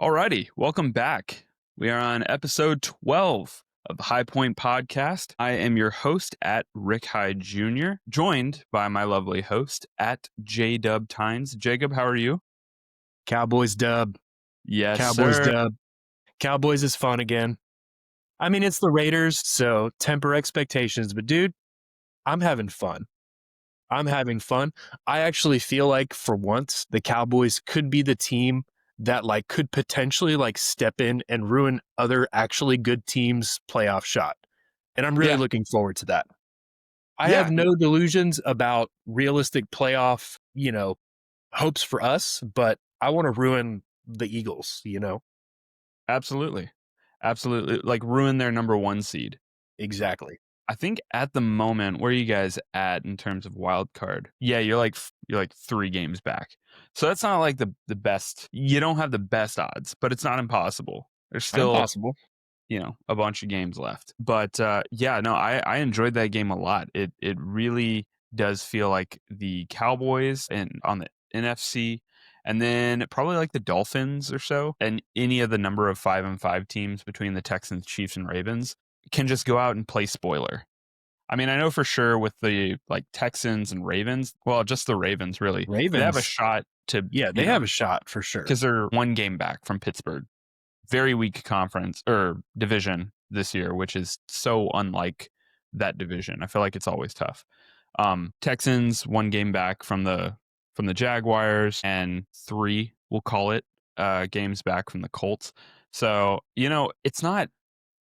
Alrighty, welcome back. We are on episode 12 of the High Point Podcast. I am your host at Rick Hyde Jr., joined by my lovely host at JDub Tynes. Jacob, how are you? Cowboys dub. Yes, Cowboys sir. dub. Cowboys is fun again. I mean, it's the Raiders, so temper expectations. But dude, I'm having fun. I actually feel like for once the Cowboys could be the team that could potentially step in and ruin other actually good teams' playoff shot. And I'm really looking forward to that. I have no delusions about realistic playoff, hopes for us, but I want to ruin the Eagles, Absolutely. Like ruin their number one seed. Exactly. I think at the moment, where are you guys at in terms of wild card? Yeah, you're like 3 games back. So that's not like the best. You don't have the best odds, but it's not impossible. There's still Impossible. a bunch of games left. But I enjoyed that game a lot. It really does feel like the Cowboys and on the NFC, and then probably like the Dolphins or so, and any of the number of 5-5 teams between the Texans, Chiefs, and Ravens can just go out and play spoiler. I mean, I know for sure with the Texans and Ravens, well, just the Ravens really. Ravens. They have a shot to they have a shot for sure. Because they're 1 game back from Pittsburgh. Very weak conference or division this year, which is so unlike that division. I feel like it's always tough. Texans 1 game back from the Jaguars, and 3, we'll call it, games back from the Colts. So,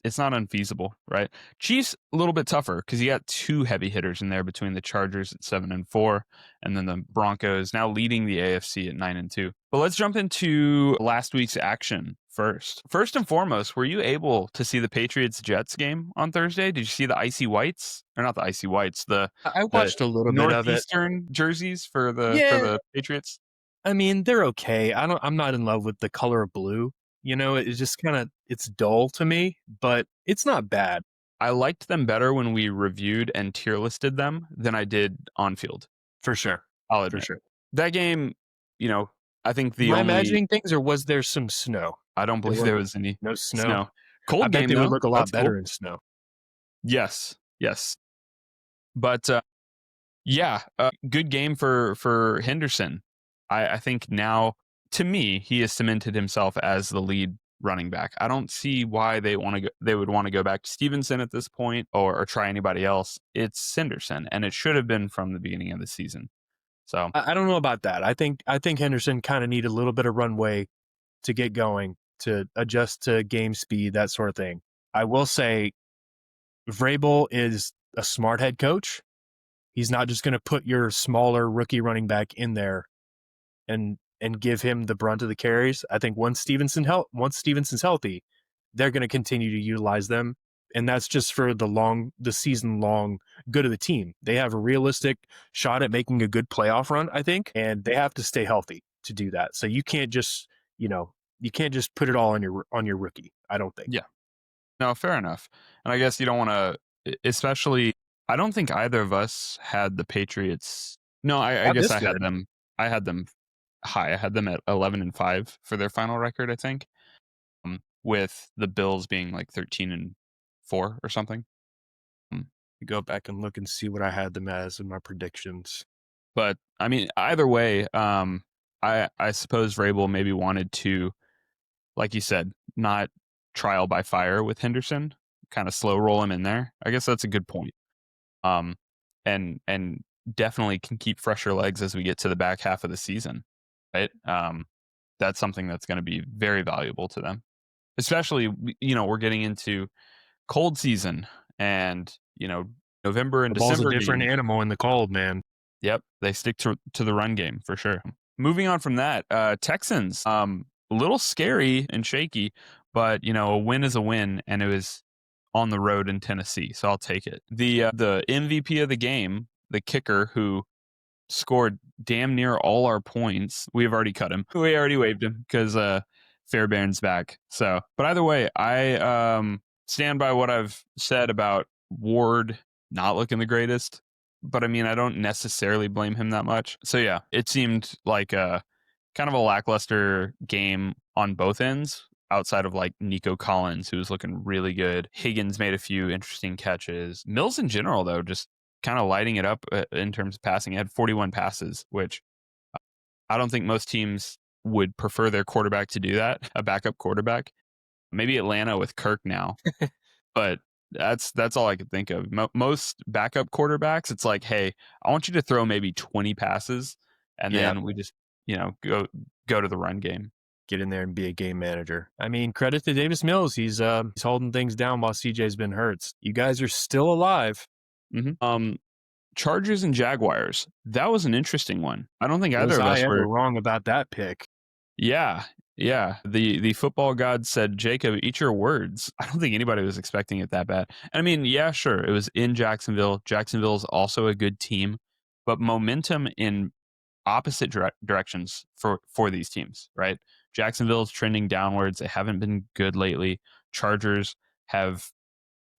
it's not unfeasible, right? Chiefs a little bit tougher because you got 2 heavy hitters in there between the Chargers at 7-4 and then the Broncos now leading the AFC at 9-2. But let's jump into last week's action first. First and foremost, were you able to see the Patriots-Jets game on Thursday? Did you see the icy whites? Or not the icy whites, I watched a little bit of it. Northeastern jerseys for the Patriots? I mean, they're okay. I'm not in love with the color of blue. It's just it's dull to me, but it's not bad. I liked them better when we reviewed and tier listed them than I did on field. For sure. I'll admit. For sure. That game, I think Am I imagining things, or was there some snow? I don't believe there was any no snow. Cold I bet game, they though. would look a lot That's better cool. in snow. Yes. But good game for Henderson. I think now, to me, he has cemented himself as the lead running back. I don't see why they would want to go back to Stevenson at this point or try anybody else. It's Henderson, and it should have been from the beginning of the season. So I don't know about that. I think Henderson kind of needed a little bit of runway to get going, to adjust to game speed, that sort of thing. I will say Vrabel is a smart head coach. He's not just going to put your smaller rookie running back in there and give him the brunt of the carries. I think once Stevenson's healthy, they're going to continue to utilize them, and that's just for the season long good of the team. They have a realistic shot at making a good playoff run, I think, and they have to stay healthy to do that. So you can't just put it all on your rookie, I don't think. Yeah. No, fair enough. And I guess you don't want to, especially, I don't think either of us had the Patriots. No, I guess I had them. I had them high. I had them at 11-5 for their final record, I think, with the Bills being like 13-4 or something. Go back and look and see what I had them as in my predictions. But I mean, either way, I suppose Vrabel maybe wanted to, like you said, not trial by fire with Henderson, kind of slow roll him in there. I guess that's a good point. And definitely can keep fresher legs as we get to the back half of the season, right? That's something that's going to be very valuable to them, especially, we're getting into cold season, and, November and December. The ball's a different animal in the cold, man. Yep. They stick to the run game for sure. Moving on from that, Texans, a little scary and shaky, but, a win is a win, and it was on the road in Tennessee, so I'll take it. The MVP of the game, the kicker who scored damn near all our points, we've already cut him. We already waived him because Fairbairn's back. So, but either way, I stand by what I've said about Ward not looking the greatest. But I mean, I don't necessarily blame him that much. So yeah, it seemed like kind of a lackluster game on both ends outside of like Nico Collins, who was looking really good. Higgins made a few interesting catches. Mills in general, though, just kind of lighting it up in terms of passing. He had 41 passes, which I don't think most teams would prefer their quarterback to do that, a backup quarterback. Maybe Atlanta with Kirk now, but that's all I could think of. Most backup quarterbacks, it's like, hey, I want you to throw maybe 20 passes, and Yeah, then we just go to the run game. get in there and be a game manager. I mean, credit to Davis Mills. He's holding things down while CJ's been hurt. You guys are still alive. Chargers and Jaguars. That was an interesting one. I don't think either Was of I us ever were. wrong about that pick? Yeah, yeah. The football god said, "Jacob, eat your words." I don't think anybody was expecting it that bad. I mean, yeah, sure, it was in Jacksonville. Jacksonville is also a good team, but momentum in opposite directions for these teams, right? Jacksonville's trending downwards. They haven't been good lately. Chargers have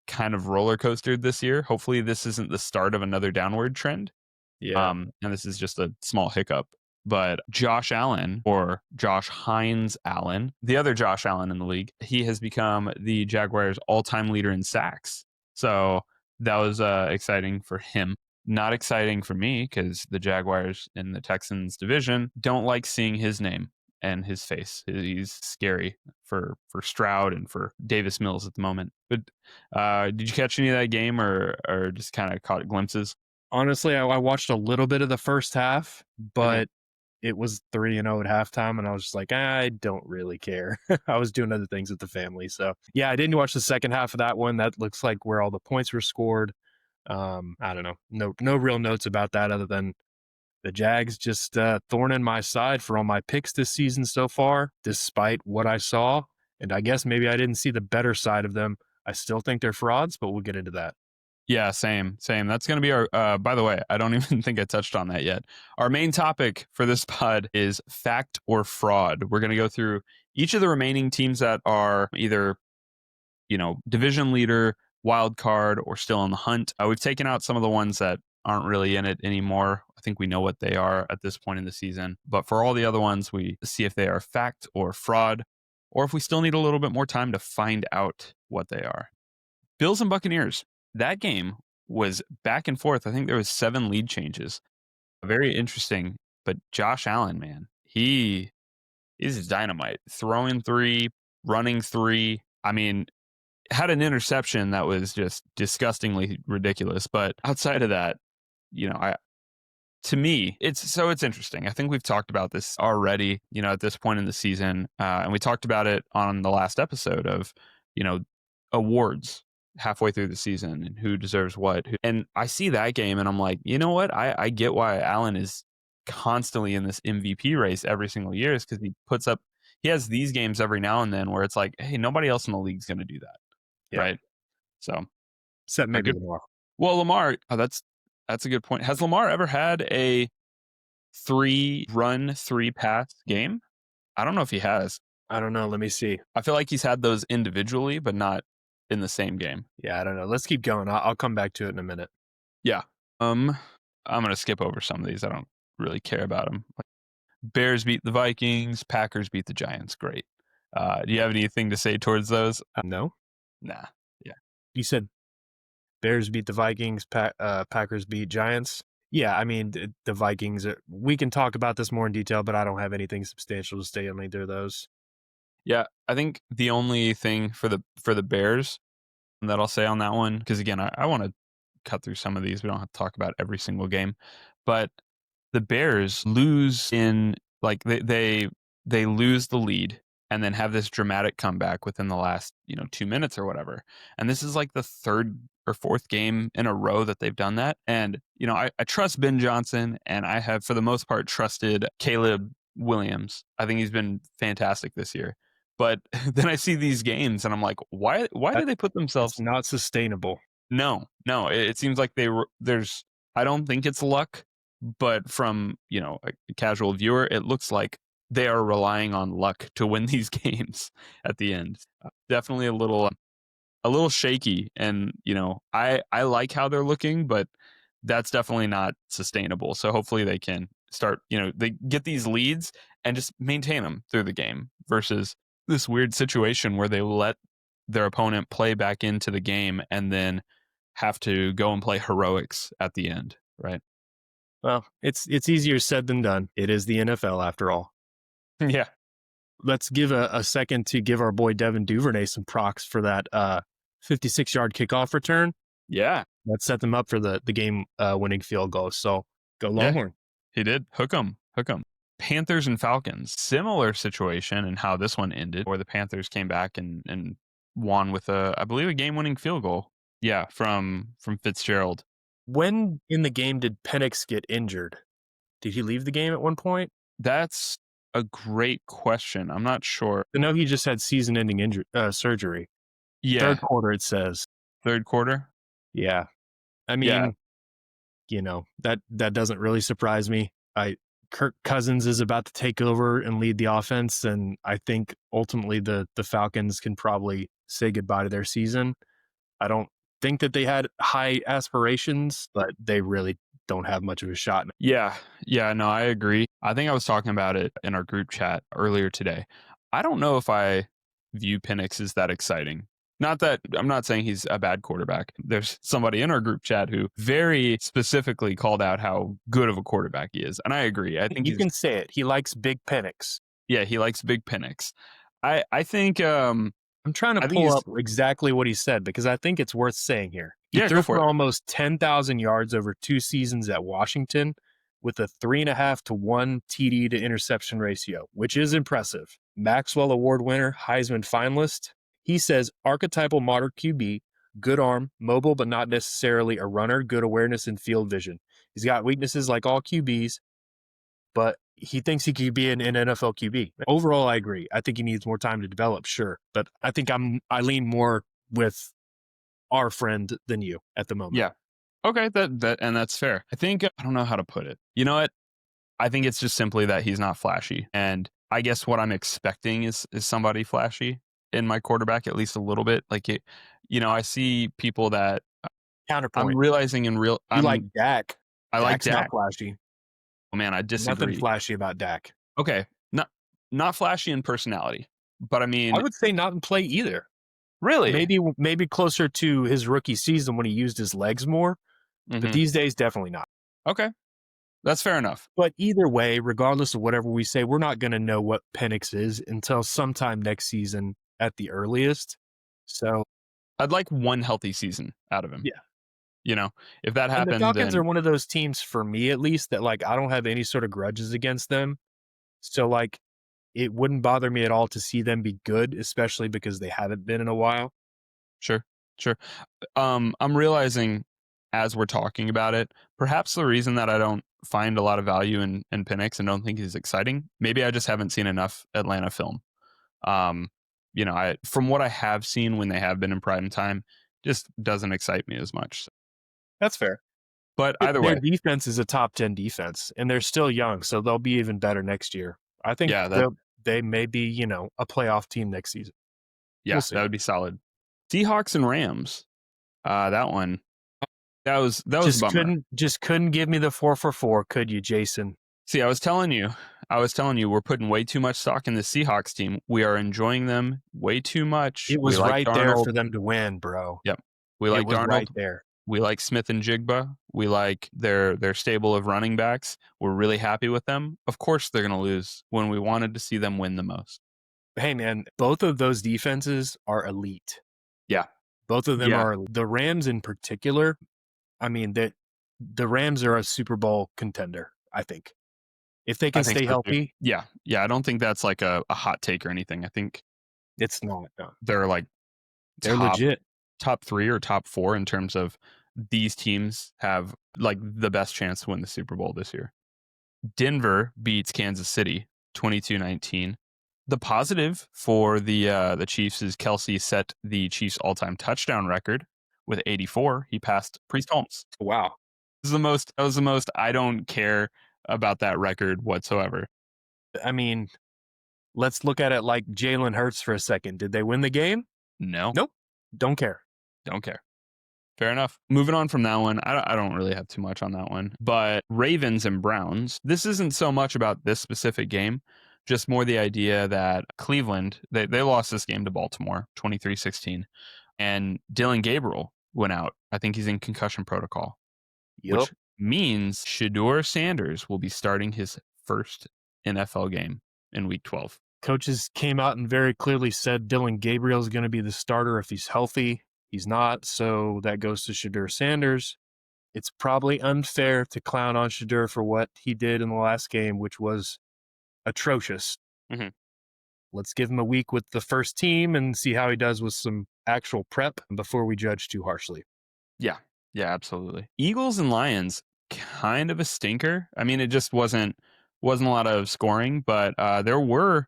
kind of roller coastered this year. Hopefully, this isn't the start of another downward trend. Yeah. And this is just a small hiccup. But Josh Allen, or Josh Hines Allen, the other Josh Allen in the league, he has become the Jaguars' all-time leader in sacks. So that was exciting for him. Not exciting for me because the Jaguars in the Texans division don't like seeing his name and his face. He's scary for Stroud and for Davis Mills at the moment. But did you catch any of that game or just kind of caught glimpses? Honestly, I watched a little bit of the first half, but it was 3-0 at halftime, and I was just like, I don't really care. I was doing other things with the family. So, yeah, I didn't watch the second half of that one. That looks like where all the points were scored. I don't know. No real notes about that other than the Jags just thorn in my side for all my picks this season so far, despite what I saw. And I guess maybe I didn't see the better side of them. I still think they're frauds, but we'll get into that. Yeah, same. That's going to be our, by the way, I don't even think I touched on that yet. Our main topic for this pod is fact or fraud. We're going to go through each of the remaining teams that are either, division leader, wild card, or still in the hunt. We've taken out some of the ones that aren't really in it anymore. I think we know what they are at this point in the season. But for all the other ones, we see if they are fact or fraud, or if we still need a little bit more time to find out what they are. Bills and Buccaneers. That game was back and forth. I think there was 7 lead changes. Very interesting. But Josh Allen, man, he is dynamite. Throwing 3, running 3. I mean, had an interception that was just disgustingly ridiculous. But outside of that, to me, it's interesting. I think we've talked about this already, at this point in the season. And we talked about it on the last episode of, awards halfway through the season and who deserves what. And I see that game and I'm like, you know what? I get why Allen is constantly in this MVP race every single year is because he has these games every now and then where it's like, hey, nobody else in the league is going to do that. Yeah. Right. So, Except maybe Lamar. Well, Lamar, that's a good point. Has Lamar ever had a 3-run, 3-pass game? I don't know if he has. I don't know. Let me see. I feel like he's had those individually, but not in the same game. Yeah, I don't know. Let's keep going. I'll come back to it in a minute. Yeah. I'm going to skip over some of these. I don't really care about them. Like, Bears beat the Vikings. Packers beat the Giants. Great. Do you have anything to say towards those? No. Nah. Yeah. You said Bears beat the Vikings. Packers beat Giants. Yeah, I mean, the Vikings, we can talk about this more in detail, but I don't have anything substantial to say on either of those. Yeah, I think the only thing for the Bears that I'll say on that one, because again, I want to cut through some of these. We don't have to talk about every single game, but the Bears lose in like they lose the lead and then have this dramatic comeback within the last 2 minutes or whatever. And this is like the 3rd or 4th game in a row that they've done that. And I trust Ben Johnson, and I have for the most part trusted Caleb Williams. I think he's been fantastic this year. But then I see these games and I'm like, why do they put themselves? It's not sustainable. No. It seems like there's. I don't think it's luck, but from a casual viewer, it looks like they are relying on luck to win these games at the end. Definitely a little shaky, and I like how they're looking, but that's definitely not sustainable. So hopefully they can start, they get these leads and just maintain them through the game versus this weird situation where they let their opponent play back into the game and then have to go and play heroics at the end, right? Well, it's easier said than done. It is the NFL after all. Yeah. Let's give a second to give our boy Devin Duvernay some props for that 56-yard kickoff return. Yeah. Let's set them up for the game winning field goal. So go Yeah. Longhorn. He did. Hook 'em. Panthers and Falcons. Similar situation in how this one ended, where the Panthers came back and won with I believe a game-winning field goal. Yeah, from Fitzgerald. When in the game did Penix get injured? Did he leave the game at one point? That's a great question. I'm not sure. I know he just had season-ending surgery. Yeah. Third quarter, it says. Third quarter? Yeah. I mean, that doesn't really surprise me. Kirk Cousins is about to take over and lead the offense, and I think ultimately the Falcons can probably say goodbye to their season. I don't think that they had high aspirations, but they really don't have much of a shot. Yeah. Yeah, no, I agree. I think I was talking about it in our group chat earlier today. I don't know if I view Penix as that exciting. Not that I'm not saying he's a bad quarterback. There's somebody in our group chat who very specifically called out how good of a quarterback he is. And I agree. I think You can say it. He likes big Penix. Yeah, he likes big Penix. I think I'm trying to I think pull he's- up exactly what he said because I think it's worth saying here. He Yeah, threw go for it. almost 10,000 yards over 2 seasons at Washington with a 3.5 to 1 TD to interception ratio, which is impressive. Maxwell Award winner, Heisman finalist. He says archetypal modern QB, good arm, mobile but not necessarily a runner, good awareness and field vision. He's got weaknesses like all QBs, but he thinks he could be an NFL QB. Overall, I agree. I think he needs more time to develop, sure. But I think I lean more with our friend than you at the moment. Yeah. Okay, and that's fair. I think I don't know how to put it. You know what? I think it's just simply that he's not flashy. And I guess what I'm expecting is somebody flashy in my quarterback, at least a little bit. Like I see people that Counterpoint. I'm realizing in real You like Dak. I like Dak's Dak. not flashy. Oh man, I disagree. Nothing flashy about Dak. Okay. Not flashy in personality. But I mean, I would say not in play either. really? Maybe closer to his rookie season when he used his legs more. But these days, definitely not. Okay. That's fair enough. But either way, regardless of whatever we say, we're not going to know what Penix is until sometime next season at the earliest. So I'd like one healthy season out of him. Yeah. If that and happened, the Falcons then are one of those teams for me, at least, that I don't have any sort of grudges against them. So it wouldn't bother me at all to see them be good, especially because they haven't been in a while. Sure. I'm realizing as we're talking about it, perhaps the reason that I don't find a lot of value in Penix and don't think he's exciting, maybe I just haven't seen enough Atlanta film. From what I have seen when they have been in prime time, just doesn't excite me as much. That's fair. But either way, Their defense is a top 10 defense, and they're still young, so they'll be even better next year. I think they may be, a playoff team next season. Yeah, We'll see. that would be solid. Seahawks and Rams. That one. That was a bummer. Just couldn't give me the 4-for-4, could you, Jason? See, I was telling you, we're putting way too much stock in the Seahawks team. We are enjoying them way too much. It was right there for them to win, bro. Yep. We like Darnold. Right there. We like Smith and Jigba. We like their stable of running backs. We're really happy with them. Of course, they're going to lose when we wanted to see them win the most. Hey, man, both of those defenses are elite. Yeah. Both of them are. The Rams in particular, I mean, the Rams are a Super Bowl contender, I think. If they can stay healthy. Yeah. I don't think that's like a hot take or anything. I think it's not. No. They're legit. Top 3 or top 4 in terms of these teams have the best chance to win the Super Bowl this year. Denver beats Kansas City 22-19. The positive for the Chiefs is Kelsey set the Chiefs all-time touchdown record with 84. He passed Priest Holmes. Wow. That was the most I don't care about that record whatsoever. I mean, let's look at it like Jalen Hurts for a second. Did they win the game? No. Nope. Don't care. Fair enough. Moving on from that one, I don't really have too much on that one. But Ravens and Browns, this isn't so much about this specific game, just more the idea that Cleveland, they lost this game to Baltimore 23-16. And Dylan Gabriel went out. I think he's in concussion protocol, Yep. which means Shedeur Sanders will be starting his first NFL game in week 12. Coaches came out and very clearly said Dylan Gabriel is going to be the starter if he's healthy. He's not, so that goes to Shedeur Sanders. It's probably unfair to clown on Shedeur for what he did in the last game, which was atrocious. Mhm. Let's give him a week with the first team and see how he does with some actual prep before we judge too harshly. Yeah. Yeah, absolutely. Eagles and Lions, kind of a stinker. I mean, it just wasn't a lot of scoring, but there were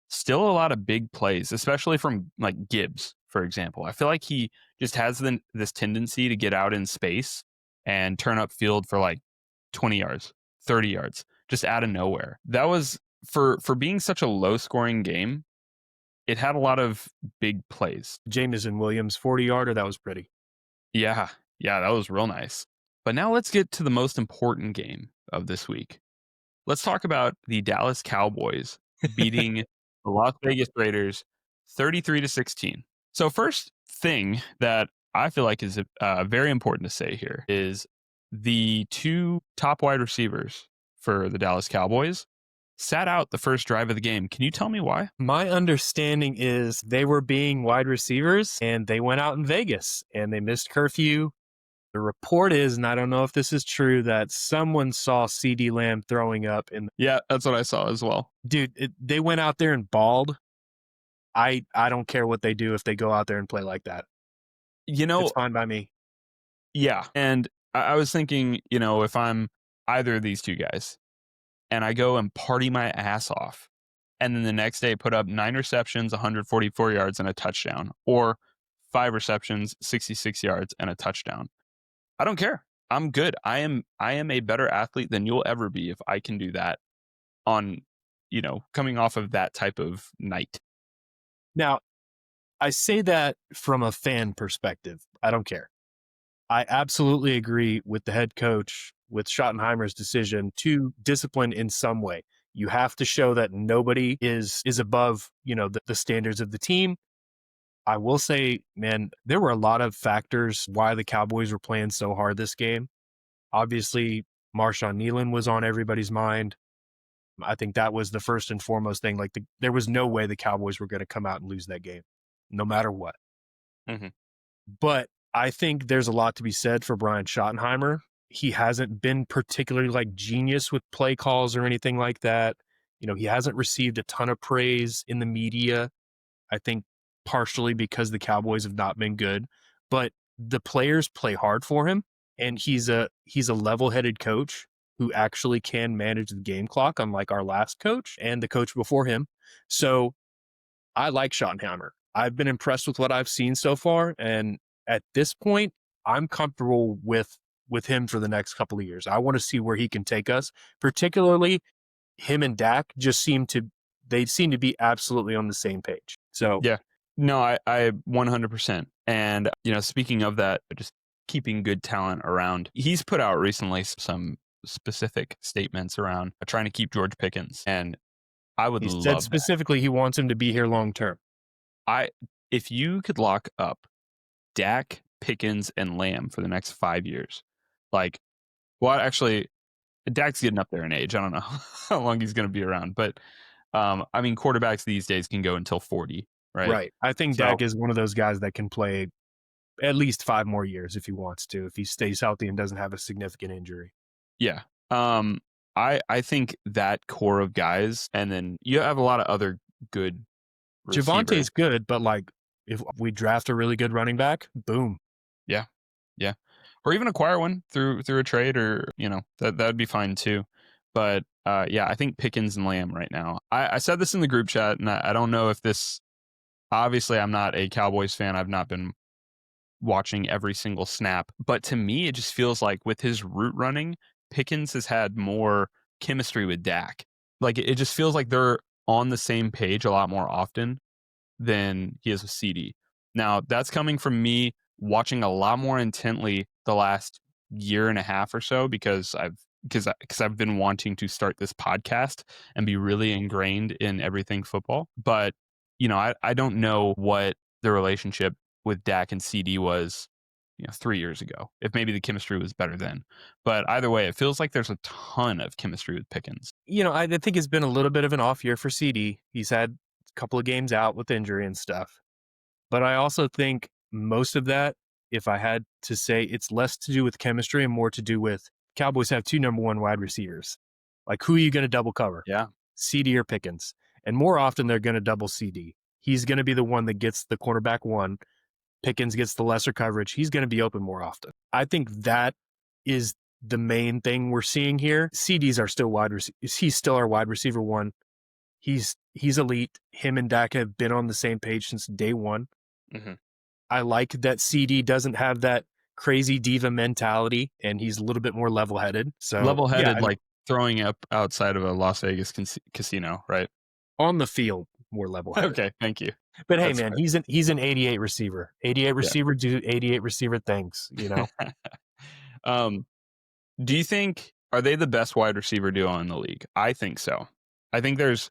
still a lot of big plays, especially from like Gibbs, for example. I feel like he just has this tendency to get out in space and turn up field for like 20 yards, 30 yards, just out of nowhere. That was for being such a low scoring game. It had a lot of big plays. Jameson Williams, 40-yarder, that was pretty. Yeah, yeah, that was real nice. But now let's get to the most important game of this week. Let's talk about the Dallas Cowboys beating the Las Vegas Raiders 33-16. So first thing that I feel like is very important to say here is the two top wide receivers for the Dallas Cowboys sat out the first drive of the game. Can you tell me why? My understanding is they were being wide receivers and they went out in Vegas and they missed curfew. The report is, and I don't know if this is true, that someone saw CD Lamb throwing up. And Yeah, that's what I saw as well. dude, they went out there and balled. I don't care what they do if they go out there and play like that. You know, It's fine by me. yeah. And I was thinking, if I'm either of these two guys and I go and party my ass off, and then the next day put up 9 receptions, 144 yards, and a touchdown, or 5 receptions, 66 yards, and a touchdown. I don't care. I'm good. I am a better athlete than you'll ever be if I can do that on, coming off of that type of night. Now, I say that from a fan perspective. I don't care. I absolutely agree with the head coach, with Schottenheimer's decision to discipline in some way. You have to show that nobody is above, the standards of the team. I will say, man, there were a lot of factors why the Cowboys were playing so hard this game. Obviously, Marshawn Nealon was on everybody's mind. I think that was the first and foremost thing. Like, there was no way the Cowboys were going to come out and lose that game, no matter what. Mm-hmm. But I think there's a lot to be said for Brian Schottenheimer. He hasn't been particularly like genius with play calls or anything like that. He hasn't received a ton of praise in the media. I think partially because the Cowboys have not been good, but the players play hard for him, and he's a level-headed coach who actually can manage the game clock, unlike our last coach and the coach before him. So I like Schottenheimer. I've been impressed with what I've seen so far, and at this point, I'm comfortable with him for the next couple of years. I want to see where he can take us. Particularly, him and Dak seem to be absolutely on the same page. So Yeah. No, I 100%. And, speaking of that, just keeping good talent around, he's put out recently some specific statements around trying to keep George Pickens. And I would he said love that. specifically he wants him to be here long term. If you could lock up Dak, Pickens, and Lamb for the next 5 years, actually, Dak's getting up there in age. I don't know how long he's going to be around, but quarterbacks these days can go until 40, right? Right. I think So- Dak is one of those guys that can play at least 5 more years if he wants to, if he stays healthy and doesn't have a significant injury. Yeah. I think that core of guys, and then you have a lot of other good receivers. Javante's good, but if we draft a really good running back, boom. Yeah. Or even acquire one through a trade, or that would be fine too. But I think Pickens and Lamb right now. I said this in the group chat, and I don't know if this. Obviously, I'm not a Cowboys fan. I've not been watching every single snap, but to me, it just feels like with his route running, Pickens has had more chemistry with Dak. Like it just feels like they're on the same page a lot more often than he is with CD. Now, that's coming from me watching a lot more intently the last year and a half or so because I've been wanting to start this podcast and be really ingrained in everything football. But, I don't know what the relationship with Dak and CD was, 3 years ago. If maybe the chemistry was better then. But either way, it feels like there's a ton of chemistry with Pickens. I think it's been a little bit of an off year for CD. He's had a couple of games out with injury and stuff. But I also think most of that, if I had to say, it's less to do with chemistry and more to do with Cowboys have 2 number 1 wide receivers. Like, who are you going to double cover? Yeah. CD or Pickens? And more often, they're going to double CD. He's going to be the one that gets the cornerback one. Pickens gets the lesser coverage. He's going to be open more often. I think that is the main thing we're seeing here. CDs are still he's still our wide receiver one. He's elite. Him and Dak have been on the same page since day one. Mm-hmm. I like that CD doesn't have that crazy diva mentality, and he's a little bit more level-headed. So Level-headed, like throwing up outside of a Las Vegas casino, right? On the field, more level-headed. Okay, thank you. But hey, man, he's an 88 receiver. 88 receiver do 88 receiver things, Do you think, are they the best wide receiver duo in the league? I think so. I think there's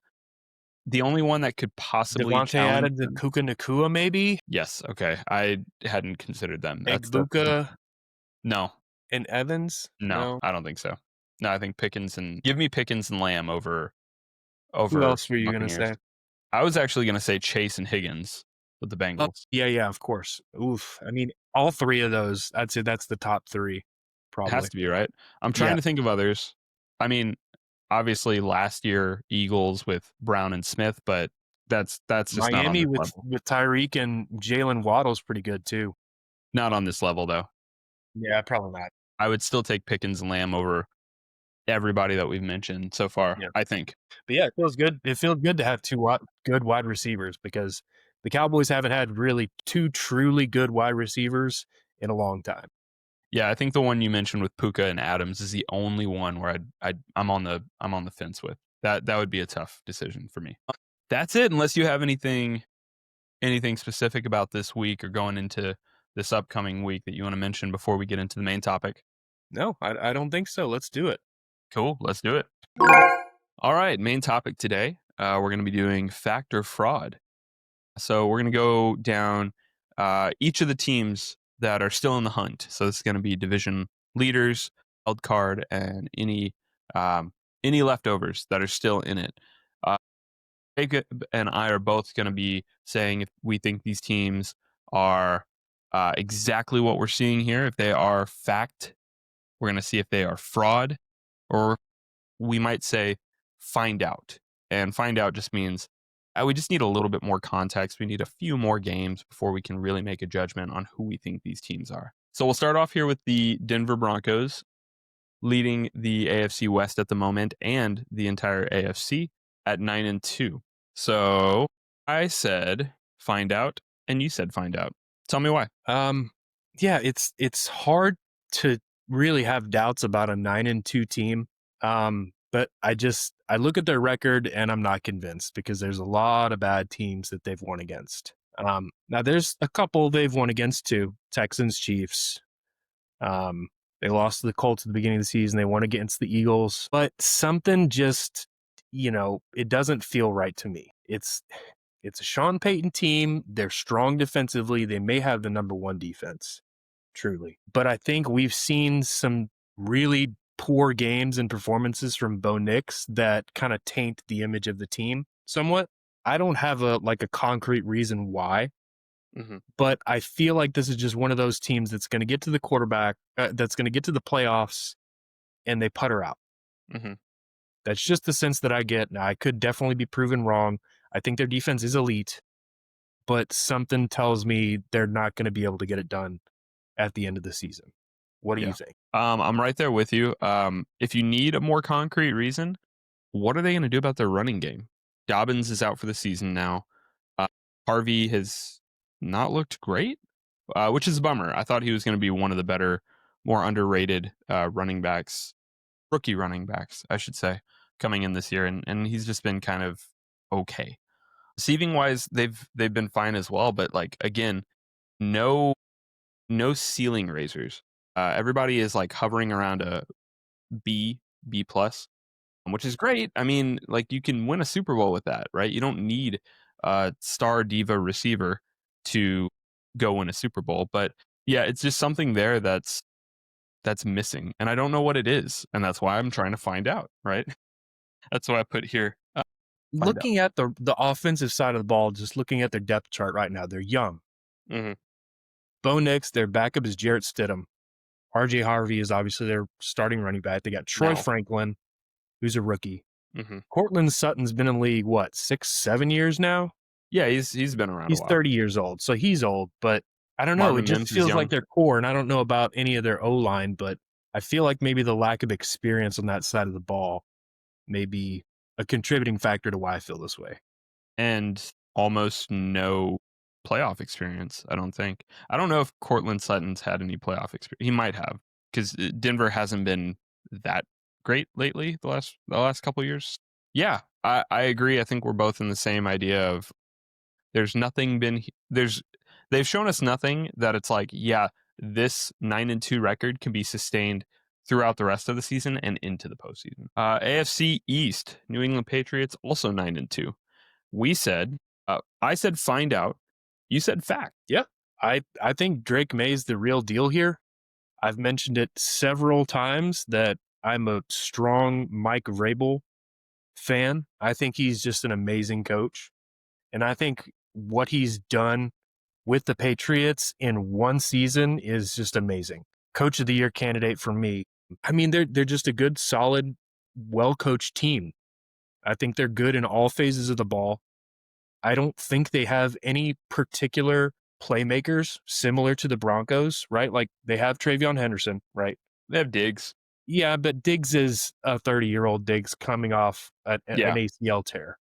the only one that could possibly Devontae challenge added the them. Puka Nacua, maybe? Yes, okay. I hadn't considered them. Egbuka No. and Evans? No, I don't think so. No, I think give me Pickens and Lamb over Who else were you going to Buccaneers. say? I was actually going to say Chase and Higgins with the Bengals. Yeah, of course. Oof. I mean, all three of those, I'd say that's the top three, probably. It has to be, right? I'm trying to think of others. I mean, obviously last year Eagles with Brown and Smith, but that's just Miami not on this level. with Tyreek and Jalen Waddle's pretty good too. Not on this level though. Yeah, probably not. I would still take Pickens and Lamb over everybody that we've mentioned so far, I think. But yeah, it feels good. It feels good to have two good wide receivers because the Cowboys haven't had really two truly good wide receivers in a long time. Yeah, I think the one you mentioned with Puka and Adams is the only one where I'm on the fence with. That would be a tough decision for me. That's it, unless you have anything specific about this week or going into this upcoming week that you want to mention before we get into the main topic. No, I don't think so. Let's do it. Cool, let's do it. All right, main topic today. We're going to be doing fact or fraud. So we're going to go down each of the teams that are still in the hunt. So this is going to be division leaders, wild card, and any leftovers that are still in it. Jake and I are both going to be saying if we think these teams are exactly what we're seeing here. If they are fact, we're going to see if they are fraud, or we might say find out. And find out just means we just need a little bit more context. We need a few more games before we can really make a judgment on who we think these teams are. So we'll start off here with the Denver Broncos leading the AFC West at the moment and the entire AFC at 9-2. So I said find out and you said find out. Tell me why. Yeah, it's hard to really have doubts about a 9-2 team. But I look at their record and I'm not convinced because there's a lot of bad teams that they've won against. Now there's a couple they've won against too. Texans, Chiefs. They lost to the Colts at the beginning of the season. They won against the Eagles, but something just, it doesn't feel right to me. It's a Sean Payton team. They're strong defensively. They may have the number one defense, truly. But I think we've seen some really poor games and performances from Bo Nix that kind of taint the image of the team somewhat. I don't have a concrete reason why, but I feel like this is just one of those teams that's going to get to the quarterback, that's going to get to the playoffs, and they putter out. That's just the sense that I get. Now, I could definitely be proven wrong. I think their defense is elite, but something tells me they're not going to be able to get it done at the end of the season. What do you think? I'm right there with you. If you need a more concrete reason, what are they going to do about their running game? Dobbins is out for the season now. Harvey has not looked great, which is a bummer. I thought he was going to be one of the better, more underrated running backs, rookie running backs, I should say, coming in this year, and he's just been kind of okay. Receiving wise, they've been fine as well, but again, no no ceiling raisers. Everybody is like hovering around a B plus, which is great. I mean, like you can win a Super Bowl with that, right? You don't need a star diva receiver to go win a Super Bowl, but yeah, it's just something there that's missing, and I don't know what it is, and that's why I'm trying to find out, right? That's why I put here. Find out. Looking at the offensive side of the ball, just looking at their depth chart right now, they're young. Hmm. Bo Nix, their backup is Jarrett Stidham. RJ Harvey is obviously their starting running back. They got Troy No. Franklin, who's a rookie. Hmm. Cortland Sutton's been in the league, what, 6, 7 years now? Yeah, he's been around a He's while. 30 years old, so he's old, but I don't know. It Marvin just Mims is feels like young. their core, and I don't know about any of their O-line, but I feel like maybe the lack of experience on that side of the ball may be a contributing factor to why I feel this way. And almost no playoff experience, I don't think. I don't know if Cortland Sutton's had any playoff experience. He might have, because Denver hasn't been that great lately, the last couple years. Yeah, I agree. I think we're both in the same idea of there's nothing been there's they've shown us nothing that it's like, yeah, this 9-2 record can be sustained throughout the rest of the season and into the postseason. AFC East, New England Patriots also 9-2. We said, I said find out. You said fact. Yeah, I think Drake May's the real deal here. I've mentioned it several times that I'm a strong Mike Vrabel fan. I think he's just an amazing coach. And I think what he's done with the Patriots in one season is just amazing. Coach of the year candidate for me. I mean, they're just a good, solid, well-coached team. I think they're good in all phases of the ball. I don't think they have any particular playmakers similar to the Broncos, right? Like they have Travion Henderson, right? They have Diggs. Yeah, but Diggs is a 30-year-old Diggs coming off an Yeah, ACL tear.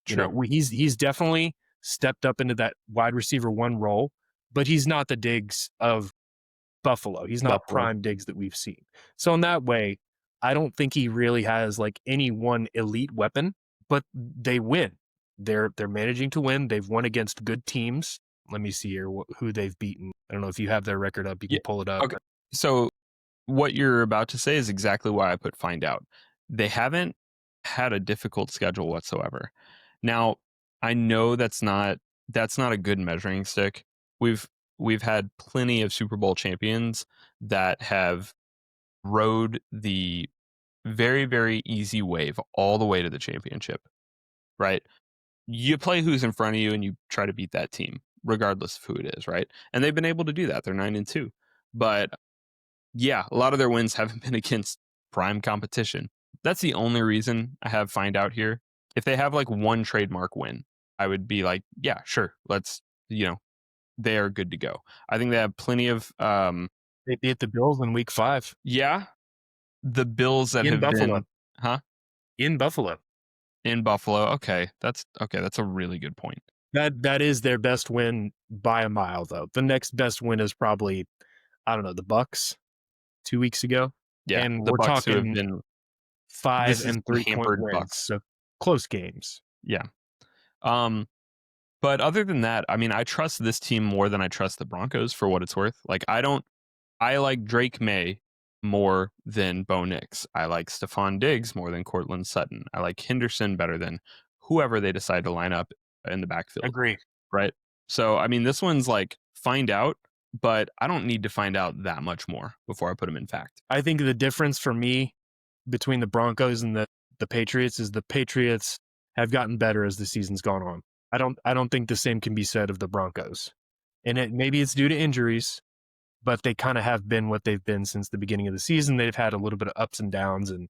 You true. know, he's definitely stepped up into that wide receiver one role, but he's not the Diggs of Buffalo. He's not Buffalo. prime Diggs that we've seen. So in that way, I don't think he really has like any one elite weapon, but they win. They're managing to win. They've won against good teams. Let me see here who they've beaten. I don't know if you have their record up. You Yeah. can pull it up. Okay. So what you're about to say is exactly why I put find out. They haven't had a difficult schedule whatsoever. Now, I know that's not a good measuring stick. We've had plenty of Super Bowl champions that have rode the very, very easy wave all the way to the championship, right? You play who's in front of you and you try to beat that team, regardless of who it is, right? And they've been able to do that. They're 9-2. But yeah, a lot of their wins haven't been against prime competition. That's the only reason I have find out here. If they have like one trademark win, I would be like, yeah, sure. They are good to go. I think they have plenty of They beat the Bills in week 5 yeah, the Bills that in have Buffalo. been huh? In Buffalo. In Buffalo. Okay. That's a really good point. That is their best win by a mile, though. The next best win is probably, I don't know, the Bucks 2 weeks ago. Yeah, And the we're Bucks who have talking been 5 this is and the 3-point hampered wins. Bucks. So close games. Yeah. Um but other than that, I mean, I trust this team more than I trust the Broncos for what it's worth. Like I like Drake May more than Bo Nix. I like Stephon Diggs more than Cortland Sutton. I like Henderson better than whoever they decide to line up in the backfield, Agree. right? So, I mean, this one's like find out, but I don't need to find out that much more before I put them in fact. I think the difference for me between the Broncos and the Patriots is the Patriots have gotten better as the season's gone on. I don't think the same can be said of the Broncos. And maybe it's due to injuries, but they kind of have been what they've been since the beginning of the season. They've had a little bit of ups and downs, and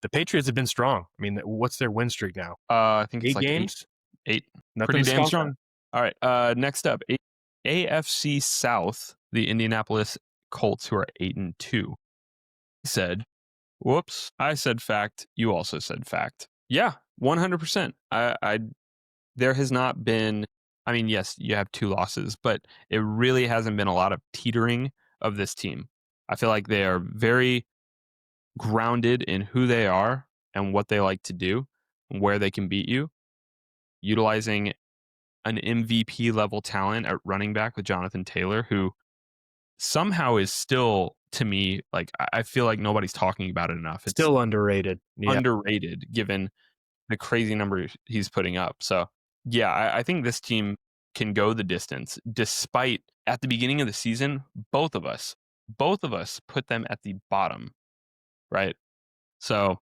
the Patriots have been strong. I mean, what's their win streak now? I think it's 8 like eight. games? Eight. Nothing Pretty to damn scoff strong. at. All right. Next up, AFC South, the Indianapolis Colts, who are 8-2, said, "Whoops, I said fact. You also said fact." Yeah, 100%. There has not been. I mean, yes, you have 2 losses, but it really hasn't been a lot of teetering of this team. I feel like they are very grounded in who they are and what they like to do, and where they can beat you, utilizing an MVP level talent at running back with Jonathan Taylor, who somehow is still, to me, like, I feel like nobody's talking about it enough. It's Still underrated. Yeah. underrated given the crazy numbers he's putting up. So, yeah, I think this team can go the distance despite at the beginning of the season, both of us put them at the bottom, right? So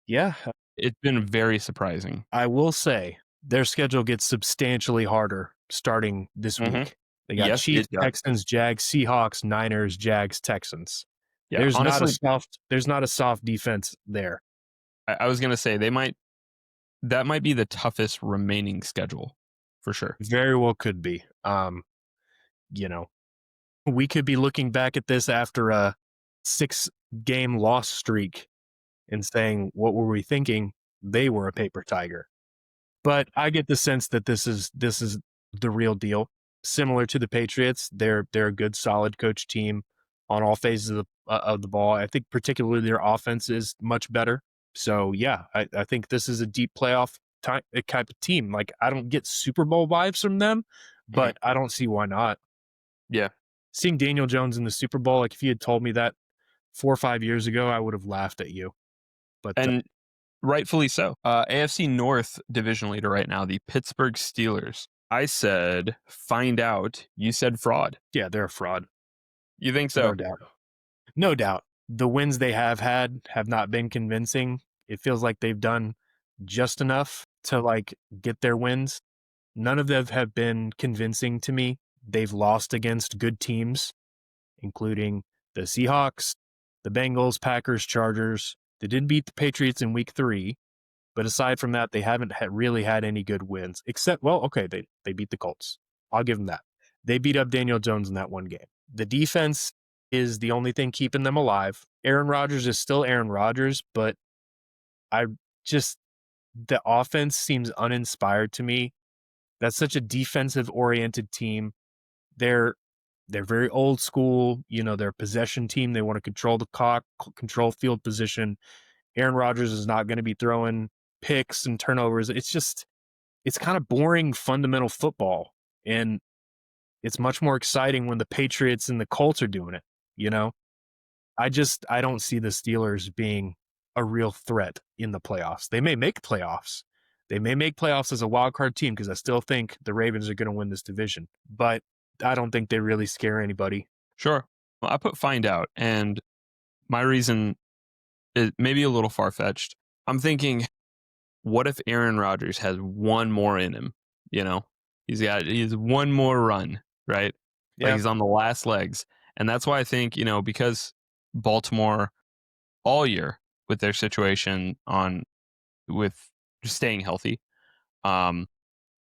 Yeah. it's been very surprising. I will say their schedule gets substantially harder starting this Hmm. week. They got Yes, Chiefs, it does. Texans, Jags, Seahawks, Niners, Jags, Texans. Yeah, honestly, There's not a soft defense there. I was gonna say that might be the toughest remaining schedule for sure. Very well could be. You know, we could be looking back at this after a 6-game loss streak and saying, what were we thinking? They were a paper tiger. But I get the sense that this is the real deal. Similar to the Patriots, they're a good, solid coach team on all phases of the ball. I think particularly their offense is much better. So yeah, I think this is a deep playoff type of team. Like I don't get Super Bowl vibes from them, Mhm. but I don't see why not. Yeah, Seeing Daniel Jones in the Super Bowl, like if you had told me that 4 or 5 years ago, I would have laughed at you. But and rightfully so. AFC North division leader right now, the Pittsburgh Steelers. I said find out. You said fraud. yeah, they're a fraud, You think no so? doubt. No doubt. The wins they have had have not been convincing. It feels like they've done just enough to like get their wins. None of them have been convincing to me. They've lost against good teams, including the Seahawks, the Bengals, Packers, Chargers. They did beat the Patriots in week 3, but aside from that, they haven't really had any good wins. Except, well, okay, they beat the Colts. I'll give them that. They beat up Daniel Jones in that one game. The defense is the only thing keeping them alive. Aaron Rodgers is still Aaron Rodgers, but I just the offense seems uninspired to me. That's such a defensive oriented team. They're they're very old school. They're a possession team. They want to control the clock, control field position. Aaron Rodgers is not going to be throwing picks and turnovers. It's kind of boring fundamental football. And it's much more exciting when the Patriots and the Colts are doing it, you know? I don't see the Steelers being a real threat in the playoffs. They may make playoffs. They may make playoffs as a wild card team because I still think the Ravens are going to win this division. But I don't think they really scare anybody. Sure. Well, I put find out, and my reason is maybe a little far fetched. I'm thinking, what if Aaron Rodgers has one more in him? You know, he's one more run, right? Like Yeah, he's on the last legs, and that's why I think because Baltimore all year with their situation on with just staying healthy, um,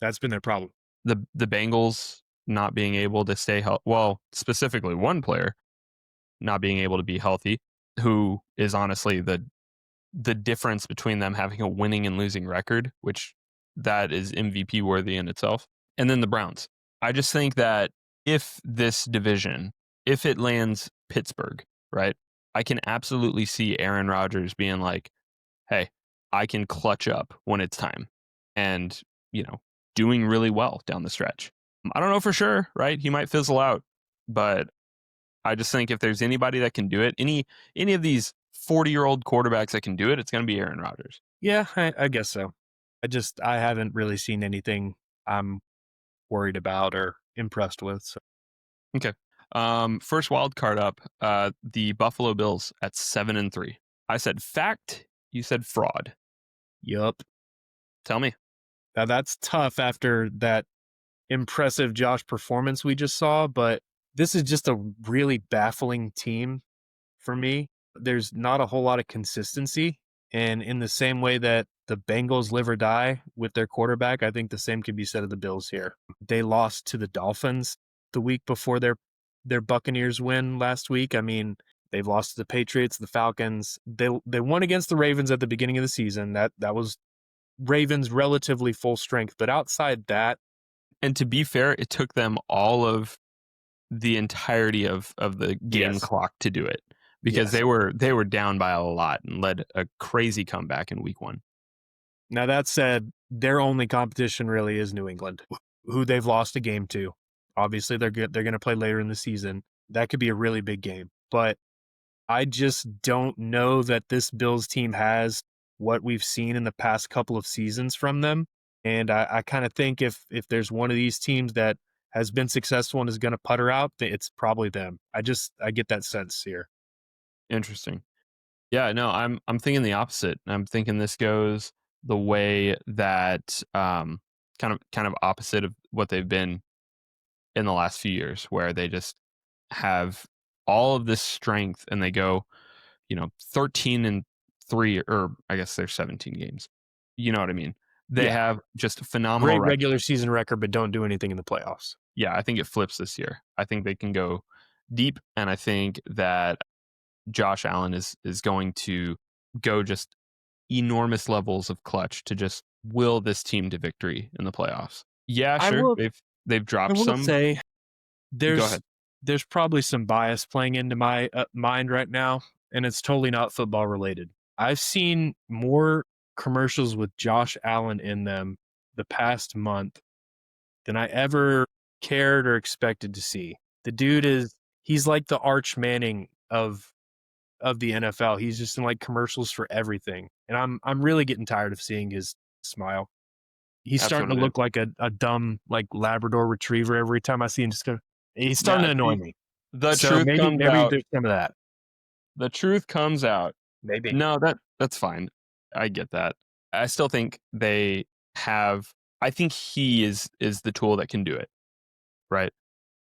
that's been their problem. the Bengals not being able to stay healthy. Well, specifically one player not being able to be healthy, who is honestly the difference between them having a winning and losing record, which that is MVP worthy in itself. And then the Browns. I just think that if this division, if it lands Pittsburgh, right, I can absolutely see Aaron Rodgers being like, hey, I can clutch up when it's time and, doing really well down the stretch. I don't know for sure, right? He might fizzle out, but I just think if there's anybody that can do it, any of these 40-year-old quarterbacks that can do it, it's going to be Aaron Rodgers. Yeah, I guess so. I haven't really seen anything I'm worried about or impressed with. So. Okay. First wild card up, the Buffalo Bills at 7-3. I said fact, you said fraud. Yup. Tell me. Now that's tough after that impressive Josh performance we just saw, but this is just a really baffling team for me. There's not a whole lot of consistency. And in the same way that the Bengals live or die with their quarterback, I think the same can be said of the Bills here. They lost to the Dolphins the week before their Buccaneers win last week. I mean, they've lost to the Patriots, the Falcons. They won against the Ravens at the beginning of the season. That was Ravens relatively full strength, but outside that, And to be fair, it took them all of the entirety of the game yes, clock to do it because yes. they were down by a lot and led a crazy comeback in week 1. Now that said, their only competition really is New England, who they've lost a game to. Obviously, they're good. They're going to play later in the season. That could be a really big game. But I just don't know that this Bills team has what we've seen in the past couple of seasons from them. And I kind of think if there's one of these teams that has been successful and is going to putter out, it's probably them. I get that sense here. Interesting. Yeah, no, I'm thinking the opposite. I'm thinking this goes the way that kind of opposite of what they've been in the last few years, where they just have all of this strength and they go, 13-3, or I guess there's 17 games. You know what I mean? They Yeah, have just a phenomenal great record. regular season record, but don't do anything in the playoffs. Yeah, I think it flips this year. I think they can go deep, and I think that Josh Allen is going to go just enormous levels of clutch to just will this team to victory in the playoffs. Yeah, I sure. will. They've I dropped will some. say Go there's ahead. there's probably some bias playing into my mind right now, and it's totally not football related. I've seen more commercials with Josh Allen in them the past month than I ever cared or expected to see. The dude he's like the Arch Manning of the NFL. He's just in like commercials for everything. And I'm really getting tired of seeing his smile. He's That's starting what to it is. look like a dumb like Labrador retriever every time I see him. He's starting Yeah, to annoy see, me. the So truth comes maybe out. there's some of that. The truth comes out. Maybe. No, that's fine. I get that. I still think they have. I think he is the tool that can do it. Right.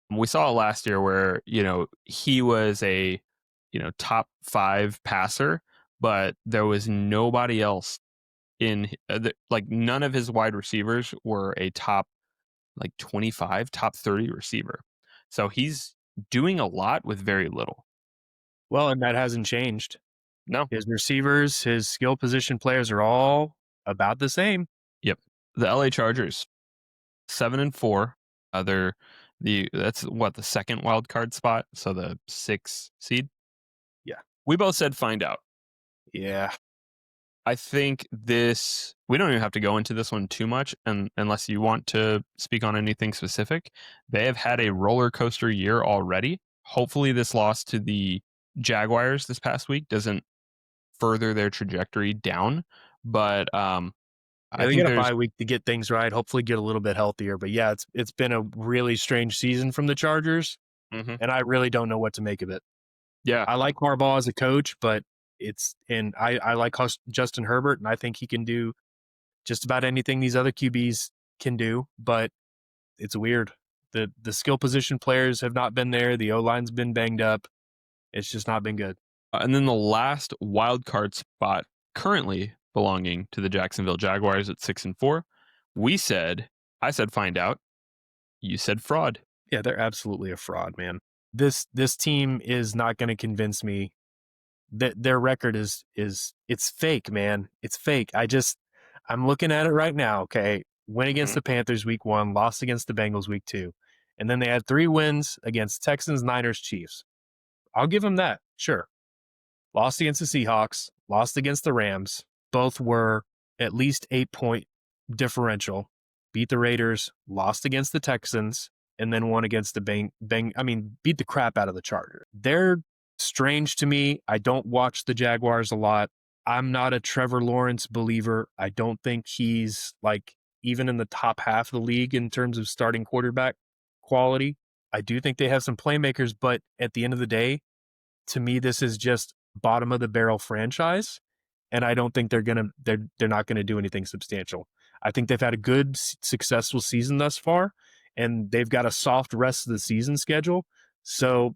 We saw it last year where he was a top 5 passer, but there was nobody else like none of his wide receivers were a top like 25, top 30 receiver. So he's doing a lot with very little. Well, and that hasn't changed. No. His receivers, his skill position players are all about the same. Yep. The LA Chargers 7-4. They're that's what the second wild card spot, so the 6 seed. Yeah. We both said find out. Yeah. I think we don't even have to go into this one too much, and unless you want to speak on anything specific. They have had a roller coaster year already. Hopefully this loss to the Jaguars this past week doesn't further their trajectory down, but Yeah, I they think get a there's bye week to get things right, hopefully get a little bit healthier. But yeah, it's been a really strange season from the Chargers, Mhm. and I really don't know what to make of it. Yeah. I like Harbaugh as a coach, but I like Justin Herbert, and I think he can do just about anything these other QBs can do. But it's weird. The skill position players have not been there. The O line's been banged up. It's just not been good. And then the last wild card spot currently belonging to the Jacksonville Jaguars at 6-4. I said find out. You said fraud. Yeah, they're absolutely a fraud, man. This team is not going to convince me that their record is it's fake, man. It's fake. I'm looking at it right now. Okay, win against Mhm. the Panthers week 1, lost against the Bengals week 2, and then they had 3 wins against Texans, Niners, Chiefs. I'll give them that. Sure. Lost against the Seahawks, lost against the Rams. Both were at least 8-point differential. Beat the Raiders, lost against the Texans, and then won against the beat the crap out of the Chargers. They're strange to me. I don't watch the Jaguars a lot. I'm not a Trevor Lawrence believer. I don't think he's like even in the top half of the league in terms of starting quarterback quality. I do think they have some playmakers, but at the end of the day, to me, this is just bottom of the barrel franchise, and I don't think they're not gonna do anything substantial. I think they've had a good, successful season thus far, and they've got a soft rest of the season schedule, so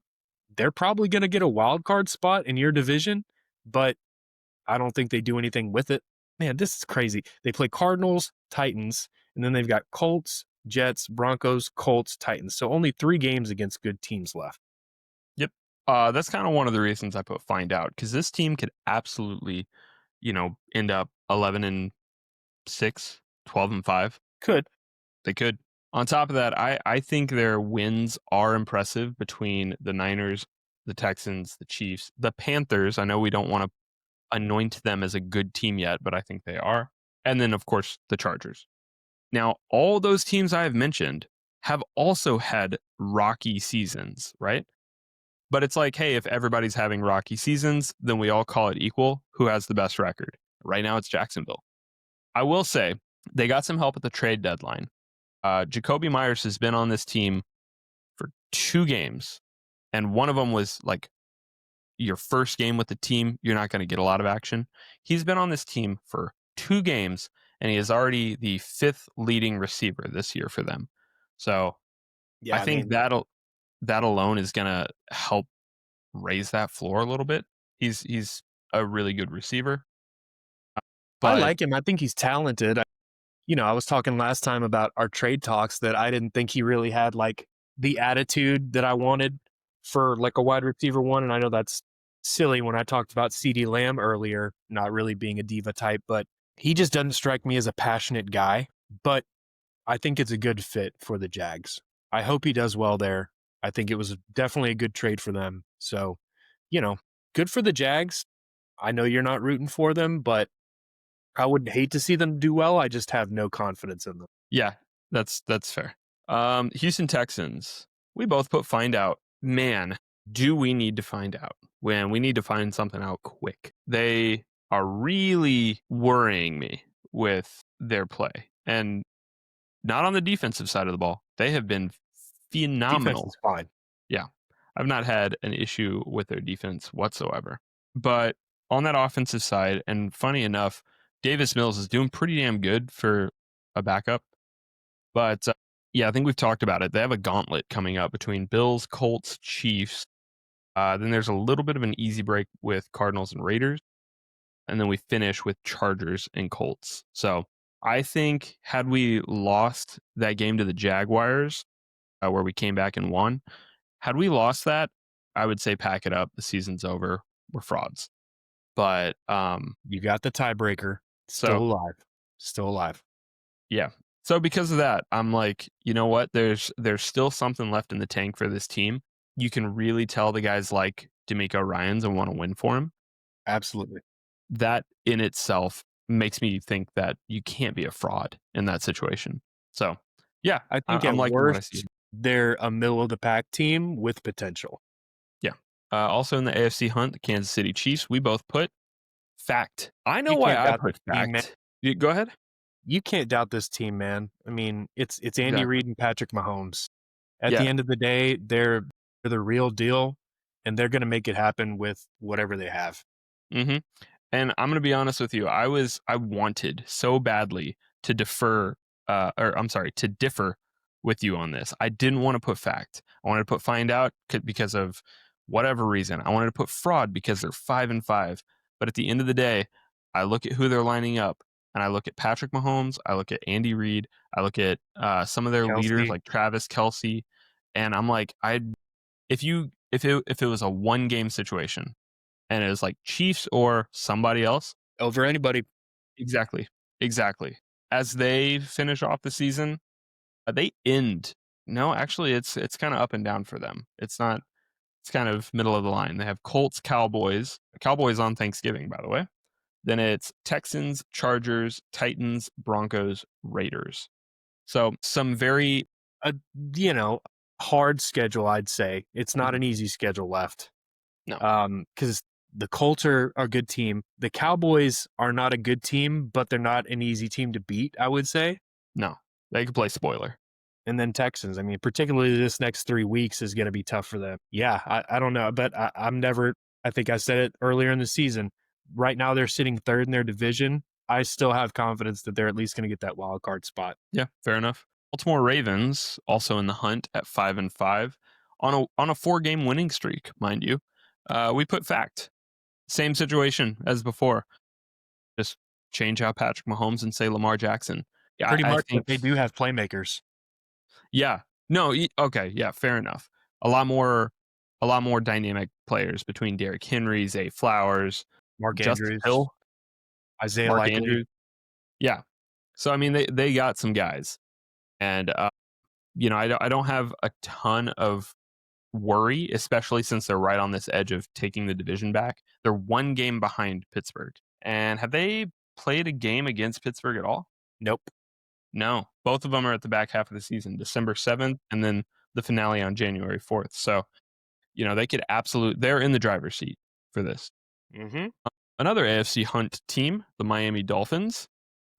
they're probably gonna get a wild card spot in your division, but I don't think they do anything with it. Man, this is crazy. They play Cardinals, Titans, and then they've got Colts, Jets, Broncos, Colts, Titans. So only 3 games against good teams left. Yep. That's kind of one of the reasons I put find out, because this team could absolutely, end up 11-6, 12-5. Could. They could. On top of that, I think their wins are impressive between the Niners, the Texans, the Chiefs, the Panthers. I know we don't want to anoint them as a good team yet, but I think they are. And then, of course, the Chargers. Now, all those teams I have mentioned have also had rocky seasons, right? But it's like, hey, if everybody's having rocky seasons, then we all call it equal. Who has the best record? Right now, it's Jacksonville. I will say they got some help at the trade deadline. Jacoby Myers has been on this team for 2 games, and one of them was like your first game with the team. You're not going to get a lot of action. He's been on this team for 2 games, and he is already the 5th leading receiver this year for them. So I Yeah, I think mean, that alone is going to help raise that floor a little bit. He's a really good receiver, I but like him. I think he's talented. I was talking last time about our trade talks that I didn't think he really had like the attitude that I wanted for like a wide receiver one. And I know that's silly when I talked about CD Lamb earlier, not really being a diva type, but he just doesn't strike me as a passionate guy. But I think it's a good fit for the Jags. I hope he does well there. I think it was definitely a good trade for them. So, good for the Jags. I know you're not rooting for them, but I would hate to see them do well. I just have no confidence in them. yeah, that's fair. Houston Texans. We both put find out. Man, do we need to find out? When we need to find something out quick. They are really worrying me with their play. And not on the defensive side of the ball. They have been Defense phenomenal. is fine. Yeah. I've not had an issue with their defense whatsoever. But on that offensive side, and funny enough, Davis Mills is doing pretty damn good for a backup. But yeah, I think we've talked about it. They have a gauntlet coming up between Bills, Colts, Chiefs. Then there's a little bit of an easy break with Cardinals and Raiders. And then we finish with Chargers and Colts. So I think had we lost that game to the Jaguars, where we came back and won, had we lost that, I would say pack it up. The season's over. We're frauds. But You got the tiebreaker. Still so alive. Still alive. yeah. So because of that, I'm like, you know what? There's still something left in the tank for this team. You can really tell the guys like D'Amico Ryans and want to win for him. Absolutely. That in itself makes me think that you can't be a fraud in that situation. So yeah, I think I'm at liking what I see. worst, they're a middle of the pack team with potential. Yeah. Also in the AFC hunt, the Kansas City Chiefs, we both put fact. I know You why can't I doubt this put team, man. fact. Go ahead. You can't doubt this team, man. I mean, it's Andy Exactly. Reid and Patrick Mahomes. At the Yeah. end of the day, they're the real deal, and they're going to make it happen with whatever they have. hmm And I'm gonna be honest with you. I wanted so badly to defer, or I'm sorry, to differ with you on this. I didn't want to put fact. I wanted to put find out because of whatever reason. I wanted to put fraud because they're 5-5. But at the end of the day, I look at who they're lining up, and I look at Patrick Mahomes. I look at Andy Reid. I look at some of their leaders Kelsey, like Travis Kelsey, and I'm like, if it was a 1 game situation and it was like Chiefs or somebody else. over anybody. Exactly. Exactly. As they finish off the season, they end. No, actually it's kind of up and down for them. It's not it's kind of middle of the line. They have Colts, Cowboys. Cowboys on Thanksgiving, by the way. Then it's Texans, Chargers, Titans, Broncos, Raiders. So some very A you know hard schedule, I'd say. It's not Mhm. an easy schedule left. No. Because the Colts are a good team. The Cowboys are not a good team, but they're not an easy team to beat, I would say. No. They could play spoiler. And then Texans. I mean, particularly this next 3 weeks is going to be tough for them. Yeah, I don't know, but I'm never. I think I said it earlier in the season. Right now, they're sitting third in their division. I still have confidence that they're at least going to get that wild card spot. Yeah, fair enough. Baltimore Ravens also in the hunt at 5-5 on a 4 game winning streak, mind you. We put fact. Same situation as before. Just change out Patrick Mahomes and say Lamar Jackson. Yeah, Pretty I much, but think. they do have playmakers. Yeah, no, okay, yeah, fair enough. A lot more, a lot more dynamic players between Derrick Henry, Zay Flowers, Mark Justice Andrews, Hill, Isaiah Mark Likely. Andrews. Yeah, so I mean they got some guys, and I don't have a ton of worry, especially since they're right on this edge of taking the division back. They're 1 game behind Pittsburgh. And have they played a game against Pittsburgh at all? Nope. No. Both of them are at the back half of the season, December 7th, and then the finale on January 4th. So They could they're in the driver's seat for this. Mm-hmm. Another AFC hunt team, the Miami Dolphins,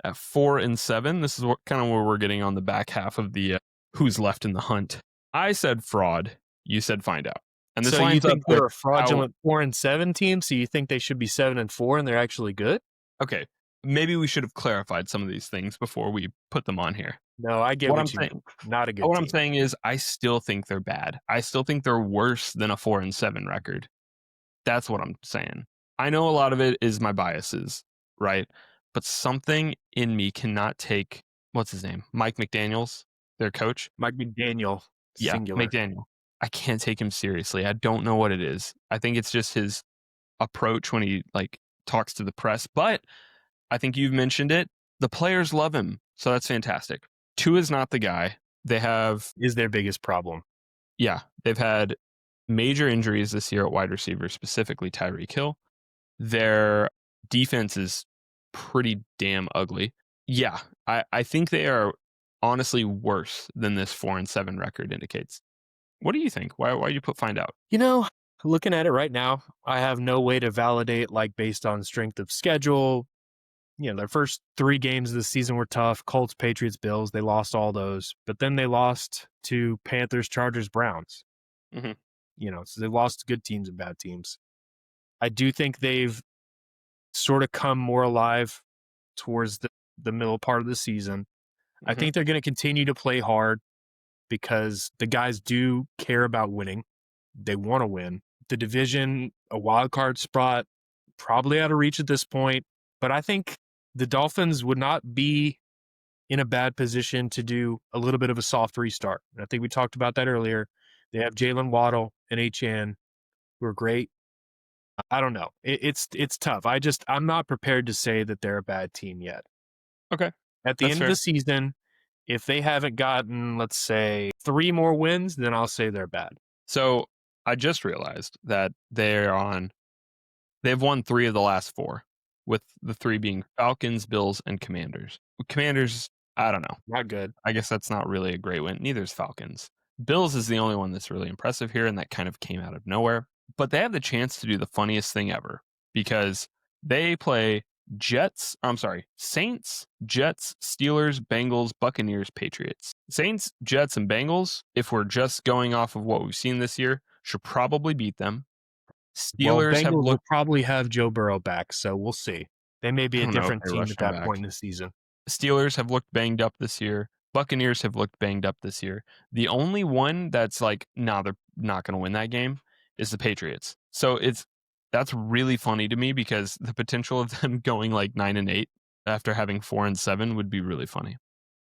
at 4-7. This is kind of where we're getting on the back half of the who's left in the hunt. I said fraud. You said find out. And this So you lines up think with they're a fraudulent 4-7 team? So you think they should be 7-4 and they're actually good? Okay, maybe we should have clarified some of these things before we put them on here. No, I get What what I'm you saying, mean. Not a good what I'm team. saying is, I still think they're bad. I still think they're worse than a 4-7 record. That's what I'm saying. I know a lot of it is my biases, right? But something in me cannot take what's his name, Mike McDaniel's, their coach. Mike McDaniel, Yeah, singular. McDaniel. I can't take him seriously. I don't know what it is. I think it's just his approach when he talks to the press. But I think you've mentioned it. The players love him, so that's fantastic. Tua is not the guy. They have Is their biggest problem. they've had major injuries this year at wide receiver, specifically Tyreek Hill. Their defense is pretty damn ugly. Yeah, I think they are honestly worse than this 4-7 record indicates. What do you think? Why you put find out? Looking at it right now, I have no way to validate based on strength of schedule. Their first 3 games of the season were tough. Colts, Patriots, Bills. They lost all those. But then they lost to Panthers, Chargers, Browns. Mm-hmm. So they lost to good teams and bad teams. I do think they've sort of come more alive towards the middle part of the season. Mm-hmm. I think they're going to continue to play hard because the guys do care about winning. They want to win. The division, a wild card spot, probably out of reach at this point. But I think the Dolphins would not be in a bad position to do a little bit of a soft restart. And I think we talked about that earlier. They have Jalen Waddle and HN, who are great. I don't know. It's tough. I'm not prepared to say that they're a bad team yet. Okay, At the that's end fair. of the season, if they haven't gotten, let's say, 3 more wins, then I'll say they're bad. So I just realized that they've won 3 of the last 4, with the 3 being Falcons, Bills, and Commanders. Commanders, I don't know. Not good. I guess that's not really a great win. Neither is Falcons. Bills is the only one that's really impressive here, and that kind of came out of nowhere. But they have the chance to do the funniest thing ever because they play Saints, Jets, Steelers, Bengals, Buccaneers, Patriots. Saints, Jets, and Bengals, if we're just going off of what we've seen this year, should probably beat them. Steelers have Bengals will looked. probably have Joe Burrow back, so we'll see. They may be I a don't know if different they team rush at him that back. point in the season. Steelers have looked banged up this year. Buccaneers have looked banged up this year. The only one that's they're not going to win that game is the Patriots. So that's really funny to me because the potential of them going 9-8 after having 4-7 would be really funny.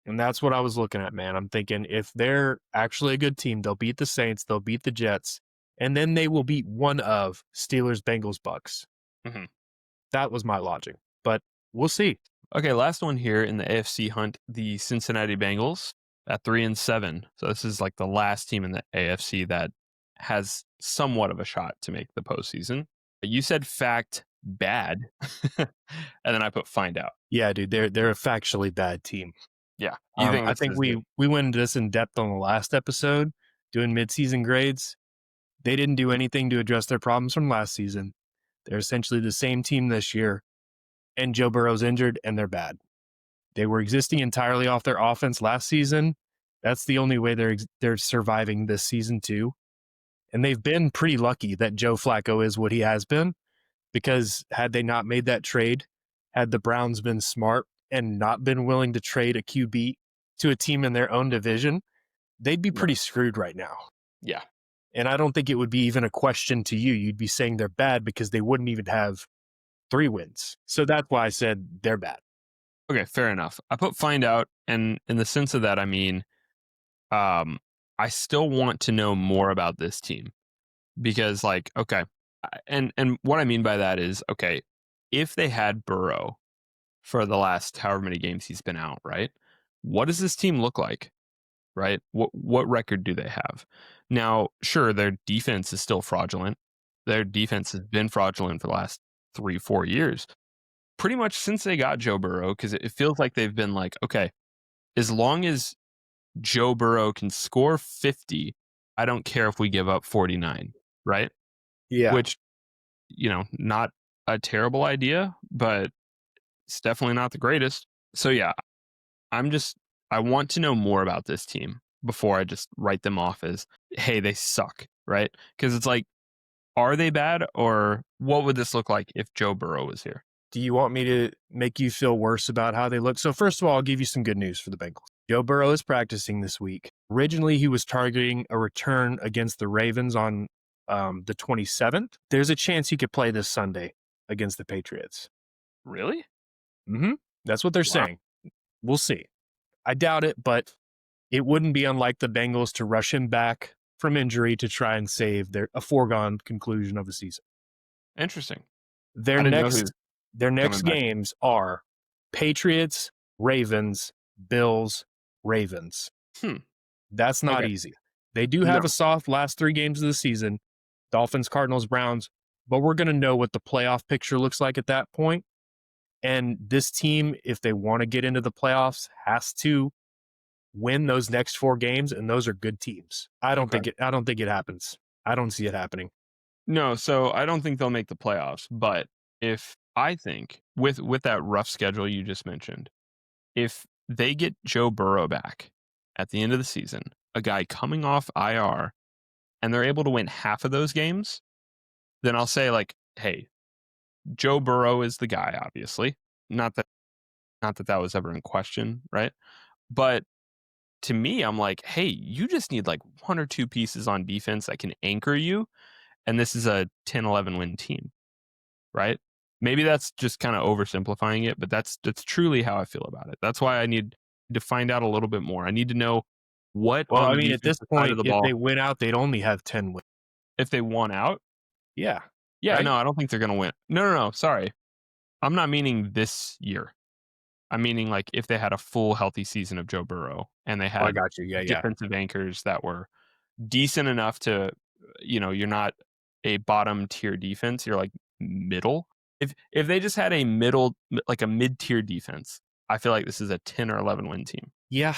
And that's what I was looking at, man. I'm thinking if they're actually a good team, they'll beat the Saints, they'll beat the Jets, and then they will beat one of Steelers, Bengals, Bucks. Mm-hmm. That was my logic, but we'll see. Okay, last one here in the AFC hunt, the Cincinnati Bengals at 3-7. So this is the last team in the AFC that has somewhat of a shot to make the postseason. You said fact bad, and then I put find out. Yeah, dude, they're a factually bad team. Yeah, I think we went into this in depth on the last episode, doing midseason grades. They didn't do anything to address their problems from last season. They're essentially the same team this year, and Joe Burrow's injured, and they're bad. They were existing entirely off their offense last season. That's the only way they're surviving this season too. And they've been pretty lucky that Joe Flacco is what he has been, because had they not made that trade, had the Browns been smart and not been willing to trade a QB to a team in their own division, they'd be pretty screwed right now. Yeah. And I don't think it would be even a question to you. You'd be saying they're bad because they wouldn't even have 3 wins. So that's why I said they're bad. Okay, fair enough. I put find out, and in the sense of that, I mean, I still want to know more about this team because, okay, and what I mean by that is, okay, if they had Burrow for the last however many games he's been out, right? What does this team look like, right? What record do they have? Now, sure, their defense is still fraudulent. Their defense has been fraudulent for the last 3-4 years. Pretty much since they got Joe Burrow, because it feels like they've been okay, as long as Joe Burrow can score 50, I don't care if we give up 49. right? Yeah. Which, not a terrible idea, but it's definitely not the greatest. So yeah, I want to know more about this team before I just write them off as, hey, they suck, right? Because it's like, are they bad, or what would this look like if Joe Burrow was here? Do you want me to make you feel worse about how they look? So first of all, I'll give you some good news for the Bengals. Joe Burrow is practicing this week. Originally, he was targeting a return against the Ravens on the 27th. There's a chance he could play this Sunday against the Patriots. Really? Mm-hmm. That's what they're Wow. saying. We'll see. I doubt it, but it wouldn't be unlike the Bengals to rush him back from injury to try and save a foregone conclusion of the season. Interesting. Their I didn't know he next was their coming next back. games are Patriots, Ravens, Bills, Ravens. Hmm. That's not Okay. easy. They do No. have a soft last 3 games of the season, Dolphins, Cardinals, Browns, but we're going to know what the playoff picture looks like at that point. And this team, if they want to get into the playoffs, has to win those next 4 games, and those are good teams. I don't Okay. think it happens. I don't see it happening. No, so I don't think they'll make the playoffs, but if I think with that rough schedule you just mentioned, if they get Joe Burrow back at the end of the season, a guy coming off IR, and they're able to win half of those games, then I'll say like, hey, Joe Burrow is the guy, obviously. Not that was ever in question, right? But to me, I'm like, hey, you just need like 1 or 2 pieces on defense that can anchor you, and this is a 10-11 win team, right? Maybe that's just kind of oversimplifying it, but that's truly how I feel about it. That's why I need to find out a little bit more. I need to know what Well, on I the mean, at this defensive side of point, the if ball, they win out, they'd only have 10 wins. if they won out. Yeah. Yeah, Right? no, I don't think they're going to win. No, sorry. I'm not meaning this year. I'm meaning like if they had a full healthy season of Joe Burrow and they Oh, I had got you. Yeah, yeah. defensive anchors that were decent enough to, you're not a bottom tier defense, you're like middle. If they just had a like a mid tier defense, I feel like this is a 10 or 11 win team. Yeah,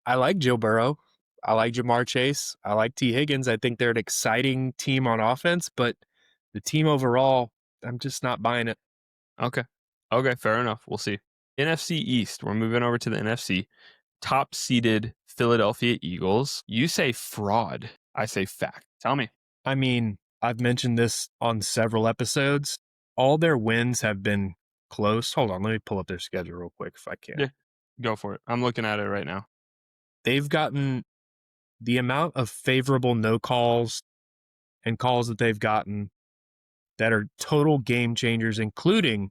I like Joe Burrow. I like Jamar Chase. I like T. Higgins. I think they're an exciting team on offense, but the team overall, I'm just not buying it. Okay. Okay, fair enough. We'll see. NFC East. We're moving over to the NFC. Top seeded Philadelphia Eagles. You say fraud. I say fact. Tell me. I mean, I've mentioned this on several episodes. All their wins have been close. Hold on, let me pull up their schedule real quick if I can. Yeah, go for it. I'm looking at it right now. They've gotten the amount of favorable no calls and calls that they've gotten that are total game changers, including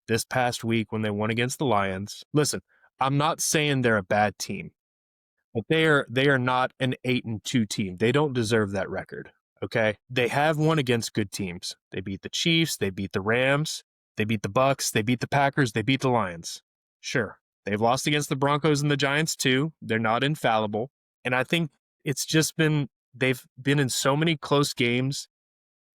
this past week when they won against the Lions. Listen, I'm not saying they're a bad team, but they are not an 8-2 team. They don't deserve that record. Okay. They have won against good teams. They beat the Chiefs, they beat the Rams, they beat the Bucks, they beat the Packers, they beat the Lions. Sure. They've lost against the Broncos and the Giants too. They're not infallible. And I think it's just they've been in so many close games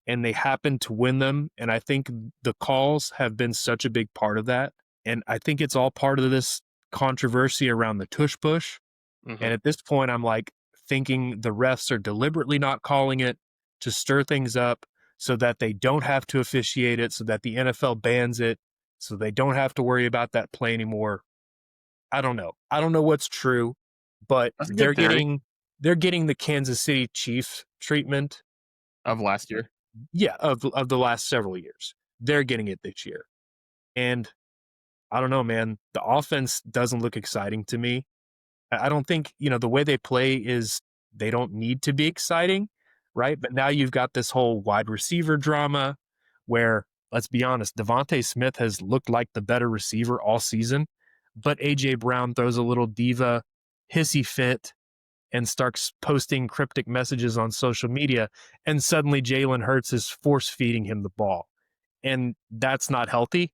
and they happen to win them. And I think the calls have been such a big part of that. And I think it's all part of this controversy around the tush push. Mm-hmm. And at this point, I'm like thinking the refs are deliberately not calling it to stir things up so that they don't have to officiate it, so that the NFL bans it, so they don't have to worry about that play anymore. I don't know. I don't know what's true, but That's a they're good theory getting the Kansas City Chiefs treatment. of last year. Yeah, of the last several years. They're getting it this year. And I don't know, man. The offense doesn't look exciting to me. I don't think, the way they play is they don't need to be exciting, right? But now you've got this whole wide receiver drama where, let's be honest, Devontae Smith has looked like the better receiver all season, but A.J. Brown throws a little diva hissy fit and starts posting cryptic messages on social media, and suddenly Jalen Hurts is force feeding him the ball. And that's not healthy.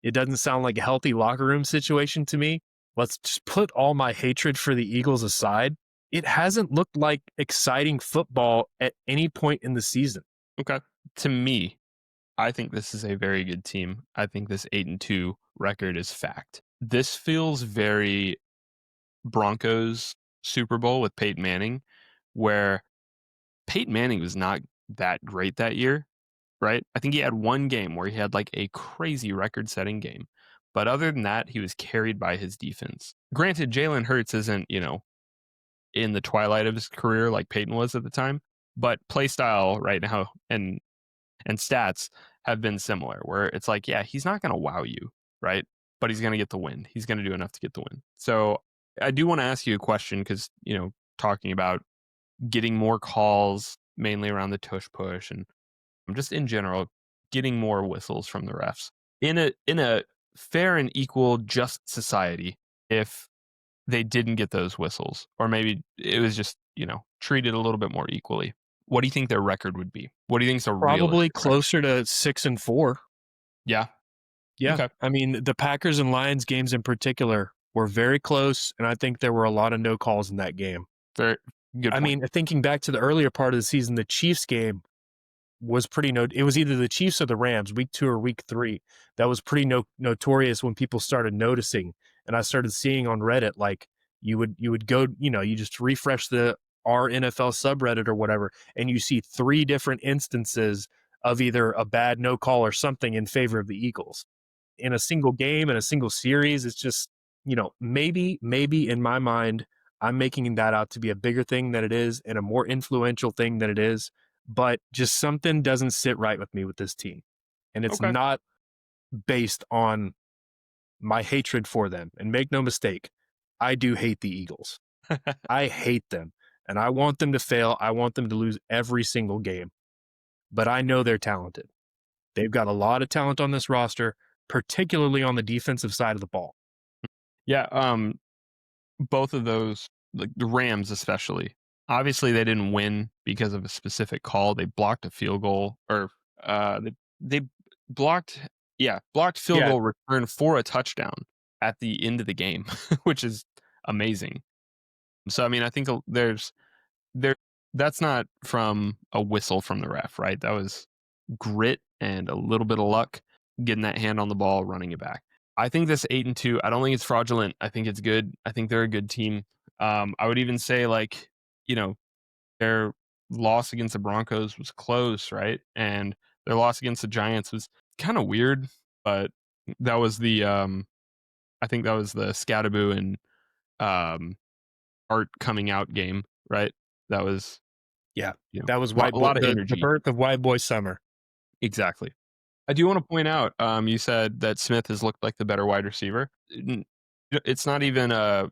It doesn't sound like a healthy locker room situation to me. Let's just put all my hatred for the Eagles aside. It hasn't looked like exciting football at any point in the season. Okay. To me, I think this is a very good team. I think this 8-2 record is fact. This feels very Broncos Super Bowl with Peyton Manning, where Peyton Manning was not that great that year, right? I think he had one game where he had like a crazy record-setting game. But other than that, he was carried by his defense. Granted, Jalen Hurts isn't, in the twilight of his career like Peyton was at the time, but play style right now and stats have been similar where it's like, yeah, he's not going to wow you, right? But he's going to get the win. He's going to do enough to get the win. So I do want to ask you a question because, talking about getting more calls mainly around the tush push and just in general getting more whistles from the refs in a fair and equal just society. If they didn't get those whistles, or maybe it was just, treated a little bit more equally, what do you think their record would be? What do you think is a Probably realistic record? closer to 6-4. Yeah. Yeah. Okay. I mean, the Packers and Lions games in particular were very close, and I think there were a lot of no calls in that game. Very good I point. mean, thinking back to the earlier part of the season, the Chiefs game was pretty it was either the Chiefs or the Rams, week 2 or week 3. That was pretty notorious when people started noticing. And I started seeing on Reddit, like you would go, you just refresh the our NFL subreddit or whatever, and you see 3 different instances of either a bad no call or something in favor of the Eagles in a single game, in a single series. It's just, maybe in my mind, I'm making that out to be a bigger thing than it is and a more influential thing than it is. But just something doesn't sit right with me with this team. And it's Okay. not based on my hatred for them. And make no mistake, I do hate the Eagles. I hate them. And I want them to fail. I want them to lose every single game. But I know they're talented. They've got a lot of talent on this roster, particularly on the defensive side of the ball. Yeah. Both of those, like the Rams especially, obviously they didn't win because of a specific call. They blocked a field goal, or they blocked, yeah, blocked field Yeah. goal return for a touchdown at the end of the game, which is amazing. So I mean, I think there that's not from a whistle from the ref, right? That was grit and a little bit of luck getting that hand on the ball, running it back. I think this 8-2, I don't think it's fraudulent. I think it's good. I think they're a good team. I would even say like, you know, their loss against the Broncos was close, right? And their loss against the Giants was kind of weird, but that was the I think that was the Scattaboo and um Art coming out game, right? That was, Yeah. That was a lot of the energy. birth of White Boy Summer. Exactly. I do want to point out, you said that Smith has looked like the better wide receiver. It's not even a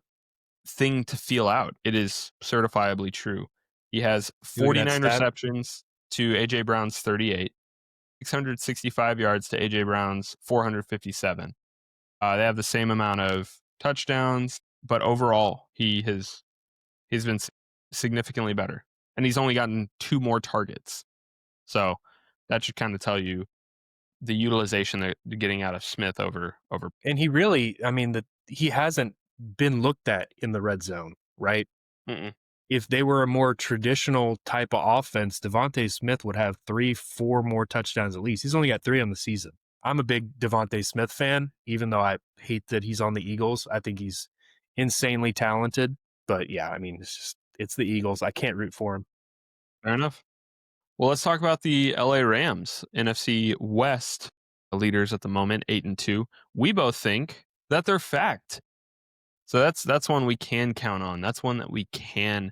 thing to feel out. It is certifiably true. He has You look at that 49 stat. receptions to AJ Brown's 38, 665 yards to AJ Brown's 457. They have the same amount of touchdowns, but overall, he's been significantly better, and he's only gotten 2 more targets. So that should kind of tell you the utilization that they're getting out of Smith over. And he really, I mean, he hasn't been looked at in the red zone, right? Mm-mm. If they were a more traditional type of offense, Devontae Smith would have 3-4 more touchdowns at least. He's only got 3 on the season. I'm a big Devontae Smith fan, even though I hate that he's on the Eagles. I think he's insanely talented. But yeah, I mean, it's the Eagles. I can't root for him. Fair enough. Well, let's talk about the LA Rams, NFC West leaders at the moment, 8-2. We both think that they're fact. So that's one we can count on. That's one that we can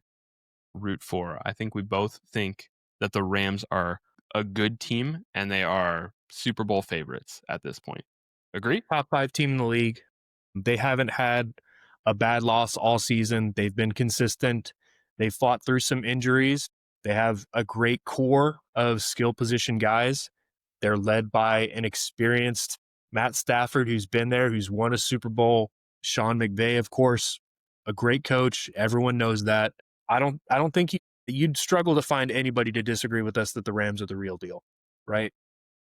root for. I think we both think that the Rams are a good team and they are Super Bowl favorites at this point. Agree? Top 5 team in the league. They haven't had a bad loss all season. They've been consistent. They fought through some injuries. They have a great core of skill position guys. They're led by an experienced Matt Stafford who's been there, who's won a Super Bowl. Sean McVay, of course, a great coach. Everyone knows that. I don't think you'd struggle to find anybody to disagree with us that the Rams are the real deal, right?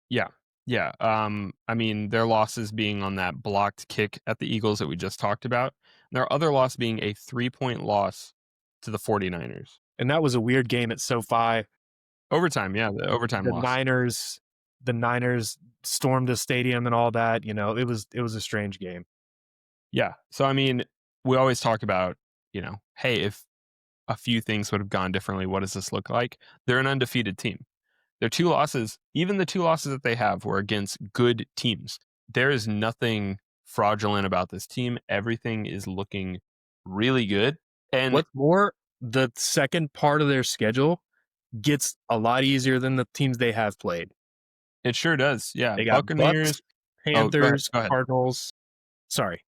Yeah. Yeah. I mean, their losses being on that blocked kick at the Eagles that we just talked about. Their other loss being a 3-point loss to the 49ers. And that was a weird game at SoFi. Overtime, yeah, the overtime The loss. Niners stormed the stadium and all that. It was a strange game. Yeah. So I mean, we always talk about, hey, if a few things would have gone differently, what does this look like? They're an undefeated team. Their 2 losses, even the 2 losses that they have were against good teams. There is nothing fraudulent about this team. Everything is looking really good. And What's more, the second part of their schedule gets a lot easier than the teams they have played. it sure does. Yeah. They got Bucks, Buccaneers. Oh, go ahead. Panthers, Go ahead. Cardinals. Sorry,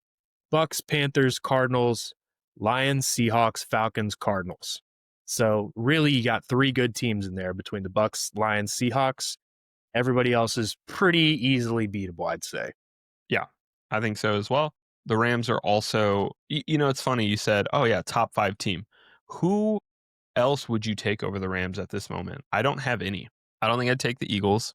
Bucks, Panthers, Cardinals, Lions, Seahawks, Falcons, Cardinals. So really, you got 3 good teams in there between the Bucks, Lions, Seahawks. Everybody else is pretty easily beatable, I'd say. Yeah, I think so as well. The Rams are also, it's funny. You said, oh, yeah, top 5 team. Who else would you take over the Rams at this moment? I don't have any. I don't think I'd take the Eagles.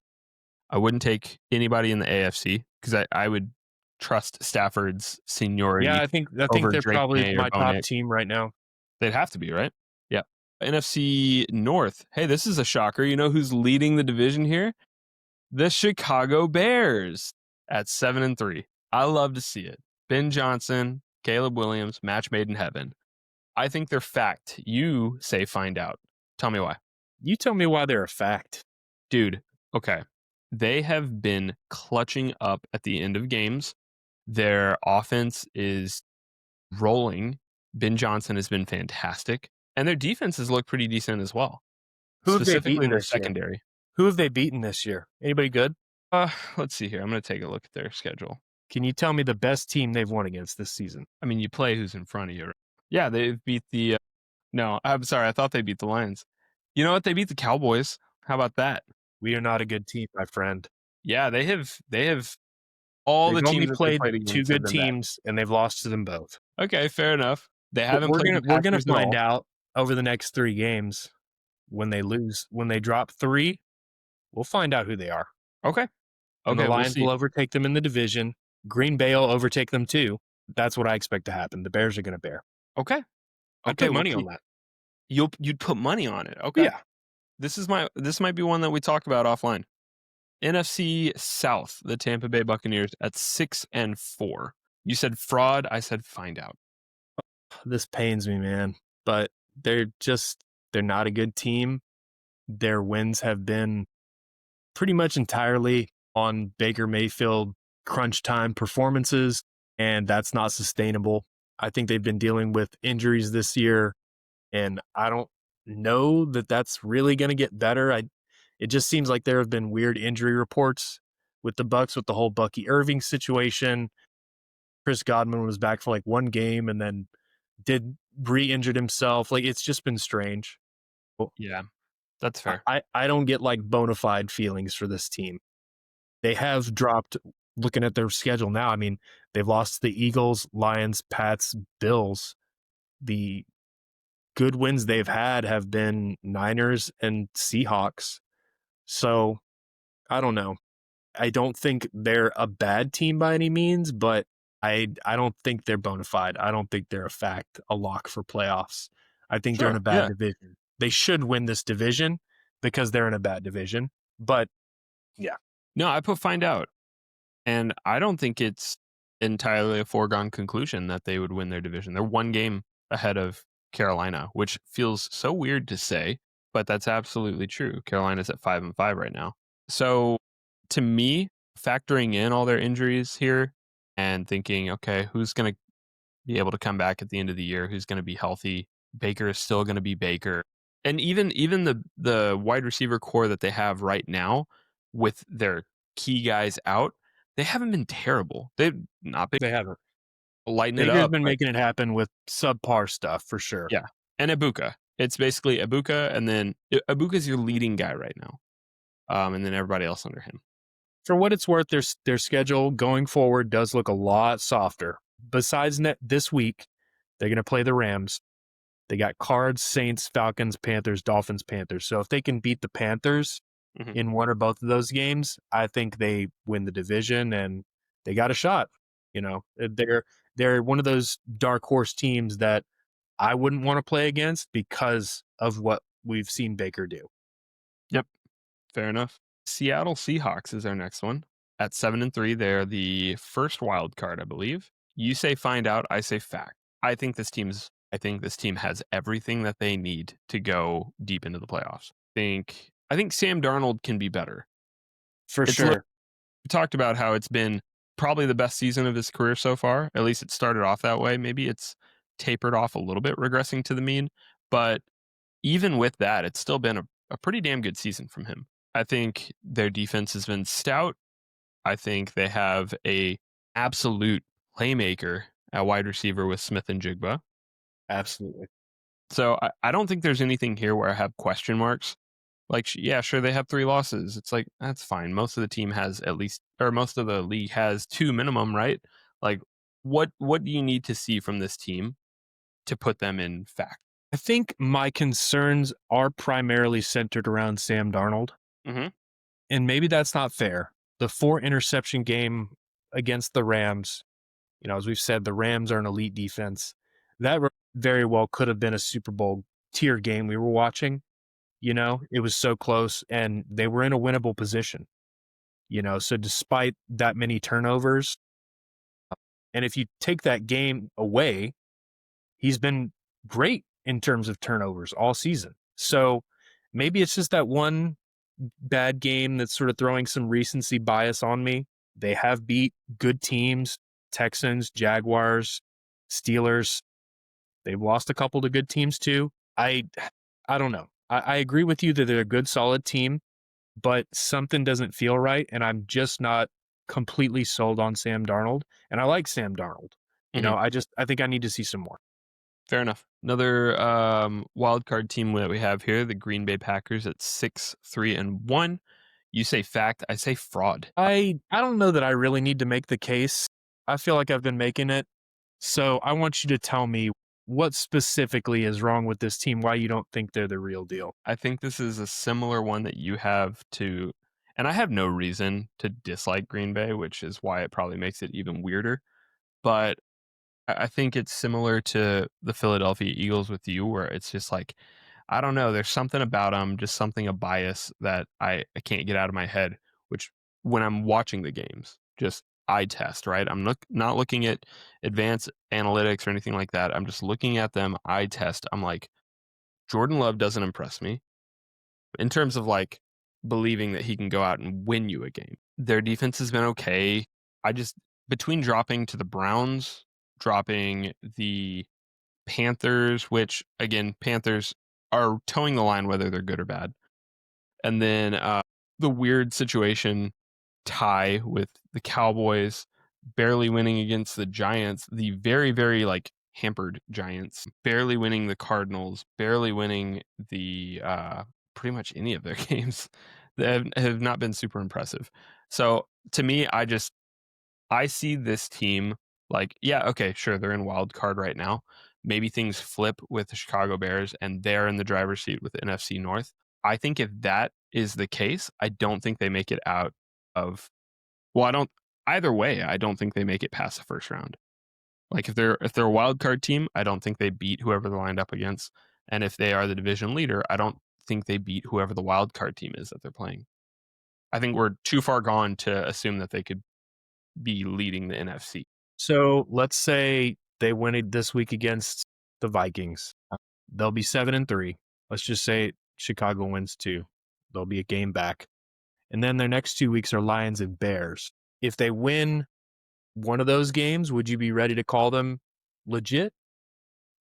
I wouldn't take anybody in the AFC because I would trust Stafford's Yeah, seniority I think over they're Drake probably May or my Bo top Nix. team right now. They'd have to be, right? Yeah. NFC North. Hey, this is a shocker. You know who's leading the division here? The Chicago Bears at 7-3. I love to see it. Ben Johnson, Caleb Williams, match made in heaven. I think they're fact. You say find out. Tell me why. You tell me why they're a fact. Dude, okay. They have been clutching up at the end of games. Their offense is rolling. Ben Johnson has been fantastic. And their defense has looked pretty decent as well. Who have they Specifically beaten their this year? secondary. Who have they beaten this year? Anybody good? Let's see here. I'm going to take a look at their schedule. Can you tell me the best team they've won against this season? I mean, you play who's in front of you. Right? Yeah, they've beat the. No, I'm sorry. I thought they beat the Lions. You know what? They beat the Cowboys. How about that? We are not a good team, my friend. Yeah, they have. They have all They've the only teams that they played played 2 against have good been bad. teams, and they've lost to them both. Okay, fair enough. They But haven't played the we're gonna Packers at find all. out over the next 3 games when they lose. When they drop 3, we'll find out who they are. Okay. And the Okay, we'll Lions see. will overtake them in the division. Green Bay will overtake them too. That's what I expect to happen. The Bears are going to bear. Okay. I'd Okay, put we'll money see. on that. You'd put money on it. Okay. Yeah. This might be one that we talk about offline. NFC South, the Tampa Bay Buccaneers at 6-4. You said fraud. I said find out. This pains me, man. But they're not a good team. Their wins have been pretty much entirely on Baker Mayfield crunch time performances, and that's not sustainable. I think they've been dealing with injuries this year, and I don't know that that's really going to get better. It just seems like there have been weird injury reports with the Bucks with the whole Bucky Irving situation. Chris Godwin was back for like 1 game and then re-injured himself. Like, it's just been strange. Yeah, that's fair. I don't get like bona fide feelings for this team. They have dropped, looking at their schedule now. I mean, they've lost to the Eagles, Lions, Pats, Bills. The good wins they've had have been Niners and Seahawks. So I don't know. I don't think they're a bad team by any means, but I don't think they're bona fide. I don't think they're a lock for playoffs. I think they're in a bad division. They should win this division because they're in a bad division. But yeah. No, I put find out. And I don't think it's entirely a foregone conclusion that they would win their division. They're 1 game ahead of Carolina, which feels so weird to say, but that's absolutely true. Carolina's at 5-5 right now. So to me, factoring in all their injuries here and thinking, okay, who's going to be able to come back at the end of the year? Who's going to be healthy? Baker is still going to be Baker. And even the wide receiver core that they have right now with their key guys out, they haven't been terrible. They've not been They haven't. lighting it Baker's up. been But making it happen with subpar stuff for sure. yeah. And Ibuka. It's basically Ibuka, and then Ibuka's your leading guy right now. And then everybody else under him. For what it's worth, their schedule going forward does look a lot softer. Besides this week, they're going to play the Rams. They got Cards, Saints, Falcons, Panthers, Dolphins, Panthers. So if they can beat the Panthers in one or both of those games, I think they win the division and they got a shot. You know, they're one of those dark horse teams that I wouldn't want to play against because of what we've seen Baker do. Yep. Fair enough. Seattle Seahawks is our next one. At 7-3, they're the first wild card, I believe. You say find out, I say fact. I think this team has everything that they need to go deep into the playoffs. I think I think Sam Darnold can be better. For It's li sure. We talked about how it's been probably the best season of his career so far. At least it started off that way. Maybe it's tapered off a little bit, regressing to the mean. But even with that, it's still been a pretty damn good season from him. I think their defense has been stout. I think they have a absolute playmaker at wide receiver with Smith and Jigba. Absolutely. So I don't think there's anything here where I have question marks. Like, yeah, sure, they have 3 losses. It's like, that's fine. Most of the team has at least, or most of the league has 2 minimum, right? Like, what do you need to see from this team to put them in fact? I think my concerns are primarily centered around Sam Darnold, Mhm. and maybe that's not fair. The 4 interception game against the Rams, as we've said, the Rams are an elite defense. That very well could have been a Super Bowl tier game we were watching. It was so close and they were in a winnable position, so despite that many turnovers, and if you take that game away, he's been great in terms of turnovers all season. So maybe it's just that one bad game that's sort of throwing some recency bias on me. They have beat good teams, Texans, Jaguars, Steelers. They've lost a couple to good teams too. I don't know. I agree with you that they're a good, solid team, but something doesn't feel right, and I'm just not completely sold on Sam Darnold. And I like Sam Darnold. Mhm. I think I need to see some more. Fair enough. Another wild card team that we have here, the Green Bay Packers at 6-3-1. You say fact, I say fraud. I don't know that I really need to make the case. I feel like I've been making it. So I want you to tell me what specifically is wrong with this team, why you don't think they're the real deal. I think this is a similar one that you have to, and I have no reason to dislike Green Bay, which is why it probably makes it even weirder. But I think it's similar to the Philadelphia Eagles with you, where it's just like, I don't know, there's something about them, just something, a bias that I can't get out of my head, which when I'm watching the games, just eye test, right? Not looking at advanced analytics or anything like that. I'm just looking at them, eye test. I'm like, Jordan Love doesn't impress me in terms of like believing that he can go out and win you a game. Their defense has been okay. I just, between dropping to the Browns, dropping the Panthers, which again, Panthers are towing the line whether they're good or bad. And then the weird situation tie with the Cowboys, barely winning against the Giants, the very, very like hampered Giants, barely winning the Cardinals, barely winning the pretty much any of their games that have not been super impressive. So to me, I see this team like, yeah, okay, sure, they're in wild card right now. Maybe things flip with the Chicago Bears and they're in the driver's seat with the NFC North. I think if that is the case, I don't think they make it out of, well, I don't, either way, I don't think they make it past the first round. Like if they're a wild card team, I don't think they beat whoever they're lined up against. And if they are the division leader, I don't think they beat whoever the wild card team is that they're playing. I think we're too far gone to assume that they could be leading the NFC. So let's say they win it this week against the Vikings. They'll be 7-3. Let's just say Chicago wins 2. They'll be a game back. And then their next 2 weeks are Lions and Bears. If they win one of those games, would you be ready to call them legit?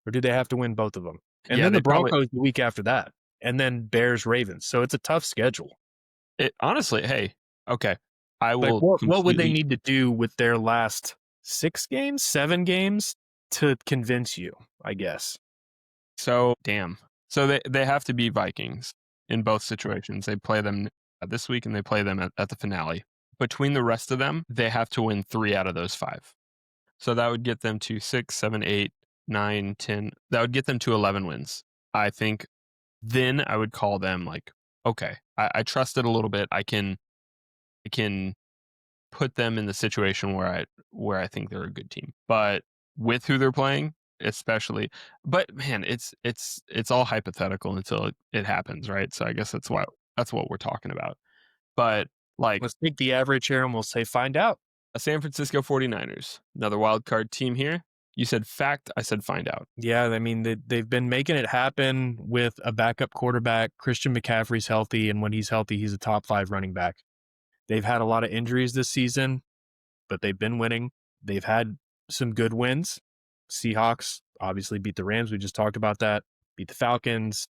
Or do they have to win both of them? And Yeah, then they the probably Broncos the week after that. And then Bears Ravens. So it's a tough schedule. honestly, hey, okay. I Like will what would they completely, need to do with their last 6 games, 7 games to convince you, I guess? so damn. So they have to be Vikings in both situations. They play them this week and they play them at the finale. Between the rest of them, they have to win 3 out of those 5. So that would get them to 6, 7, 8, 9, 10. That would get them to 11 wins. I think then I would call them like, okay, I trust it a little bit. I can put them in the situation where I think they're a good team. But with who they're playing, especially, but man, it's all hypothetical until it happens, right? So I guess that's what we're talking about. But like Let's take the average here and we'll say find out. a San Francisco 49ers, another wild card team here. You said fact, I said find out. Yeah, I mean, they've been making it happen with a backup quarterback. Christian McCaffrey's healthy, and when he's healthy, he's a top 5 running back. They've had a lot of injuries this season, but they've been winning. They've had some good wins. Seahawks obviously beat the Rams. We just talked about that. Beat the Falcons.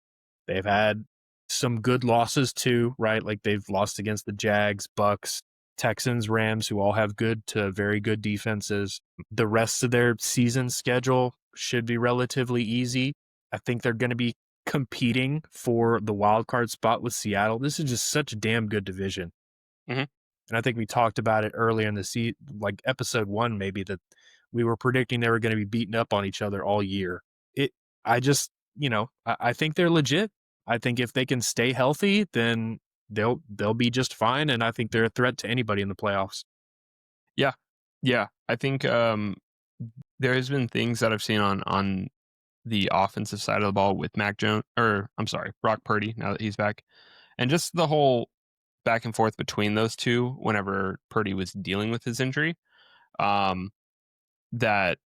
They've had some good losses too, right? Like they've lost against the Jags, Bucks, Texans, Rams, who all have good to very good defenses. The rest of their season schedule should be relatively easy. I think they're going to be competing for the wild card spot with Seattle. This is just such a damn good division. Mhm. And I think we talked about it earlier in the like episode 1, maybe, that we were predicting they were going to be beating up on each other all year. I just, I think they're legit. I think if they can stay healthy, then they'll be just fine. And I think they're a threat to anybody in the playoffs. Yeah. Yeah. I think there has been things that I've seen on the offensive side of the ball with Mac Jones, or I'm sorry, Brock Purdy, now that he's back. And just the whole back and forth between those two whenever Purdy was dealing with his injury, um, that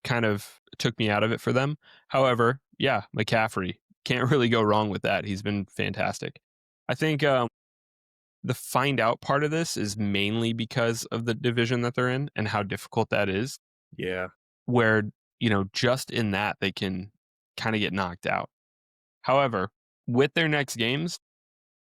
kind of took me out of it for them. However, yeah, McCaffrey, can't really go wrong with that. He's been fantastic. I think the find out part of this is mainly because of the division that they're in and how difficult that is, Yeah. where, just in that they can kind of get knocked out. However, with their next games,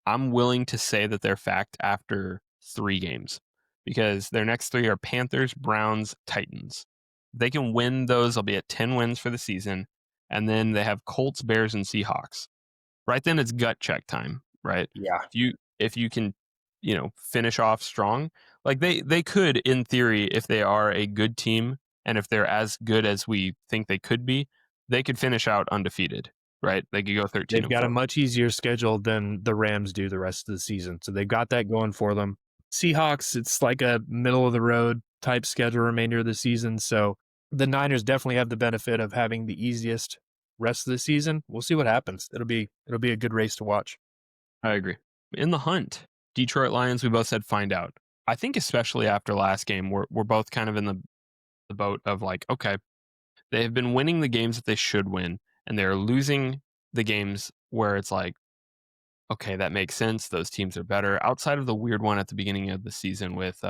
I'm willing to say that they're fact after 3 games because their next 3 are Panthers, Browns, Titans. They can win those, they'll be at 10 wins for the season, and then they have Colts, Bears, and Seahawks. Right then it's gut check time, right? Yeah. If you can, finish off strong, like they could, in theory, if they are a good team and if they're as good as we think they could be, they could finish out undefeated, right? They could go 13 They've and got a 4. much easier schedule than the Rams do the rest of the season. So they've got that going for them. Seahawks, it's like a middle of the road type schedule remainder of the season. So the Niners definitely have the benefit of having the easiest rest of the season. We'll see what happens. It'll be a good race to watch. I agree. In the hunt, Detroit Lions, we both said find out. I think especially after last game, we're both kind of in the boat of like, okay, they have been winning the games that they should win, and they're losing the games where it's like, okay, that makes sense. Those teams are better. Outside of the weird one at the beginning of the season with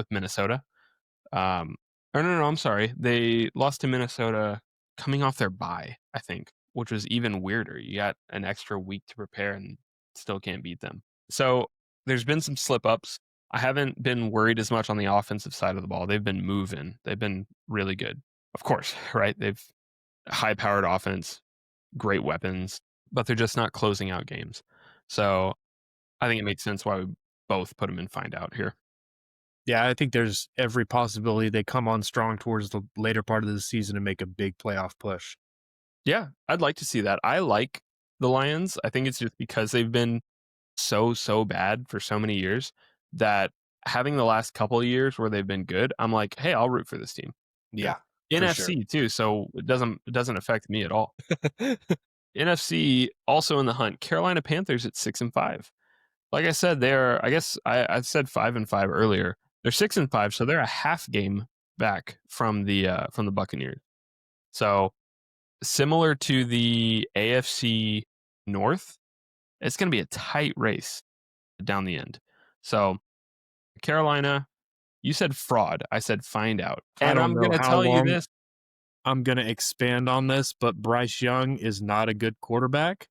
Minnesota. Or no, I'm sorry. They lost to Minnesota coming off their bye, I think, which was even weirder. You got an extra week to prepare and still can't beat them. So there's been some slip ups. I haven't been worried as much on the offensive side of the ball. They've been moving. They've been really good. Of course, right? They've high powered offense, great weapons, but they're just not closing out games. So I think it makes sense why we both put them in find out here. Yeah, I think there's every possibility they come on strong towards the later part of the season and make a big playoff push. Yeah, I'd like to see that. I like the Lions. I think it's just because they've been so bad for so many years that having the last couple of years where they've been good, I'm like, hey, I'll root for this team. Yeah, for sure. NFC too, so it doesn't affect me at all. NFC also in the hunt. Carolina Panthers at 6-5. Like I said, they're I guess I said 5-5 earlier. They're 6-5, so they're a half game back from the Buccaneers. So similar to the AFC North, it's going to be a tight race down the end. So Carolina, you said fraud. I said find out. I And don't I'm know going to how tell you long this. I'm going to expand on this, but Bryce Young is not a good quarterback.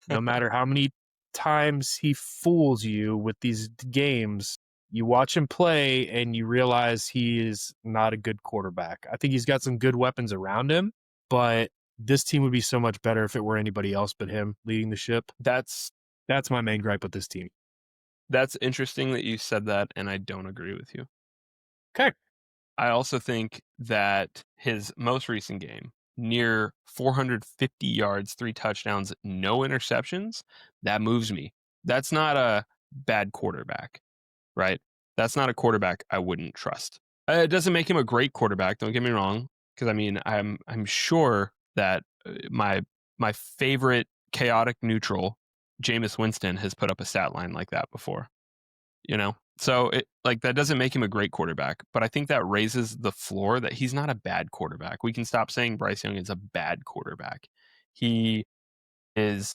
No matter how many times he fools you with these games, you watch him play and you realize he is not a good quarterback. I think he's got some good weapons around him, but this team would be so much better if it were anybody else but him leading the ship. That's That's my main gripe with this team. that's interesting that you said that, and I don't agree with you. Okay. I also think that his most recent game, near 450 yards, 3 touchdowns, no interceptions, that moves me. That's not a bad quarterback, right? That's not a quarterback I wouldn't trust. It doesn't make him a great quarterback, don't get me wrong, because I mean, I'm sure that my favorite chaotic neutral, Jameis Winston, has put up a stat line like that before, you know? So that doesn't make him a great quarterback, but I think that raises the floor that he's not a bad quarterback. We can stop saying Bryce Young is a bad quarterback. He is,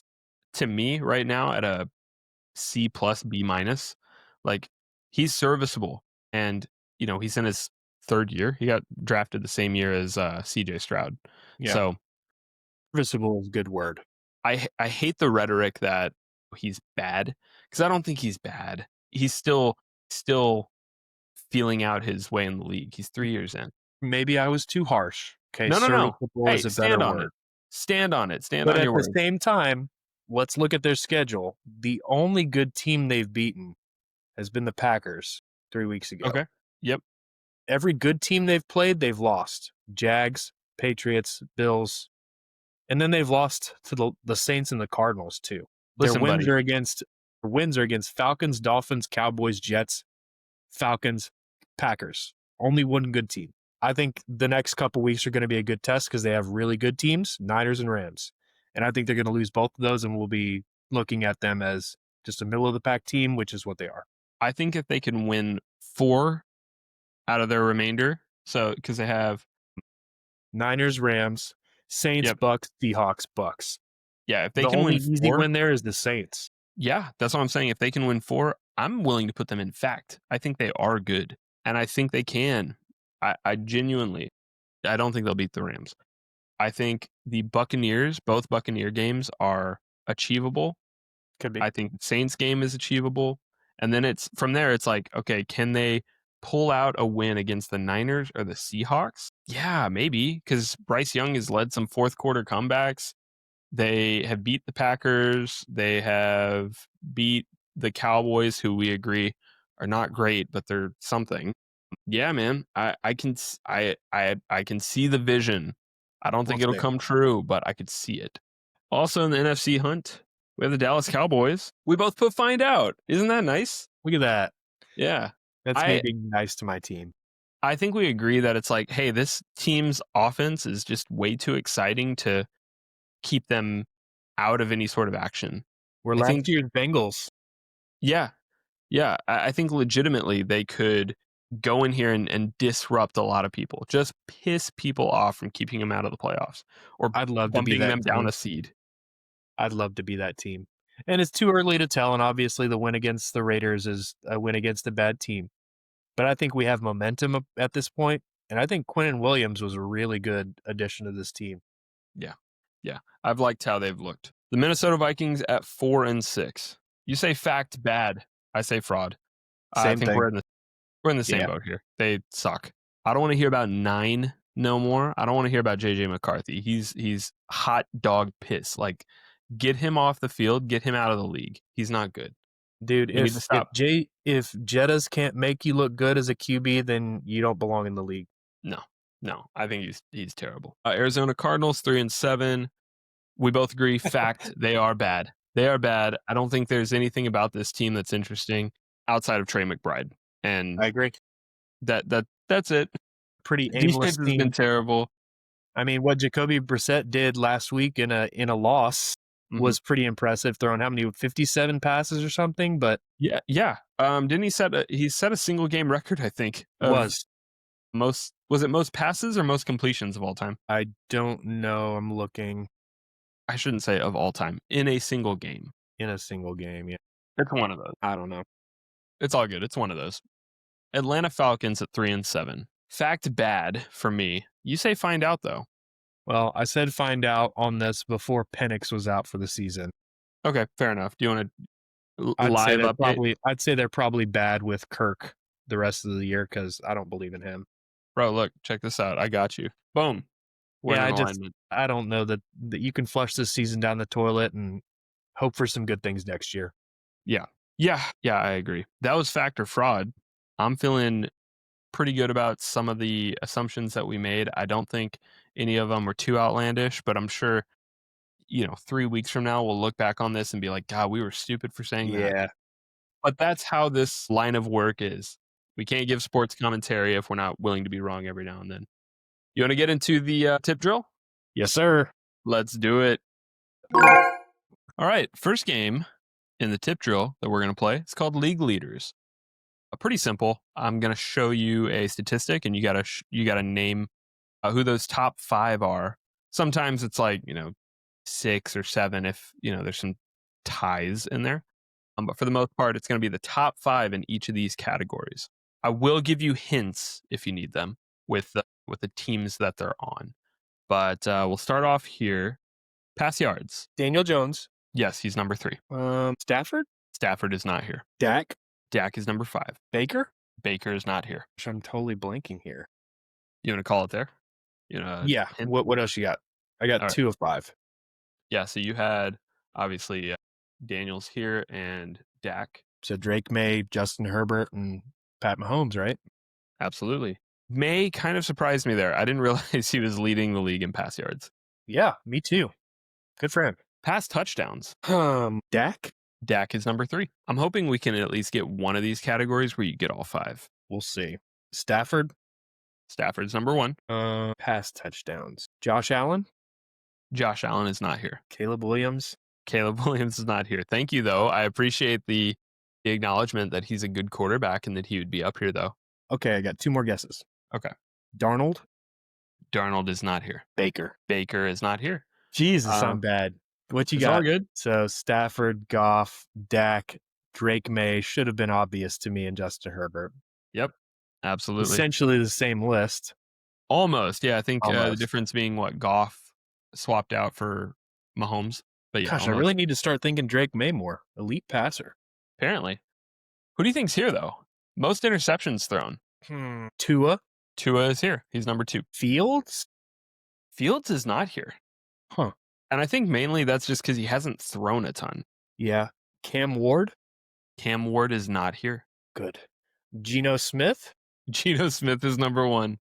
to me right now, at a C plus B minus. Like, he's serviceable, and he's in his third year. He got drafted the same year as CJ Stroud. Yeah. So Serviceable is a good word. I hate the rhetoric that he's bad, because I don't think he's bad. He's still feeling out his way in the league. He's 3 years in. Maybe I was too harsh. Okay, No, no, no. serviceable Hey, is a better stand on it. word. Stand on it. Stand But on at your the word. same time, let's look at their schedule. The only good team they've beaten has been the Packers 3 weeks ago. Okay. Yep. Every good team they've played, they've lost. Jags, Patriots, Bills, and then they've lost to the Saints and the Cardinals too. Their Listen, wins buddy. are against Falcons, Dolphins, Cowboys, Jets, Falcons, Packers. Only one good team. I think the next couple weeks are going to be a good test because they have really good teams, Niners and Rams. And I think they're going to lose both of those, and we'll be looking at them as just a middle of the pack team, which is what they are. I think if they can win 4 out of their remainder, so because they have Niners, Rams, Saints, yep. Bucks, Seahawks, Bucks. Yeah, if they The can only win easy 4, win there is the Saints. yeah, that's what I'm saying. If they can win 4, I'm willing to put them in fact. I think they are good, and I think they can. I genuinely, I don't think they'll beat the Rams. I think the Buccaneers, both Buccaneer games are achievable. Could be. I think the Saints game is achievable. And then it's from there, it's like, okay, can they pull out a win against the Niners or the Seahawks? Yeah, maybe, because Bryce Young has led some fourth quarter comebacks. They have beat the Packers. They have beat the Cowboys, who we agree are not great, but they're something. Yeah, man, I can see the vision. I don't think We'll it'll see. come true, but I could see it. Also in the NFC hunt, we have the Dallas Cowboys. We both put find out. Isn't that nice? Look at that. Yeah. That's me I being nice to my team. I think we agree that it's like, hey, this team's offense is just way too exciting to keep them out of any sort of action. We're I last think, year's Bengals. yeah, yeah. I think legitimately they could go in here and disrupt a lot of people, just piss people off from keeping them out of the playoffs or I'd love to be bumping that them down team. a seed. I'd love to be that team. And it's too early to tell. And obviously, the win against the Raiders is a win against a bad team. But I think we have momentum at this point, and I think Quinnen Williams was a really good addition to this team. Yeah. Yeah. I've liked how they've looked. The Minnesota Vikings at 4-6. You say fact bad. I say fraud. I Same think thing. we're in the same Yeah. boat here. They suck. I don't want to hear about 9 no more. I don't want to hear about JJ McCarthy. He's hot dog piss. Like, get him off the field, get him out of the league. He's not good. Dude, We need to stop. if Jettas can't make you look good as a QB, then you don't belong in the league. No. I think he's terrible. Arizona Cardinals 3-7. We both agree. Fact, they are bad. They are bad. I don't think there's anything about this team that's interesting outside of Trey McBride, and I agree. that's it. Pretty Defense aimless has been team. terrible. I mean, what Jacoby Brissett did last week in a loss was pretty impressive. Throwing how many 57 passes or something, but Yeah. Didn't he set a single game record? I think of was most passes or most completions of all time? I don't know. I'm looking I shouldn't say of all time in a single game. in a single game. Yeah, It's one of those. I don't know. It's all good. It's one of those. Atlanta Falcons at 3-7. Fact bad for me. You say find out though. Well, I said find out on this before Penix was out for the season. Okay, fair enough. Do you want to I'd say live update? they're probably bad with Kirk the rest of the year because I don't believe in him. Bro, look, check this out. I got you. Boom. We're Yeah, in alignment. I don't know that you can flush this season down the toilet and hope for some good things next year. Yeah. I agree. That was fact or fraud. I'm feeling pretty good about some of the assumptions that we made. I don't think any of them were too outlandish, but I'm sure, 3 weeks from now, we'll look back on this and be like, God, we were stupid for saying that. Yeah. But that's how this line of work is. We can't give sports commentary if we're not willing to be wrong every now and then. You want to get into the tip drill? Yes, sir. Let's do it. All right. First game in the tip drill that we're going to play, it's called League Leaders. Pretty simple. I'm going to show you a statistic, and you gotta name who those top 5 are. Sometimes it's like 6 or 7 if there's some ties in there. But for the most part, it's going to be the top 5 in each of these categories. I will give you hints if you need them with the teams that they're on. But we'll start off here. Pass yards. Daniel Jones. Yes, he's number 3. Stafford. Stafford is not here. Dak. Dak is number 5. Baker. Baker is not here. I'm totally blanking here. You want to call it there? Yeah. Hint? What else you got? I got All 2 of 5. Yeah, so you had obviously Daniels here and Dak. So Drake May, Justin Herbert, and Pat Mahomes, right? Absolutely. May kind of surprised me there. I didn't realize he was leading the league in pass yards. Yeah, me too. Good for him. Pass touchdowns. Dak. Dak is number 3. I'm hoping we can at least get one of these categories where you get all 5. We'll see. Stafford. Stafford's number 1. Pass touchdowns. Josh Allen. Josh Allen is not here. Caleb Williams. Caleb Williams is not here. Thank you, though. I appreciate the acknowledgement that he's a good quarterback and that he would be up here, though. Okay, I got 2 more guesses. Okay. Darnold. Darnold is not here. Baker. Baker is not here. Jesus, I'm bad. What you It's got? all good. So Stafford, Goff, Dak, Drake May should have been obvious to me, and Justin Herbert. Yep. Absolutely. Essentially the same list. Almost. Yeah, I think the Almost. difference being what Goff swapped out for Mahomes. But yeah, Gosh, almost. I really need to start thinking Drake May more. Elite passer. Apparently. Who do you think's here, though? Most interceptions thrown. Tua. Tua is here. He's number 2. Fields. Fields is not here. Huh. And I think mainly that's just because he hasn't thrown a ton. Yeah. Cam Ward. Cam Ward is not here. Good. Geno Smith. Geno Smith is number 1.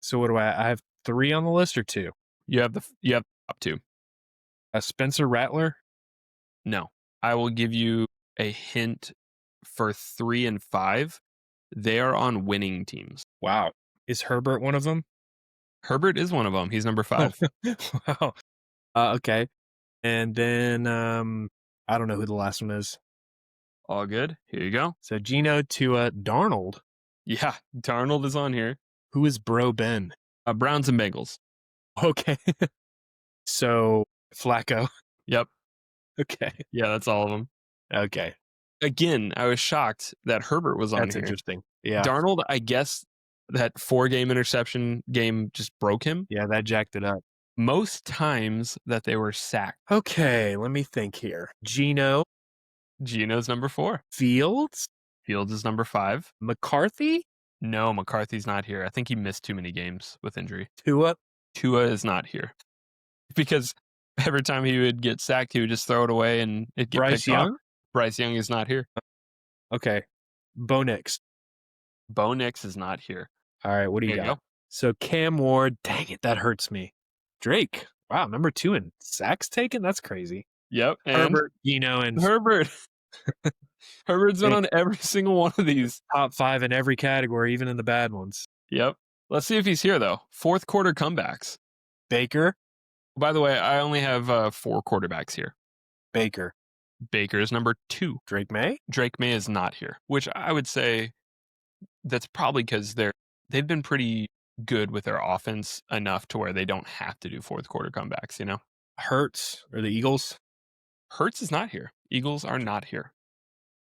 So what do I have 3 on the list or 2? You have the top 2. Spencer Rattler. No. I will give you a hint for 3 and 5. They are on winning teams. Wow. Is Herbert one of them? Herbert is one of them. He's number 5. Wow. Okay. And then I don't know who the last one is. All good. Here you go. So Geno, Tua, Darnold. Yeah, Darnold is on here. Who is Bro Ben? Browns and Bengals. Okay. So Flacco. Yep. Okay. Yeah, that's all of them. Okay. Again, I was shocked that Herbert was on That's here. interesting. Yeah. Darnold, I guess that 4-game interception game just broke him. Yeah, that jacked it up. Most times that they were sacked. Okay, let me think here. Geno. Geno's number 4. Fields. Fields is number 5. McCarthy. No, McCarthy's not here. I think he missed too many games with injury. Tua. Tua is not here. Because every time he would get sacked, he would just throw it away and it'd get Bryce picked off. Young. Bryce Young is not here. Okay. Bo Nix. Bo Nix is not here. All right, what do you There got? you go. So Cam Ward. Dang it, that hurts me. Drake. Wow, number 2 in sacks taken? That's crazy. Yep. And Herbert, Geno, and Herbert. Herbert's been on every single one of these. top 5 in every category, even in the bad ones. Yep. Let's see if he's here, though. 4th quarter comebacks. Baker. By the way, I only have 4 quarterbacks here. Baker. Baker is number 2. Drake May. Drake May is not here, which I would say that's probably because they've been pretty good with their offense enough to where they don't have to do 4th quarter comebacks, Hurts or the Eagles. Hurts is not here. Eagles are not here.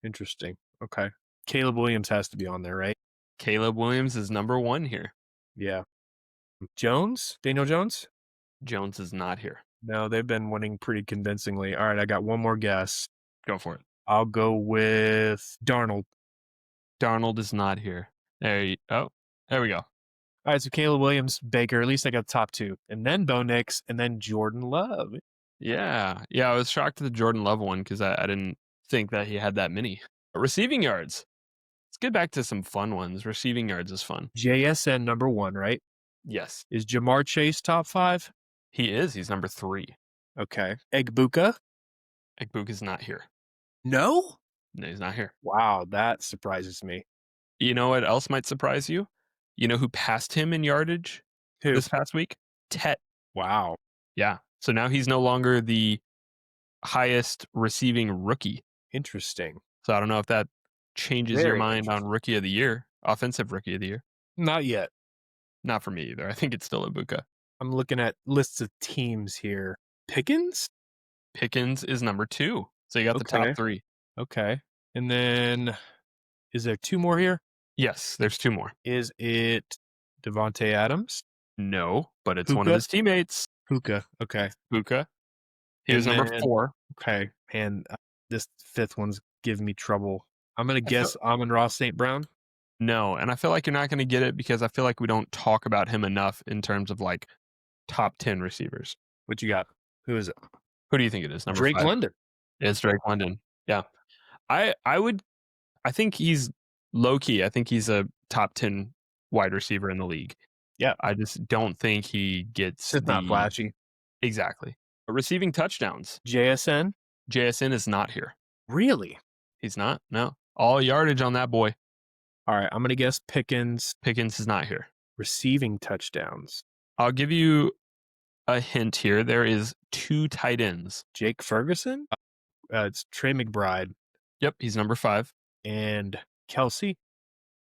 Interesting. Okay. Caleb Williams has to be on there, right? Caleb Williams is number 1 here. Yeah. Jones? Daniel Jones? Jones is not here. No, they've been winning pretty convincingly. All right, I got one more guess. Go for it. I'll go with Darnold. Darnold is not here. There we go. All right, so Caleb Williams, Baker, at least I got the top 2. And then Bo Nix, and then Jordan Love. Yeah. I was shocked at the Jordan Love one because I didn't think that he had that many. Receiving yards. Let's get back to some fun ones. Receiving yards is fun. JSN number 1, right? Yes. Is Jamar Chase top 5? He is. He's number 3. Okay. Egbuka? Ekbuka's not here. No? No, he's not here. Wow, that surprises me. You know what else might surprise you? You know who passed him in yardage Who? this past week? Tet. Wow. Yeah. So now he's no longer the highest receiving rookie. Interesting. So I don't know if that changes your Very mind on interesting. rookie of the year, offensive rookie of the year. Not yet. Not for me either. I think it's still Ibuka. I'm looking at lists of teams here. Pickens? Pickens is number 2. So you got the top Okay. 3. Okay. And then is there 2 more here? Yes, there's 2 more. Is it Devontae Adams? No, but it's one of Puka? his teammates, Puka. Okay. Ibuka. He was And number then 4. okay. And this 5th one's giving me trouble. I'm gonna I feel guess Amon-Ra St. Brown. No, and I feel like you're not gonna get it because I feel like we don't talk about him enough in terms of, like, top 10 receivers. What you got? Who is it? Who do you think it is? Number Drake 5? London. It's Drake London. Yeah. I think he's low key. I think he's a top 10 wide receiver in the league. Yeah. I just don't think he gets It's not the flashy. exactly. But receiving touchdowns. JSN? JSN is not here. Really? He's not. No. All yardage on that boy. All right. I'm gonna guess Pickens Pickens is not here. receiving touchdowns. I'll give you a hint here. There is 2 tight ends. Jake Ferguson? It's Trey McBride Yep, he's number 5. and Kelsey.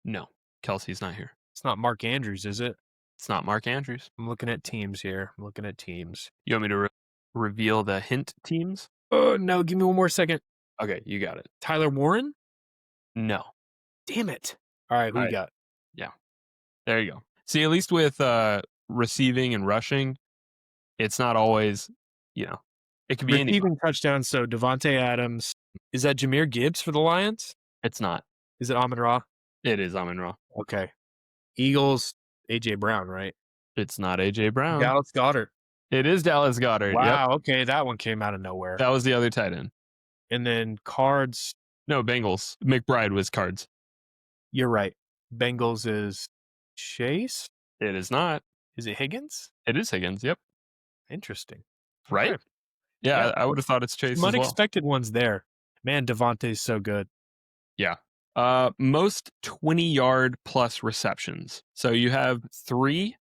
No, Kelsey's not here. It's not Mark Andrews, is it? It's not Mark Andrews. I'm looking at teams here. I'm looking at teams. You want me to reveal the hint teams? Oh no, give me one more second. Okay, you got it. Tyler Warren? No. Damn it. All right, who All you right. got? There you go. See, at least with receiving and rushing, it's not always, it could be anyone. Receiving touchdowns, so Devontae Adams. Is that Jahmyr Gibbs for the Lions? It's not. Is it Amon-Ra? It is Amon-Ra. Okay. Eagles, A.J. Brown, right? It's not A.J. Brown. Dallas Goedert. It is Dallas Goedert. Yep. Wow, okay, that one came out of nowhere. That was the other tight end. And then Cards, No, Bengals. McBride was Cards. you're right. Bengals is Chase? It is not. Is it Higgins? It is Higgins. Yep. Interesting. Right? Okay. Yeah, Yeah. I would have thought it's Chase Some as well. unexpected ones there. Man, Devontae's so good. Yeah. Most 20-yard plus receptions. So you have 3,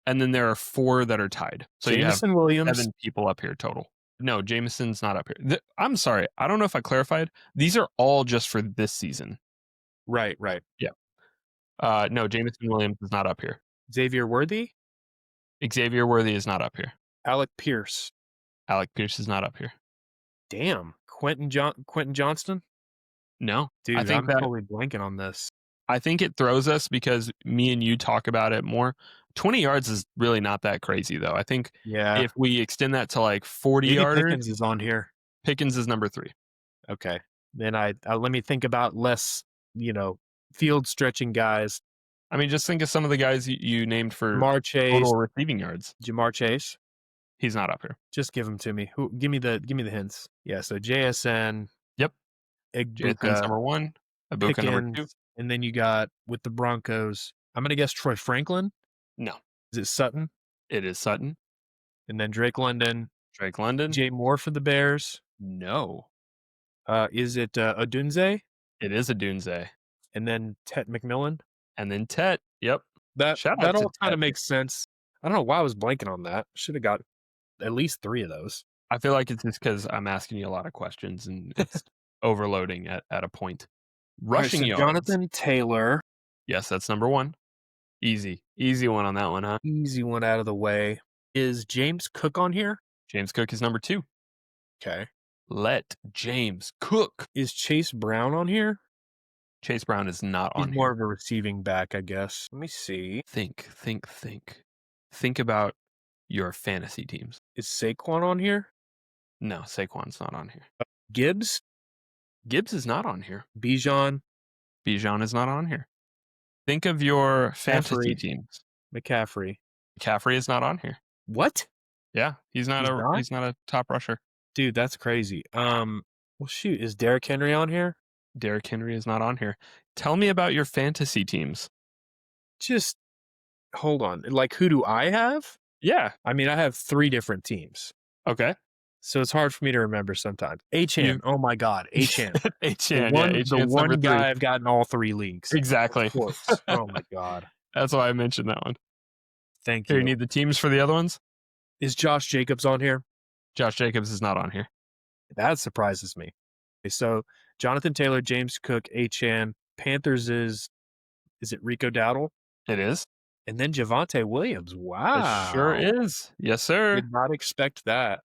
and then there are 4 that are tied. So you have Jameson Williams. 7 people up here total. No, Jameson's not up here. I'm sorry. I don't know if I clarified. These are all just for this season. Right. No, Jameson Williams is not up here. Xavier Worthy. Xavier Worthy is not up here. Alec Pierce. Alec Pierce is not up here. Damn. Quentin Johnston. No. Dude, I think I'm totally blanking on this. I think it throws us because me and you talk about it more. 20 yards is really not that crazy, though. I think Yeah. if we extend that to like 40 Maybe yarders, Pickens is on here. Pickens is number 3. Okay. Then I let me think about less, field stretching guys. I mean, just think of some of the guys you named for Jamar Chase. total receiving yards. Jamar Chase. He's not up here. Just give them to me. Give me the hints. Yeah, so JSN. Yep. Jason's Ibuka, number 1. Ibuka number 2. Pickens, and then you got with the Broncos. I'm gonna guess Troy Franklin. No, Is it Sutton? it is Sutton. And then Drake London. Drake London. Jay Moore for the Bears. No, Is it Odunze? it is Adunze. And then Tet McMillan. And then Tet. Yep. That Shout out to all kind Tet. of makes sense. I don't know why I was blanking on that. Should have got at least 3 of those. I feel like it's just because I'm asking you a lot of questions and it's overloading at a point. Rushing All right, so yards. Jonathan Taylor. Yes, that's number 1. Easy one on that one, huh? Easy one out of the way. Is James Cook on here? James Cook is number 2. Okay. Let James Cook. Is Chase Brown on here? Chase Brown is not He's on more here. of a receiving back, I guess. Let me see. Think. Think about your fantasy teams. Is Saquon on here? No, Saquon's not on here. Gibbs? Gibbs is not on here. Bijan? Bijan is not on here. Think of your fantasy McCaffrey. teams. McCaffrey. McCaffrey is not on here. What? Yeah, he's not He's not? a top rusher. Dude, that's crazy. Well, shoot. Is Derrick Henry on here? Derrick Henry is not on here. Tell me about your fantasy teams. Just hold on. Like, who do I have? Yeah. I mean, I have 3 different teams. Okay. So it's hard for me to remember sometimes. Achan. Oh my God. Achan. Achan. The one guy I've got in all 3 leagues. Exactly. Of course. Oh my God. That's why I mentioned that one. Thank Here, you. you need the teams for the other ones? Is Josh Jacobs on here? Josh Jacobs is not on here. That surprises me. Okay, so Jonathan Taylor, James Cook, Achane. Panthers is it Rico Dowdle? It is. And then Javonte Williams. It sure Wow. is. Yes, sir. Did not expect that.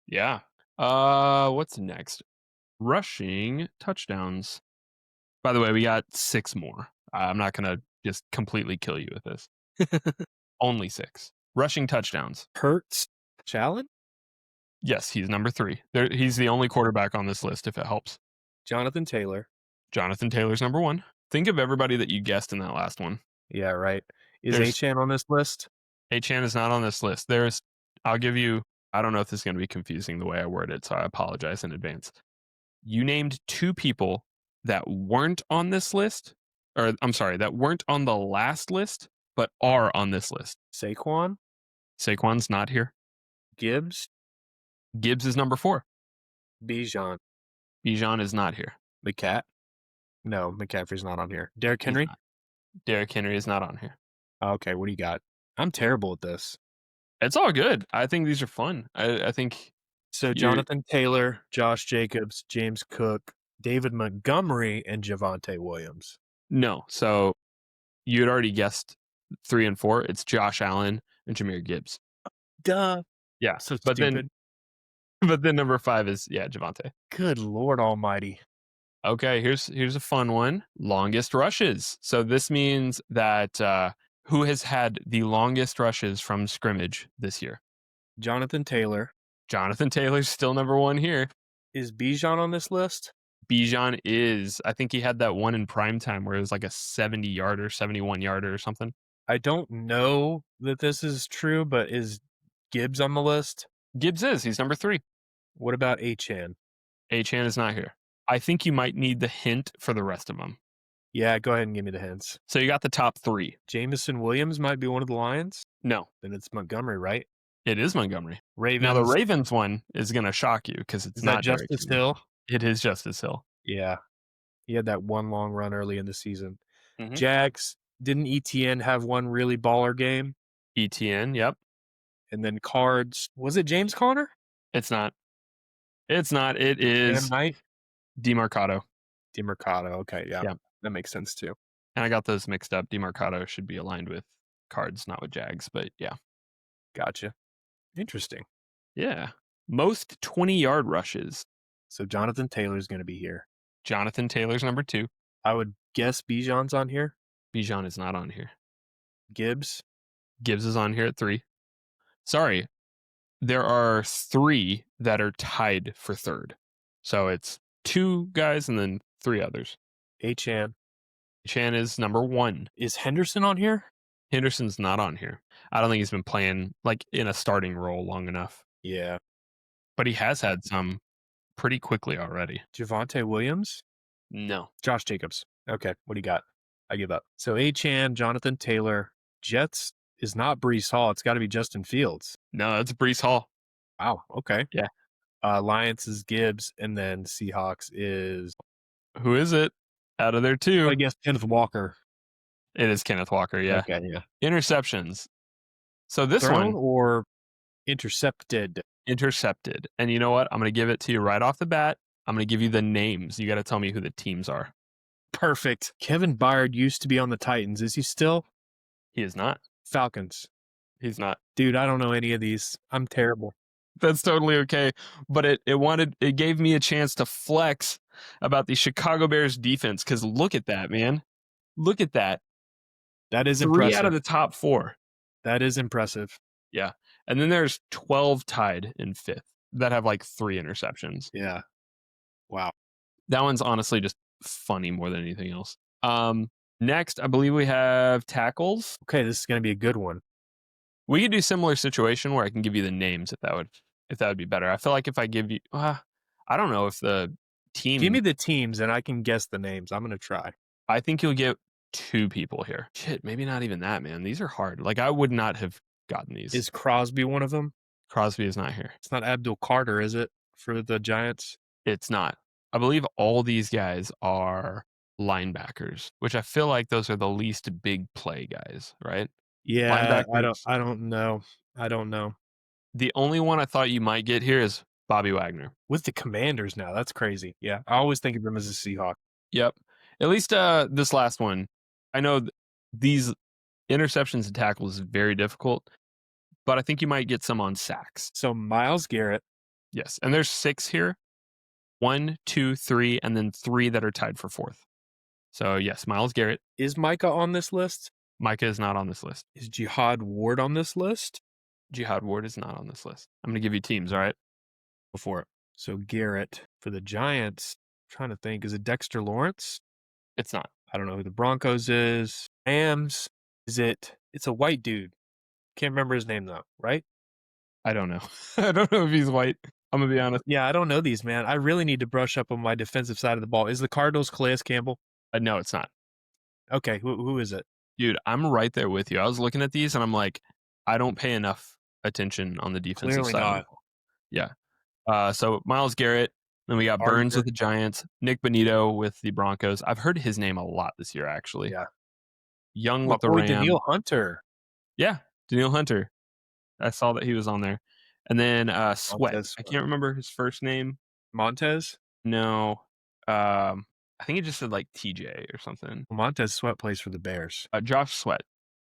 Yeah. What's next? Rushing touchdowns. By the way, we got 6 more. I'm not gonna just completely kill you with this. Only 6. Rushing touchdowns. Hurts. Challen? Yes, he's number 3. He's the only quarterback on this list, if it helps. Jonathan Taylor. Jonathan Taylor's number 1. Think of everybody that you guessed in that last one. Yeah, right. Is There's Achane on this list? Achane is not on this list. I'll give you, I don't know if this is going to be confusing the way I word it, so I apologize in advance. You named 2 people that weren't on this list, or I'm sorry, that weren't on the last list, but are on this list. Saquon? Saquon's not here. Gibbs? Gibbs is number 4. Bijan? Bijan is not here. McCat? No, McCaffrey's not on here. Derrick He's Henry? not. Derrick Henry is not on here. Okay, what do you got? I'm terrible at this. It's all good. I think these are fun. I think So you're- Jonathan Taylor, Josh Jacobs, James Cook, David Montgomery, and Javonte Williams. No. So you had already guessed 3 and 4. It's Josh Allen and Jahmyr Gibbs. Duh. Yeah. So but stupid. then number 5 is Javonte. Good Lord Almighty. Okay, here's a fun one. Longest rushes. So this means that who has had the longest rushes from scrimmage this year? Jonathan Taylor. Jonathan Taylor's still number 1 here. Is Bijan on this list? Bijan is. I think he had that one in prime time where it was like a 70-yarder, 71-yarder or something. I don't know that this is true, but is Gibbs on the list? Gibbs is. He's number 3. What about Achane? Achane is not here. I think you might need the hint for the rest of them. Yeah, go ahead and give me the hints. So you got the top 3. Jameson Williams might be one of the Lions. No, Then it's Montgomery, right? it is Montgomery. Ravens. Now the Ravens one is going to shock you because it's Is not that Justice Derrick Henry. Hill? It is Justice Hill. Yeah. He had that one long run early in the season. Mhm. Jags, didn't ETN have one really baller game? ETN, yep. And then Cards, was it James Conner? It's not. It's not. It Sam is Knight? DeMarcado. DeMarcado. Okay, yeah. Yeah. That makes sense too. And I got those mixed up. DeMarcado should be aligned with Cards, not with Jags, but yeah. Gotcha. Interesting. Yeah. Most 20-yard rushes. So Jonathan Taylor's going to be here. Jonathan Taylor's number 2. I would guess Bijan's on here. Bijan is not on here. Gibbs. Gibbs is on here at 3. Sorry. There are 3 that are tied for 3rd. So it's 2 guys and then 3 others. Achane. Chan is number 1. Is Henderson on here? Henderson's not on here. I don't think he's been playing like in a starting role long enough. Yeah. But he has had some pretty quickly already. Javonte Williams? No. Josh Jacobs. Okay, what do you got? I give up. So Achane, Jonathan Taylor. Jets is not Breece Hall. It's got to be Justin Fields. No, that's Breece Hall. Wow. Okay. Yeah. Lions is Gibbs, and then Seahawks is, Who is it? Out of there I too. guess, Kenneth Walker. It is Kenneth Walker, yeah. Okay, yeah. Interceptions. So this Thrown one, or intercepted? intercepted. And you know what? I'm going to give it to you right off the bat. I'm going to give you the names. You got to tell me who the teams are. Perfect. Kevin Byard used to be on the Titans. Is he still? He is not. Falcons. He's not. Dude, I don't know any of these. I'm terrible. That's totally okay. But it gave me a chance to flex about the Chicago Bears defense because look at that, man. Look at that. That is 3 impressive. out of the top 4. That is impressive. Yeah. And then there's 12 tied in 5th that have like 3 interceptions. Yeah. Wow. That one's honestly just funny more than anything else. Next, I believe we have tackles. Okay, this is going to be a good one. We could do similar situation where I can give you the names if that would be better. I feel like if I give you, I don't know if the team. Give me the teams and I can guess the names. I'm going to try. I think you'll get 2 people here. Shit, maybe not even that, man. These are hard. Like I would not have gotten these. Is Crosby one of them? Crosby is not here. It's not Abdul Carter, is it, for the Giants? It's not. I believe all these guys are linebackers, which I feel like those are the least big play guys, right? Yeah, Linebackers. I don't know. I don't know. The only one I thought you might get here is Bobby Wagner. With the Commanders now. That's crazy. Yeah. I always think of him as a Seahawk. Yep. At least this last one, I know these interceptions and tackles is very difficult, but I think you might get some on sacks. So Myles Garrett. Yes. And there's 6 here. 1, 2, 3, and then 3 that are tied for 4th. So yes, Myles Garrett. Is Micah on this list? Micah is not on this list. Is Jihad Ward on this list? Jihad Ward is not on this list. I'm going to give you teams, all right? Before it. So Garrett for the Giants. I'm trying to think. Is it Dexter Lawrence? It's not. I don't know who the Broncos is. Rams. Is it? It's a white dude. Can't remember his name though, right? I don't know. I don't know if he's white. I'm going to be honest. Yeah, I don't know these, man. I really need to brush up on my defensive side of the ball. Is the Cardinals Calais Campbell? No, it's not. Okay, who is it? Dude, I'm right there with you. I was looking at these and I'm like, I don't pay enough attention on the defensive Clearly side. not. Yeah. So Myles Garrett. Then we got Burns with the Giants. Nick Bonito with the Broncos. I've heard his name a lot this year, actually. Yeah. Young My with the boy Rams. Daniil Hunter. Yeah, Daniil Hunter. I saw that he was on there. And then Sweat. Montez I Sweat. can't remember his first name. Montez? No. I think it just said like TJ or something. Montez Sweat plays for the Bears. Josh Sweat.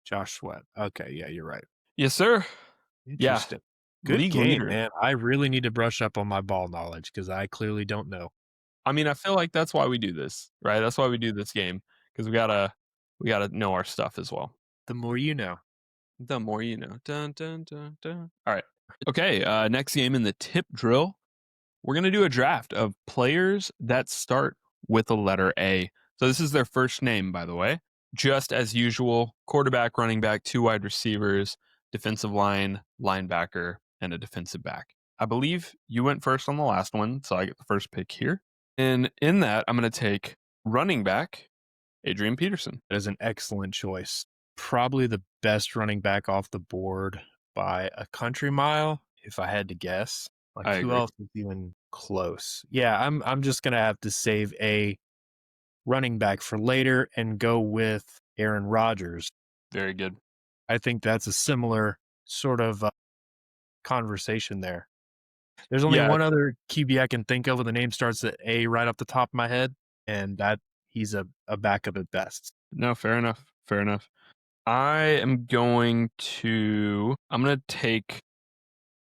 Josh Sweat. Okay, yeah, you're right. Yes, sir. Yeah. Interesting. Good League game, leader. man. I really need to brush up on my ball knowledge because I clearly don't know. I mean, I feel like that's why we do this, right? That's why we do this game because we gotta know our stuff as well. The more you know. The more you know. Dun, dun, dun, dun. All right. Okay. Next game in the tip drill, we're gonna do a draft of players that start with the letter A. So this is their first name, by the way. Just as usual, quarterback, running back, 2 wide receivers, defensive line, linebacker, and a defensive back. I believe you went first on the last one, so I get the first pick here. And in that, I'm going to take running back, Adrian Peterson. That is an excellent choice. Probably the best running back off the board by a country mile, if I had to guess. Like I who agree. else is even close? Yeah, I'm just gonna have to save a running back for later and go with Aaron Rodgers. Very good. I think that's a similar sort of conversation there. There's only one other QB I can think of with the name starts at A right off the top of my head, and that he's a backup at best. No, fair enough. Fair enough. I'm going to take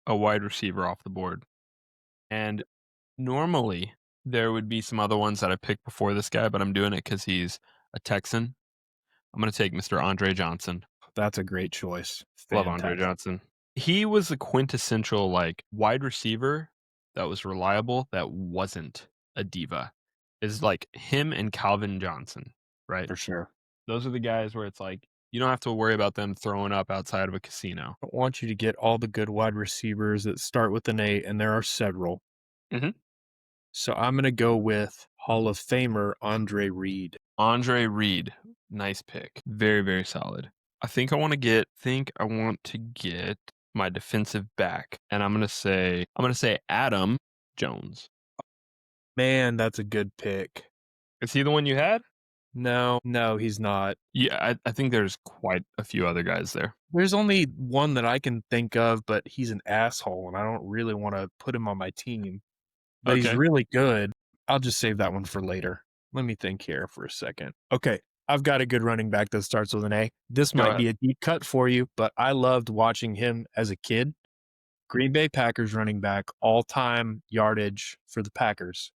a wide receiver off the board. And normally there would be some other ones that I picked before this guy, but I'm doing it because he's a Texan. I'm going to take Mr. Andre Johnson. That's a great choice. Love Andre Johnson. He was the quintessential like wide receiver that was reliable, that wasn't a diva. Is like him and Calvin Johnson, right? For sure. Those are the guys where it's like you don't have to worry about them throwing up outside of a casino. I want you to get all the good wide receivers that start with an A, and there are several. Mhm. So I'm going to go with Hall of Famer Andre Reed. Andre Reed, nice pick. Very, very solid. I think I want to get my defensive back, and I'm gonna say Adam Jones. Man, that's a good pick. Is he the one you had? No, he's not. Yeah, I think there's quite a few other guys there. There's only one that I can think of, but he's an asshole, and I don't really want to put him on my team. But he's really good. I'll just save that one for later. Let me think here for a second. Okay, I've got a good running back that starts with an A. This might be a deep cut for you, but I loved watching him as a kid. Green Bay Packers running back, all-time yardage for the Packers.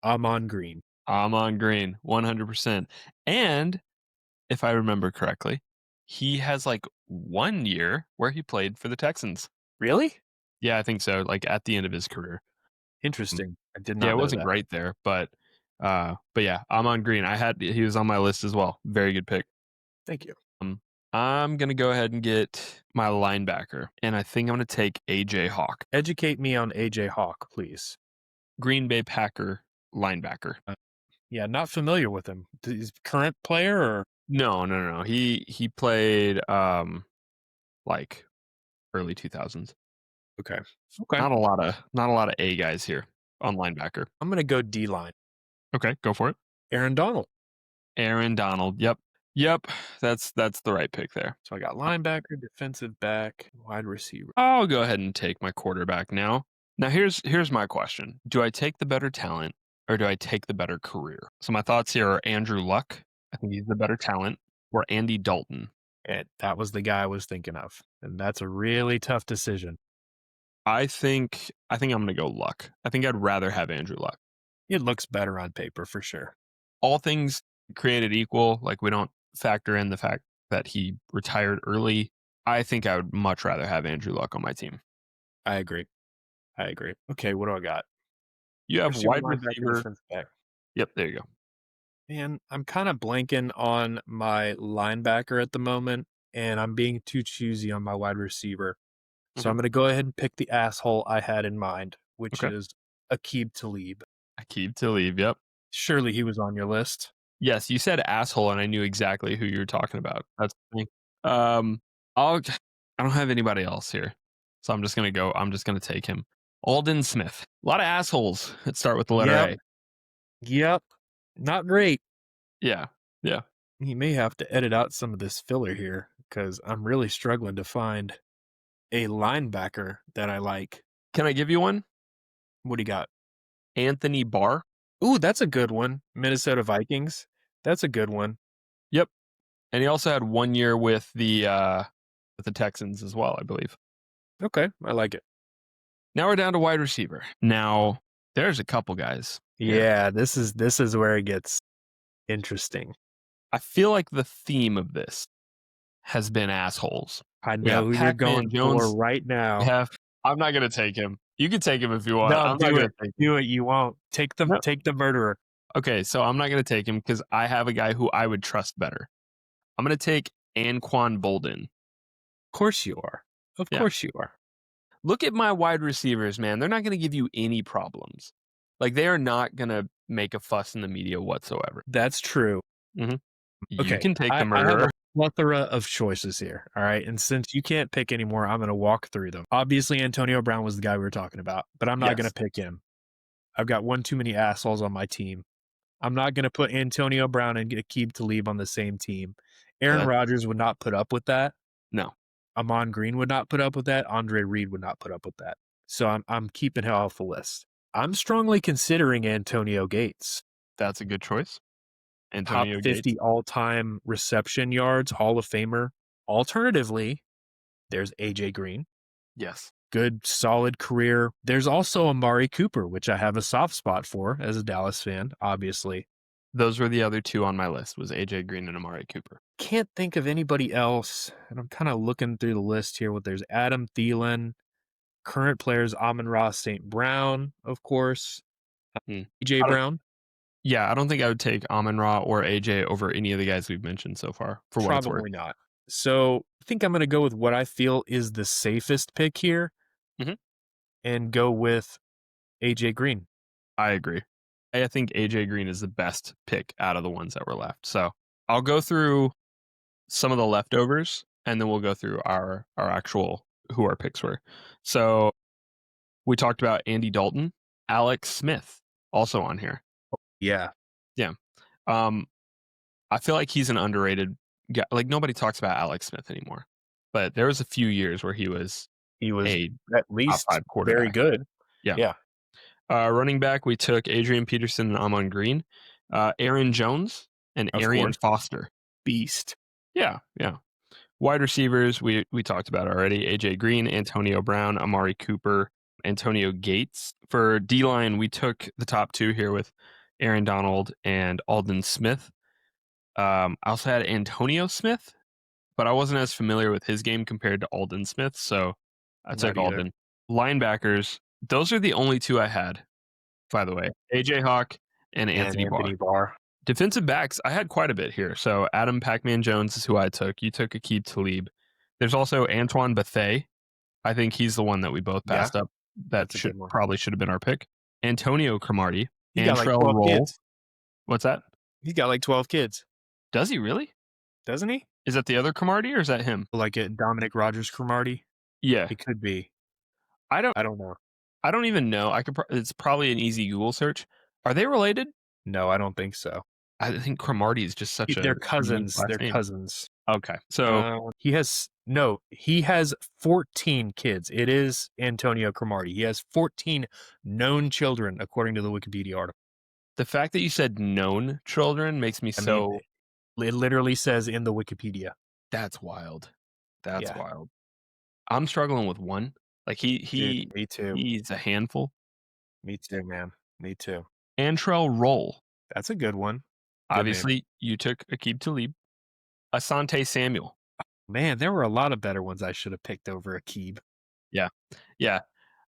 Amon Green. 100%. And if I remember correctly, he has like 1 year where he played for the Texans. Really? Yeah, I think so. Like at the end of his career. Interesting. I did not know Yeah, it wasn't that. great there, but yeah, Amon Green. He was on my list as well. Very good pick. Thank you. I'm gonna go ahead and get my linebacker, and I think I'm gonna take AJ Hawk. Educate me on AJ Hawk, please. Green Bay Packer linebacker. Yeah, not familiar with him. Is he current player or No. He played like early 2000s. Okay. Not a lot of A guys here on linebacker. I'm gonna go D line. Okay, go for it. Aaron Donald. Yep. That's the right pick there. So I got linebacker, defensive back, wide receiver. I'll go ahead and take my quarterback now. Now here's my question. Do I take the better talent or do I take the better career? So my thoughts here are Andrew Luck. I think he's the better talent, or Andy Dalton. And that was the guy I was thinking of. And that's a really tough decision. I think I'm gonna go Luck. I think I'd rather have Andrew Luck. It looks better on paper for sure. All things created equal, like we don't factor in the fact that he retired early. I think I would much rather have Andrew Luck on my team. I agree. I agree. Okay, what do I got? You have Receiver, wide linebacker, receiver. defensive back. Yep, there you go. Man, I'm kind of blanking on my linebacker at the moment, and I'm being too choosy on my wide receiver. So Mhm. I'm going to go ahead and pick the asshole I had in mind, which Okay. is Aqib Talib. Aqib Talib. Yep. Surely he was on your list. Yes, you said asshole, and I knew exactly who you were talking about. That's funny. Um, I'll. I don't have anybody else here, so I'm just gonna go. I'm just gonna take him. Alden Smith. A lot of assholes that start with the letter Yep. A. Yep. Not great. Yeah. Yeah. He may have to edit out some of this filler here because I'm really struggling to find a linebacker that I like. Can I give you one? What do you got? Anthony Barr. Ooh, that's a good one. Minnesota Vikings. That's a good one. Yep. And he also had 1 year with the Texans as well, I believe. Okay, I like it. Now we're down to wide receiver. Now there's a couple guys here. Yeah, this is where it gets interesting. I feel like the theme of this has been assholes. I We know have who you're Pac-Man going for Jones. right We now. have. I'm not gonna take him. You can take him if you want. No, I'm not do gonna it. take him. Do it. You won't. Take No. the murderer. Okay, so I'm not gonna take him because I have a guy who I would trust better. I'm gonna take Anquan Bolden. Of course you are. Of Yeah. course you are. Look at my wide receivers, man. They're not gonna give you any problems. Like they are not gonna make a fuss in the media whatsoever. That's true. Mhm. You Okay. can take the I have a murderer. plethora of choices here. All right. And since you can't pick anymore, I'm going to walk through them. Obviously, Antonio Brown was the guy we were talking about, but I'm not going to Yes. pick him. I've got one too many assholes on my team. I'm not going to put Antonio Brown and Aqib Talib on the same team. Aaron That Rodgers would not put up with that. no, Amon Green would not put up with that. Andre Reed would not put up with that. So I'm keeping him off the list. I'm strongly considering Antonio Gates. that's a good choice. Top Antonio Gates. 50 all-time reception yards, Hall of Famer. Alternatively, there's AJ Green. Yes. Good, solid career. There's also Amari Cooper, which I have a soft spot for as a Dallas fan, obviously. Those were the other two on my list was AJ Green and Amari Cooper. Can't think of anybody else. And I'm kind of looking through the list here. There's Adam Thielen, current players Amon-Ra St. Brown, of course. Hmm. AJ Brown. Yeah, I don't think I would take Amon-Ra or AJ over any of the guys we've mentioned so far, for what it's worth. Probably not. So I think I'm going to go with what I feel is the safest pick here Mhm. and go with AJ Green. I agree. I think AJ Green is the best pick out of the ones that were left. So I'll go through some of the leftovers and then we'll go through our actual who our picks were. So we talked about Andy Dalton, Alex Smith, also on here. Yeah. Yeah. I feel like he's an underrated guy. Like nobody talks about Alex Smith anymore. But there was a few years where he was He was a at top least five very quarterback. good. Yeah. Yeah. Running back, we took Adrian Peterson and Amon Green, Aaron Jones, and Of Arian course. Foster. Beast. Yeah, yeah. Wide receivers, we talked about already. AJ Green, Antonio Brown, Amari Cooper, Antonio Gates. For D line, we took the top two here with Aaron Donald and Alden Smith. I also had Antonio Smith, but I wasn't as familiar with his game compared to Alden Smith, so I Not took either. Alden. Linebackers, those are the only two I had, by the way. AJ Hawk and And Anthony Barr. Anthony Barr. Defensive backs, I had quite a bit here. So Adam Pac-Man Jones is who I took. You took Aqib Talib. There's also Antoine Bethea. I think he's the one that we both Yeah, passed up. That that's a good one. probably should have been our pick. Antonio Cromartie. He got like Antrell 12 Roll. kids. What's that? He's got like 12 kids, Does he really? doesn't he? Is that the other Cromartie or is that him? Like a Dominic Rogers Cromartie. Yeah. It could be. I don't I don't know. I don't even know. It's probably an easy Google search. Are they related? No, I don't think so. I think Cromartie is just such a They're unique cousins. last They're name. cousins. Okay. So He has 14 kids. It is Antonio Cromartie. He has 14 known children, according to the Wikipedia article. the fact that you said known children makes me I mean, so it literally says in the Wikipedia. that's wild. That's Yeah, wild. I'm struggling with one. Like dude, me too. he's a handful. Me too, man. Me too. Antrell Roll. That's a good one. Good name. Obviously, you took Aqib Talib. Asante Samuel. Man, there were a lot of better ones I should have picked over Akib. Yeah. Yeah.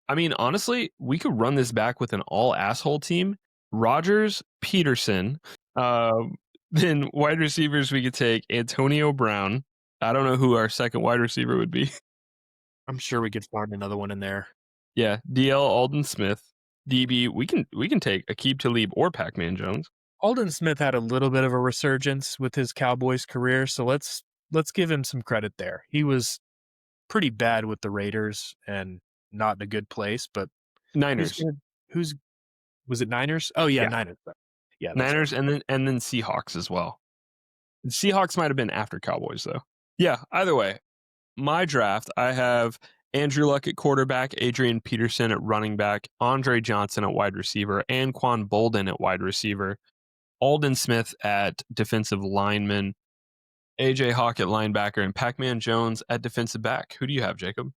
I mean, honestly, we could run this back with an all asshole team. Rogers, Peterson. Then wide receivers, we could take Antonio Brown. I don't know who our second wide receiver would be. I'm sure we could find another one in there. Yeah. DL Alden Smith. DB, we can take Aqib Talib or Pac-Man Jones. Alden Smith had a little bit of a resurgence with his Cowboys career, so let's give him some credit there. He was pretty bad with the Raiders and not in a good place, but Niners. who's was it Niners? Oh yeah, Yeah. Niners. Yeah, Niners right. and then Seahawks as well. The Seahawks might have been after Cowboys though. Yeah, either way. My draft, I have Andrew Luck at quarterback, Adrian Peterson at running back, Andre Johnson at wide receiver, Anquan Bolden at wide receiver, Alden Smith at defensive lineman, AJ Hawk at linebacker, and Pac-Man Jones at defensive back. Who do you have, Jacob?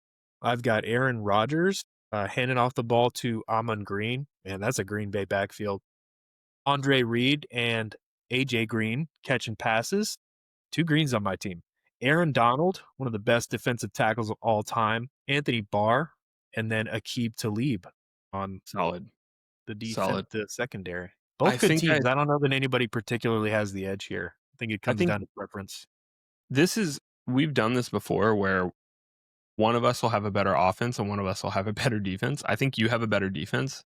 I've got Aaron Rodgers handing off the ball to Amon Green. Man, that's a Green Bay backfield. Andre Reed and AJ Green catching passes. 2 Greens on my team. Aaron Donald, one of the best defensive tackles of all time. Anthony Barr, and then Aqib Talib on Solid. the defense, Solid. the secondary. Both good teams. I don't know that anybody particularly has the edge here. I think it comes down to preference. We've done this before where one of us will have a better offense and one of us will have a better defense. I think you have a better defense.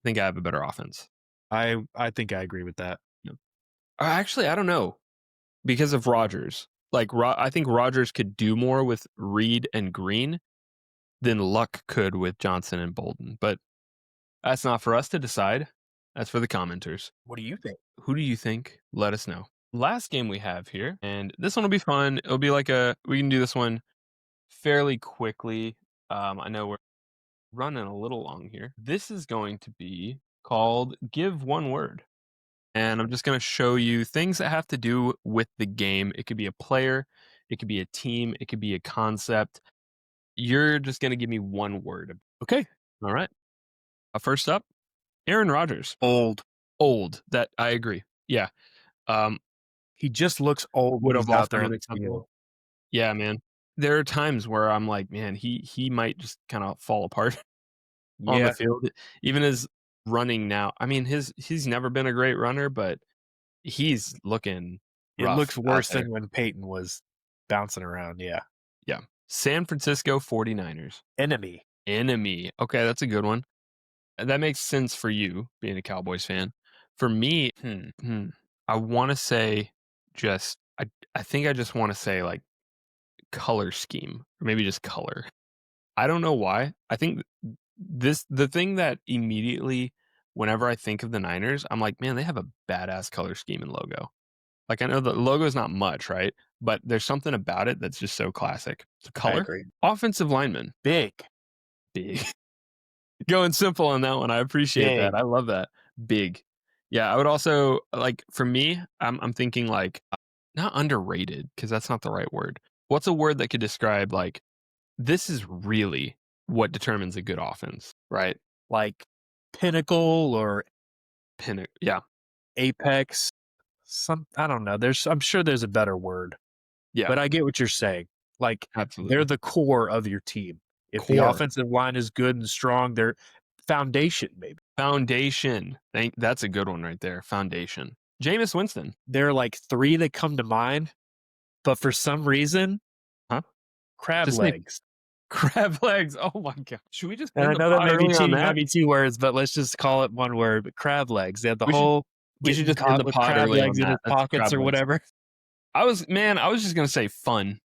I think I have a better offense. I think I agree with that. Actually, I don't know because of Rodgers. Like, I think Rodgers could do more with Reed and Green than Luck could with Johnson and Bolden. But that's not for us to decide. That's for the commenters. What do you think? Who do you think? Let us know. Last game we have here, and this one will be fun. It'll be like we can do this one fairly quickly. I know we're running a little long here. This is going to be called Give One Word. And I'm just going to show you things that have to do with the game. It could be a player, it could be a team, it could be a concept. You're just going to give me one word. Okay. All right. First up, Aaron Rodgers. Old. That I agree. Yeah. He just looks old when he's out there on the field. Yeah, man. There are times where I'm like, man, he might just kind of fall apart on the field. Even his running now. I mean, he's never been a great runner, but he's looking rough. It looks worse than when Peyton was bouncing around. Yeah. Yeah. San Francisco 49ers. Enemy. Okay, that's a good one. That makes sense for you being a Cowboys fan. For me, I want to say I think I just want to say like color scheme or maybe just color. I don't know why. I think the thing that immediately whenever I think of the Niners, I'm like, man, they have a badass color scheme and logo. Like I know the logo is not much, right? But there's something about it that's just so classic. The color. I agree. Offensive lineman. Big. Going simple on that one. I appreciate that. I love that. Big. Yeah, I would also like for me, I'm thinking like not underrated because that's not the right word. What's a word that could describe like this is really what determines a good offense, right? Like pinnacle or yeah. Apex. I don't know. I'm sure there's a better word. Yeah. But I get what you're saying. Like absolutely. They're the core of your team. If the offensive line is good and strong, they're foundation, maybe. Foundation. That's a good one right there. Foundation. Jameis Winston. There are like 3 that come to mind, but for some reason, crab legs. Crab legs. Oh my god! Should we just? And I know that might be 2 words, but let's just call it one word. But crab legs. They had the we should just end the pod crab early legs in his pockets or whatever. I was just gonna say fun,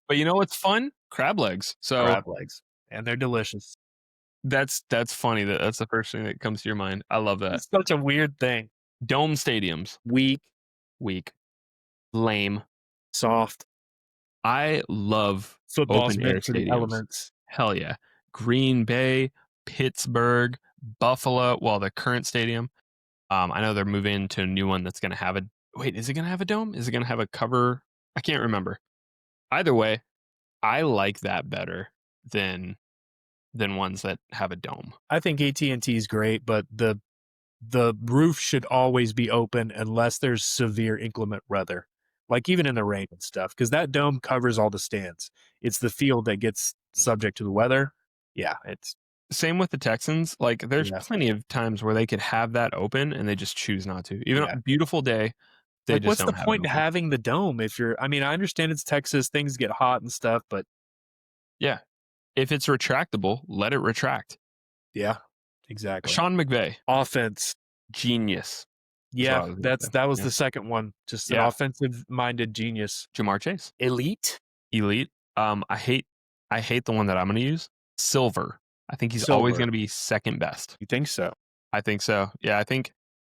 but you know what's fun? Crab legs. So crab legs, and they're delicious. That's funny. That's the first thing that comes to your mind. I love that. It's such a weird thing. Dome stadiums. Weak. Weak. Lame. Soft. I love Football's open air meant for the stadiums. elements. Hell yeah. Green Bay, Pittsburgh, Buffalo, well, the current stadium. I know they're moving to a new one that's gonna have a wait, is it gonna have a dome? Is it gonna have a cover? I can't remember. Either way, I like that better than ones that have a dome. I think AT&T is great, but the roof should always be open unless there's severe inclement weather, like even in the rain and stuff, because that dome covers all the stands. It's the field that gets subject to the weather. Yeah, it's Same with the Texans. Like, there's yeah, plenty of times where they could have that open and they just choose not to. Even on yeah. a beautiful day, they Like, just what's the don't have it point in open. having the dome if you're? I mean, I understand it's Texas, things get hot and stuff, but Yeah. If it's retractable, let it retract. yeah, exactly. Sean McVay, Offense, genius. That's what yeah, I was gonna that's say. that was Yeah. the second one. Just an Yeah. offensive-minded genius. Jamar Chase, Elite elite. I hate the one that I'm gonna use. Silver. I think he's always silver. gonna be second best. You think so? I think so. Yeah, I think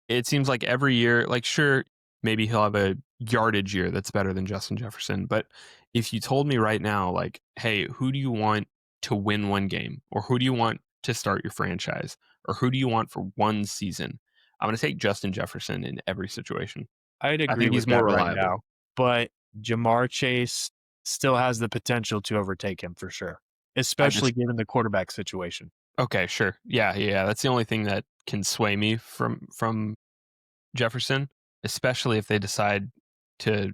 it seems like every year, like, sure, maybe he'll have a yardage year that's better than Justin Jefferson. But if you told me right now, like, hey, who do you want to win one game? Or who do you want to start your franchise? Or who do you want for one season? I'm going to take Justin Jefferson in every situation. I'd I agree think with he's more that right reliable. now, but Jamar Chase still has the potential to overtake him for sure, I especially just, given the quarterback situation. okay, sure. Yeah, yeah. That's the only thing that can sway me from Jefferson, especially if they decide to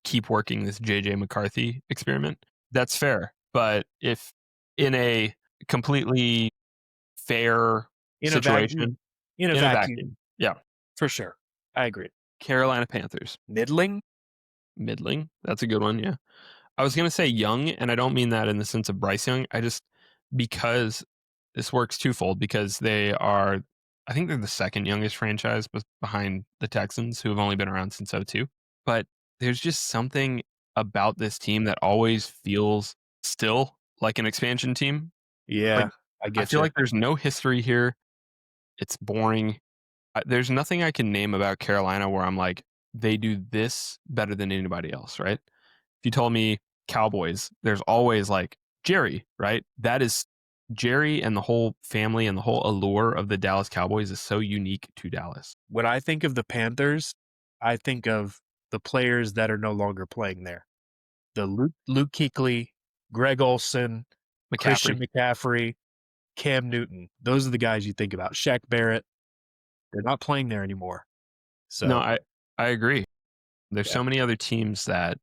keep working this JJ McCarthy experiment. That's fair. But if in a completely fair In a situation, vacuum, in a in a vacuum, vacuum, yeah, for sure. I agree. Carolina Panthers, Middling? middling. That's a good one. Yeah. I was going to say young, and I don't mean that in the sense of Bryce Young. I just, because this works twofold, because they are, I think they're the second youngest franchise behind the Texans, who have only been around since '02. But there's just something about this team that always feels still like an expansion team. Like, Yeah, I I get feel you. like there's no history here. It's boring. There's nothing I can name about Carolina where I'm like, they do this better than anybody else, right? If you told me Cowboys, there's always like Jerry, right? That is Jerry, and the whole family and the whole allure of the Dallas Cowboys is so unique to Dallas. When I think of the Panthers, I think of the players that are no longer playing there. The Luke Kuechly, Greg Olson, Christian McCaffrey. McCaffrey, Cam Newton. Those are the guys you think about. Shaq Barrett. They're not playing there anymore. No, So, I agree. There's yeah. so many other teams that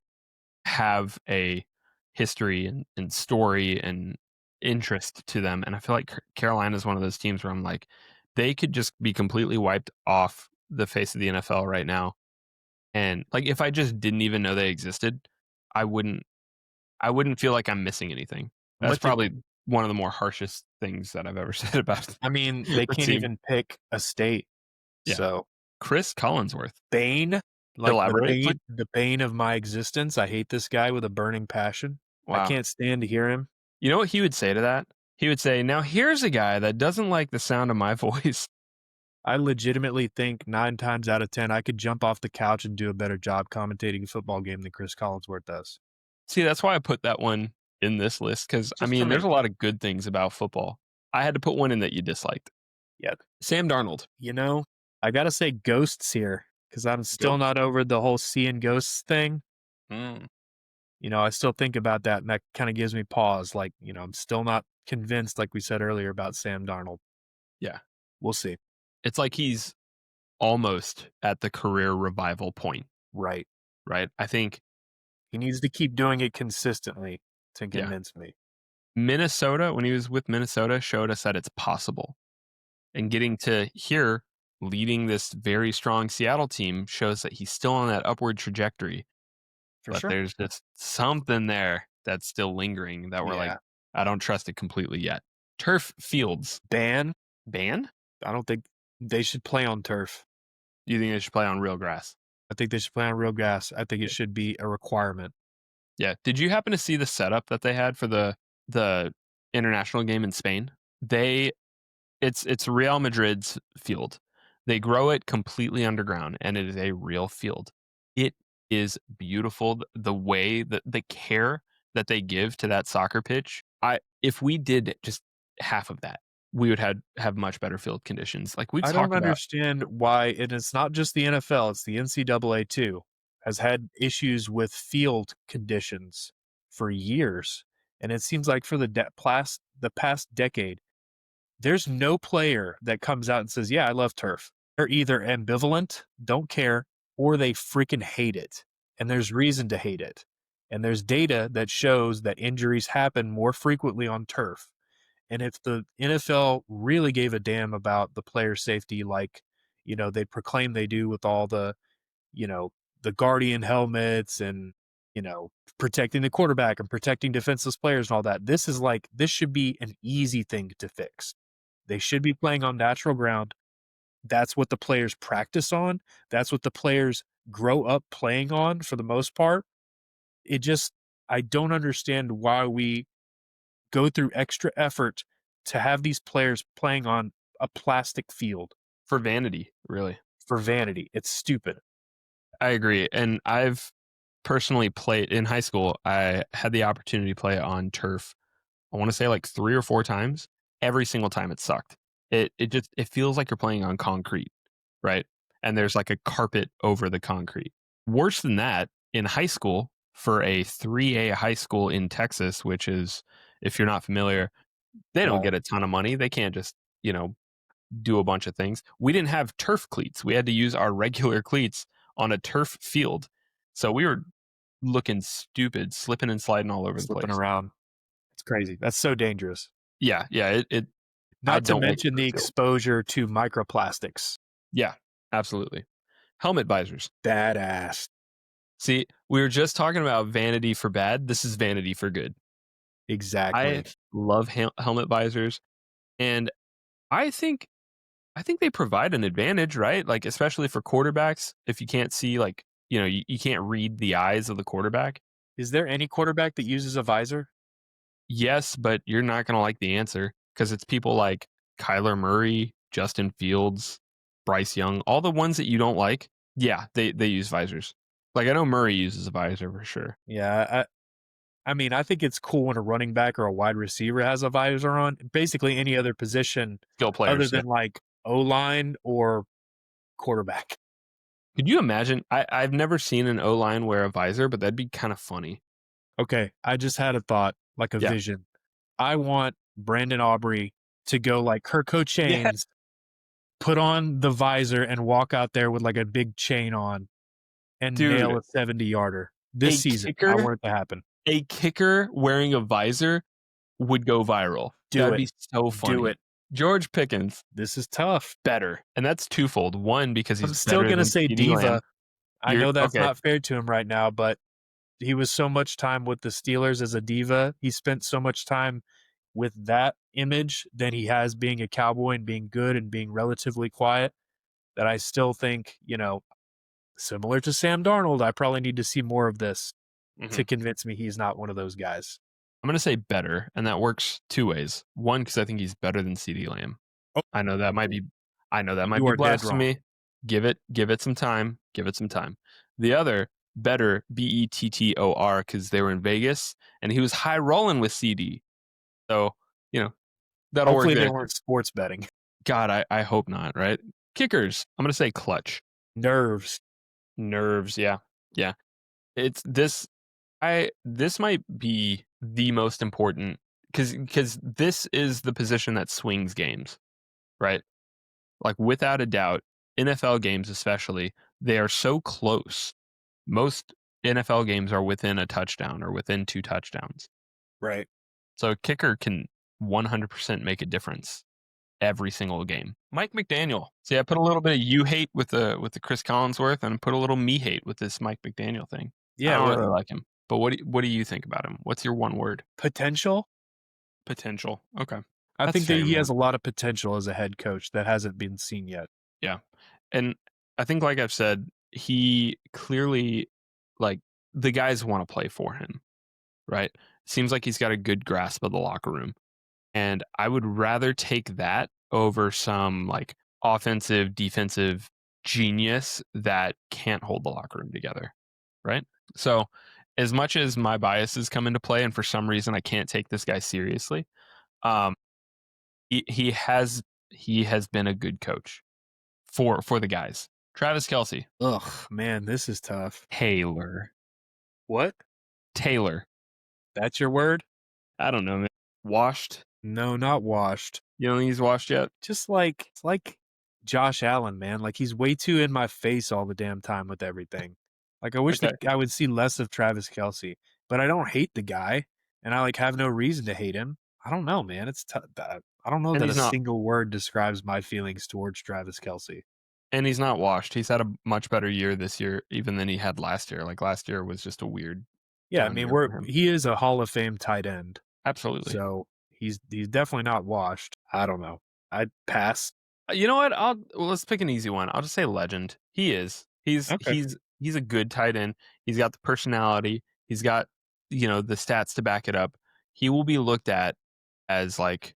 have a history and story and interest to them. And I feel like Carolina is one of those teams where I'm like, they could just be completely wiped off the face of the NFL right now. And like, if I just didn't even know they existed, I wouldn't I wouldn't feel like I'm missing anything. I'm That's with you. probably one of the more harshest things that I've ever said about I mean, they the can't team. even pick a state. Yeah. So, Chris Collinsworth. Bane, like Elaborate, please. the bane of my existence. I hate this guy with a burning passion. I Wow. can't stand to hear him. You know what he would say to that? He would say, "Now here's a guy that doesn't like the sound of my voice." I legitimately think 9 times out of 10, I could jump off the couch and do a better job commentating a football game than Chris Collinsworth does. See, that's why I put that one in this list, because I Just for mean, there's me. a lot of good things about football. I had to put one in that you disliked. Yeah. Sam Darnold. You know, I got to say ghosts here because I'm still Ghost. not over the whole seeing ghosts thing. Mm, I still think about that and that kind of gives me pause. Like, I'm still not convinced, like we said earlier, about Sam Darnold. yeah. We'll see. It's like he's almost at the career revival point, Right. right? I think, He needs to keep doing it consistently to yeah. convince me. Minnesota, when he was with Minnesota, showed us that it's possible. And getting to here, leading this very strong Seattle team, shows that he's still on that upward trajectory. For But sure. there's just something there that's still lingering that we're like, Yeah. I don't trust it completely yet. Turf fields. Ban? Ban? I don't think they should play on turf. You think they should play on real grass? I think they should play on real grass. I think it should be a requirement. Yeah. Did you happen to see the setup that they had for the international game in Spain? It's Real Madrid's field. They grow it completely underground, and it is a real field. It is beautiful. The way that the care that they give to that soccer pitch. If we did just half of that, we would have much better field conditions. Like we've I don't talked about. understand why, and it's not just the NFL, it's the NCAA too, has had issues with field conditions for years. And it seems like for the past decade, there's no player that comes out and says, "Yeah, I love turf." They're either ambivalent, don't care, or they freaking hate it. And there's reason to hate it. And there's data that shows that injuries happen more frequently on turf. And if the NFL really gave a damn about the player safety, like, they proclaim they do with all you know, the Guardian helmets and, protecting the quarterback and protecting defenseless players and all that, this should be an easy thing to fix. They should be playing on natural ground. That's what the players practice on. That's what the players grow up playing on for the most part. It just, I don't understand why we go through extra effort to have these players playing on a plastic field For vanity, really. for vanity. It's stupid. I agree, and I've personally played in high school. I had the opportunity to play on turf. I want to say like 3 or 4 times. Every single time it sucked. It feels like you're playing on concrete, right? And there's like a carpet over the concrete. Worse than that, in high school, for a 3A high school in Texas, which is, if you're not familiar, they don't Right. get a ton of money. They can't just, do a bunch of things. We didn't have turf cleats. We had to use our regular cleats on a turf field. So we were looking stupid, slipping and sliding all over the Slipping place. around. It's crazy. That's so dangerous. Yeah, it I Not to don't like mention turf the field. exposure to microplastics. Yeah, absolutely. Helmet visors. Badass. See, we were just talking about vanity for bad. This is vanity for good. I Exactly. love helmet visors, and I think they provide an advantage, right? Like especially for quarterbacks, if you can't see, like you can't read the eyes of the quarterback. Is there any quarterback that uses a visor? Yes, but you're not gonna like the answer because it's people like Kyler Murray, Justin Fields, Bryce Young, all the ones that you don't like. Yeah, they use visors. Like I know Murray uses a visor for sure. Yeah, I mean, I think it's cool when a running back or a wide receiver has a visor on. Basically, any other position Skill other players, yeah. than like O line or quarterback. Could you imagine? I've never seen an O line wear a visor, but that'd be kind of funny. Okay, I just had a thought, like a Yeah. vision. I want Brandon Aubrey to go like Kirk Yeah, Chains, put on the visor and walk out there with like a big chain on and nail dude, a 70-yarder this a season. I kicker, want it to happen. a kicker wearing a visor would go viral. Do That'd it. be so Do funny. it. George Pickens, This is tough. better, and that's twofold. One, because I'm he's still better going to than say CeeDee Lamb. diva. I You're know that's okay. not fair to him right now, but he was so much time with the Steelers as a diva. He spent so much time with that image than he has being a Cowboy and being good and being relatively quiet, that I still think, similar to Sam Darnold, I probably need to see more of this to Mhm. convince me he's not one of those guys. I'm gonna say better, and that works 2 ways. One, because I think he's better than CeeDee Lamb. Oh, I know that might be I know that might you be are dead wrong. blasphemy. Give it some time. Give it some time. The other, better, Bettor, because they were in Vegas and he was high rolling with CD. So, you know, that'll work Hopefully they there. weren't sports betting. God, I hope not, right? Kickers. I'm gonna say clutch. Nerves. Nerves, yeah. Yeah. It's this might be the most important because this is the position that swings games, right? Like without a doubt, NFL games especially, they are so close. Most NFL games are within a touchdown or within 2 touchdowns. Right. So a kicker can 100% make a difference every single game. Mike McDaniel. See, I put a little bit of you hate with the Chris Collinsworth and put a little me hate with this Mike McDaniel thing. I Yeah, don't what really like him. But what do you think about him? What's your one word? potential? Potential. Okay. I That's think that fair, he man. has a lot of potential as a head coach that hasn't been seen yet. Yeah. And I think like I've said, he clearly like the guys want to play for him, right? Seems like he's got a good grasp of the locker room. And I would rather take that over some like offensive, defensive genius that can't hold the locker room together, right? So, as much as my biases come into play, and for some reason I can't take this guy seriously, um, he has been a good coach for the guys. Travis Kelsey, Ugh, man, this is tough. Taylor, What? Taylor. That's your word? I don't know, man. Washed. No, not washed. You don't think he's washed yet? Just like it's like Josh Allen, man. Like he's way too in my face all the damn time with everything. Like I wish Okay. that I would see less of Travis Kelsey, but I don't hate the guy, and I like have no reason to hate him. I don't know, man. It's tough. I don't know And that he's a not single word describes my feelings towards Travis Kelsey. washed. He's had a much better year this year even than he had last year. Like last year was just a weird Yeah, I down mean year for him. he is a Hall of Fame tight end, Absolutely. so he's definitely not washed. I don't know. I'd pass. You know what? Let's pick an easy one. I'll just say legend. He is. Okay. He's a good tight end. He's got the personality. He's got, the stats to back it up. He will be looked at as like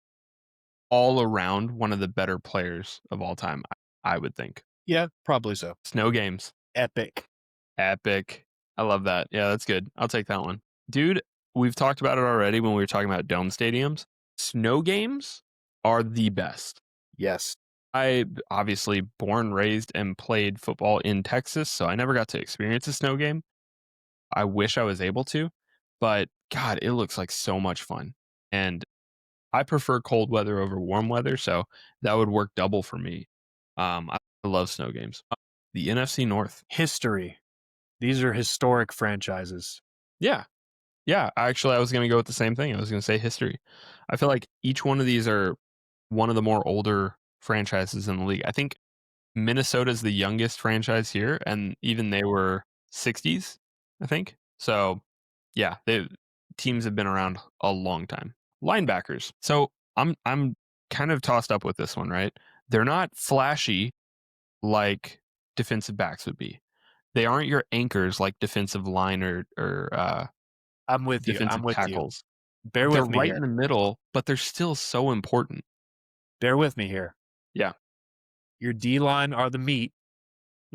all around one of the better players of all time, I would think. Yeah, probably so. Snow games. Epic. Epic. I love that. Yeah, that's good. I'll take that one. Dude, we've talked about it already when we were talking about dome stadiums. Snow games are the best. Yes. I obviously born, raised, and played football in Texas, so I never got to experience a snow game. I wish I was able to, but God, it looks like so much fun. And I prefer cold weather over warm weather, so that would work double for me. I love snow games. The NFC North. History. These are historic franchises. Yeah. Yeah. Actually, I was going to go with the same thing. I was going to say history. I feel like each one of these are one of the more older franchises in the league. I think Minnesota's the youngest franchise here, and even they were 60s, I think. So, yeah, teams have been around a long time. Linebackers. So I'm kind of tossed up with this one, right? They're not flashy like defensive backs would be. They aren't your anchors like defensive line or I'm with you. I'm defensive with you. tackles. Bear They're with me right in here. the middle, but they're still so important. Bear with me here. Yeah. Your D line are the meat.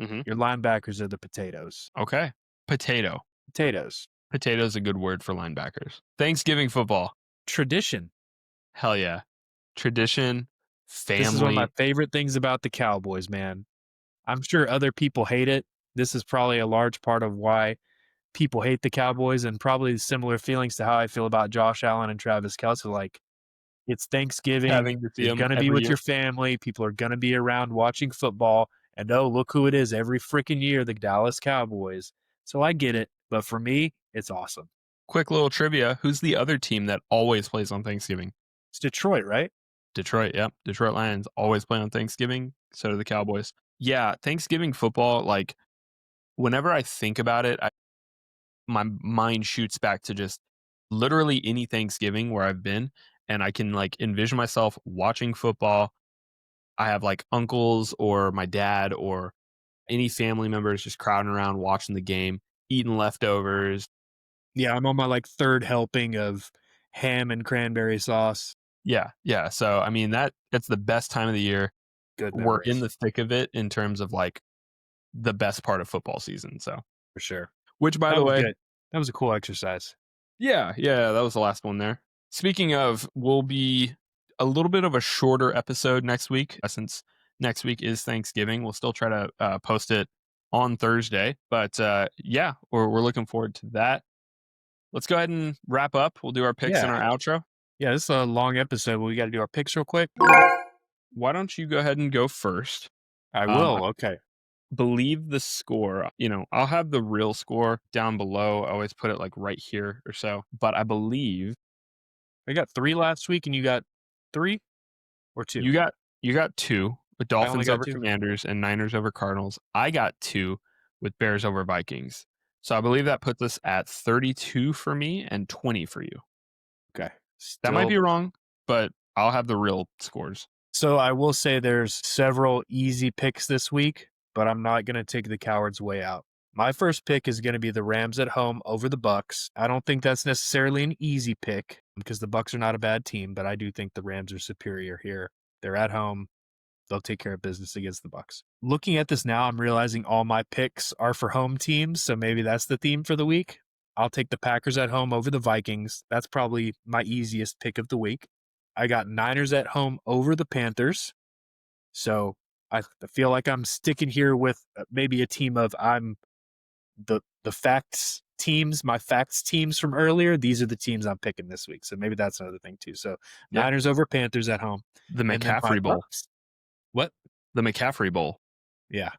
Hmm. Your linebackers are the potatoes. Okay. Potato. Potatoes. Potato is a good word for linebackers. Thanksgiving football. Tradition. Hell yeah. Tradition, This is one of my family. favorite things about the Cowboys, man. I'm sure other people hate it. This is probably a large part of why people hate the Cowboys and probably similar feelings to how I feel about Josh Allen and Travis Kelce. Like, it's Thanksgiving. Having to see You're them going to be every with year. your family. People are going to be around watching football. And oh, look who it is every freaking year, the Dallas Cowboys. So I get it. But for me, it's awesome. Quick little trivia. Who's the other team that always plays on Thanksgiving? It's Detroit, right? Detroit. Yep. Detroit Lions always play on Thanksgiving. So do the Cowboys. Yeah. Thanksgiving football, like whenever I think about it, my mind shoots back to just literally any Thanksgiving where I've been. And I can like envision myself watching football. I have like uncles or my dad or any family members just crowding around watching the game, eating leftovers. Yeah, I'm on my like third helping of ham and cranberry sauce. Yeah, yeah. So I mean that's the best time of the year. Good We're in memories the thick of it in terms of like the best part of football season. So, for sure. which by That the was way, good. That was a cool exercise. yeah, that was the last one there. Speaking of, will be a little bit of a shorter episode next week since next week is Thanksgiving. We'll still try to post it on Thursday, but yeah, we're looking forward to that. Let's go ahead and wrap up. We'll do our picks and Yeah. our outro. Yeah, this is a long episode. We got to do our picks real quick. Why don't you go ahead and go first? I I will. Okay. believe the score. I'll have the real score down below. I always put it like right here or so. But I believe I got 3 last week and you got 3 or 2? you got two with I only Dolphins got over 2? Commanders and Niners over Cardinals. I got two with Bears over Vikings. So I believe that puts us at 32 for me and 20 for you. Okay. That might Still. be wrong, but I'll have the real scores. So I will say there's several easy picks this week, but I'm not going to take the coward's way out. My first pick is going to be the Rams at home over the Bucks. I don't think that's necessarily an easy pick because the Bucks are not a bad team, but I do think the Rams are superior here. They're at home. they'll take care of business against the Bucks. Looking at this now, I'm realizing all my picks are for home teams, so maybe that's the theme for the week. I'll take the Packers at home over the Vikings. That's probably my easiest pick of the week. I got Niners at home over the Panthers. So I feel like I'm sticking here with maybe a team of I'm the facts teams, my facts teams from earlier. These are the teams I'm picking this week. So maybe that's another thing too. So Yeah. Niners over Panthers at home. The And then my McCaffrey Bowl. What? The McCaffrey Bowl. Yeah.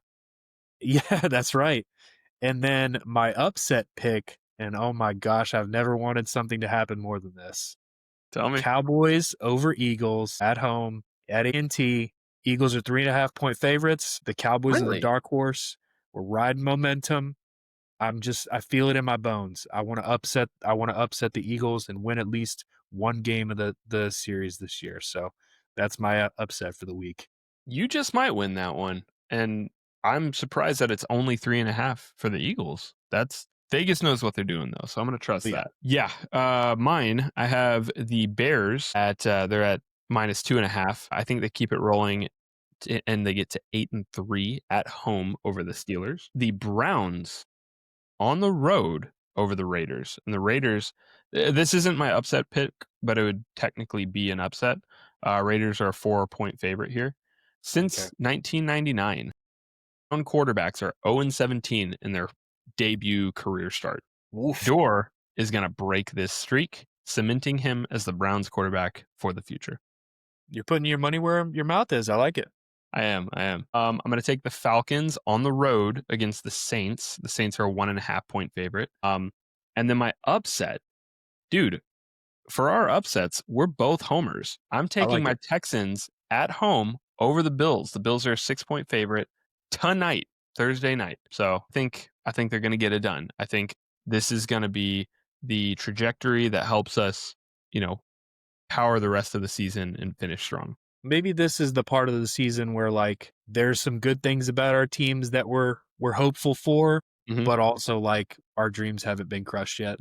Yeah, that's right. And then my upset pick, and oh my gosh, I've never wanted something to happen more than this. Tell me. Cowboys over Eagles at home at A&T. Eagles are 3.5-point favorites. The Cowboys are the Really? dark horse. We're riding momentum. I feel it in my bones. I want to upset the Eagles and win at least one game of the series this year. So that's my upset for the week. You just might win that one. And I'm surprised that it's only 3.5 for the Eagles. That's Vegas knows what they're doing though, so I'm going to trust that. Yeah. Mine, I have the Bears at they're at -2.5. I think they keep it rolling and they get to 8-3 at home over the Steelers. The Browns on the road over the Raiders. And the Raiders, this isn't my upset pick, but it would technically be an upset. Raiders are a 4-point favorite here. Since 1999, quarterbacks are 0-17 in their debut career start. Woof. Door is going to break this streak, cementing him as the Browns quarterback for the future. You're putting your money where your mouth is. I like it. I am. I'm going to take the Falcons on the road against the Saints. The Saints are a 1.5-point favorite. And then my upset, dude, for our upsets, we're both homers. I'm taking my Texans at home over the Bills. The Bills are a 6-point favorite tonight, Thursday night. So I think they're going to get it done. I think this is going to be the trajectory that helps us, power the rest of the season and finish strong. Maybe this is the part of the season where like there's some good things about our teams that we're hopeful for, but also like our dreams haven't been crushed yet.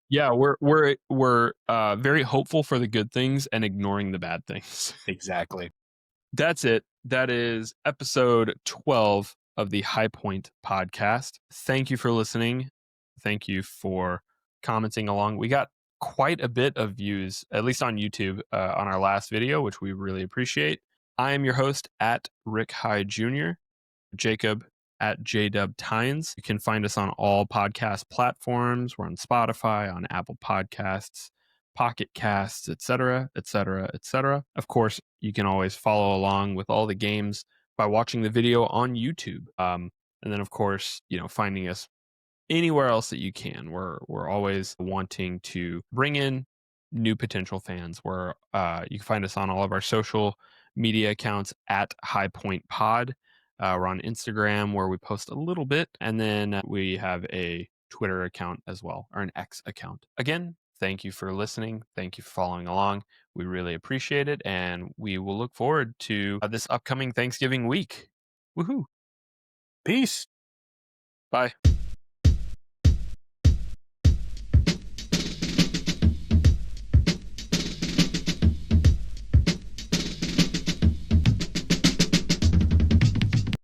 Yeah, we're very hopeful for the good things and ignoring the bad things. Exactly. That's it. That is episode 12 of the High Point podcast. Thank you for listening. Thank you for commenting along. We got quite a bit of views, at least on YouTube, on our last video, which we really appreciate. I am your host at Rick High Jr., Jacob at JDubTines. You can find us on all podcast platforms. We're on Spotify, on Apple Podcasts, Pocket Casts, etc., etc., etc. Of course, you can always follow along with all the games by watching the video on YouTube. And then, of course, finding us anywhere else that you can. We're always wanting to bring in new potential fans. You can find us on all of our social media accounts at High Point Pod. We're on Instagram where we post a little bit, and then we have a Twitter account as well, or an X account. Again, thank you for listening. Thank you for following along. We really appreciate it, and we will look forward to this upcoming Thanksgiving week. Woohoo! Peace. Bye.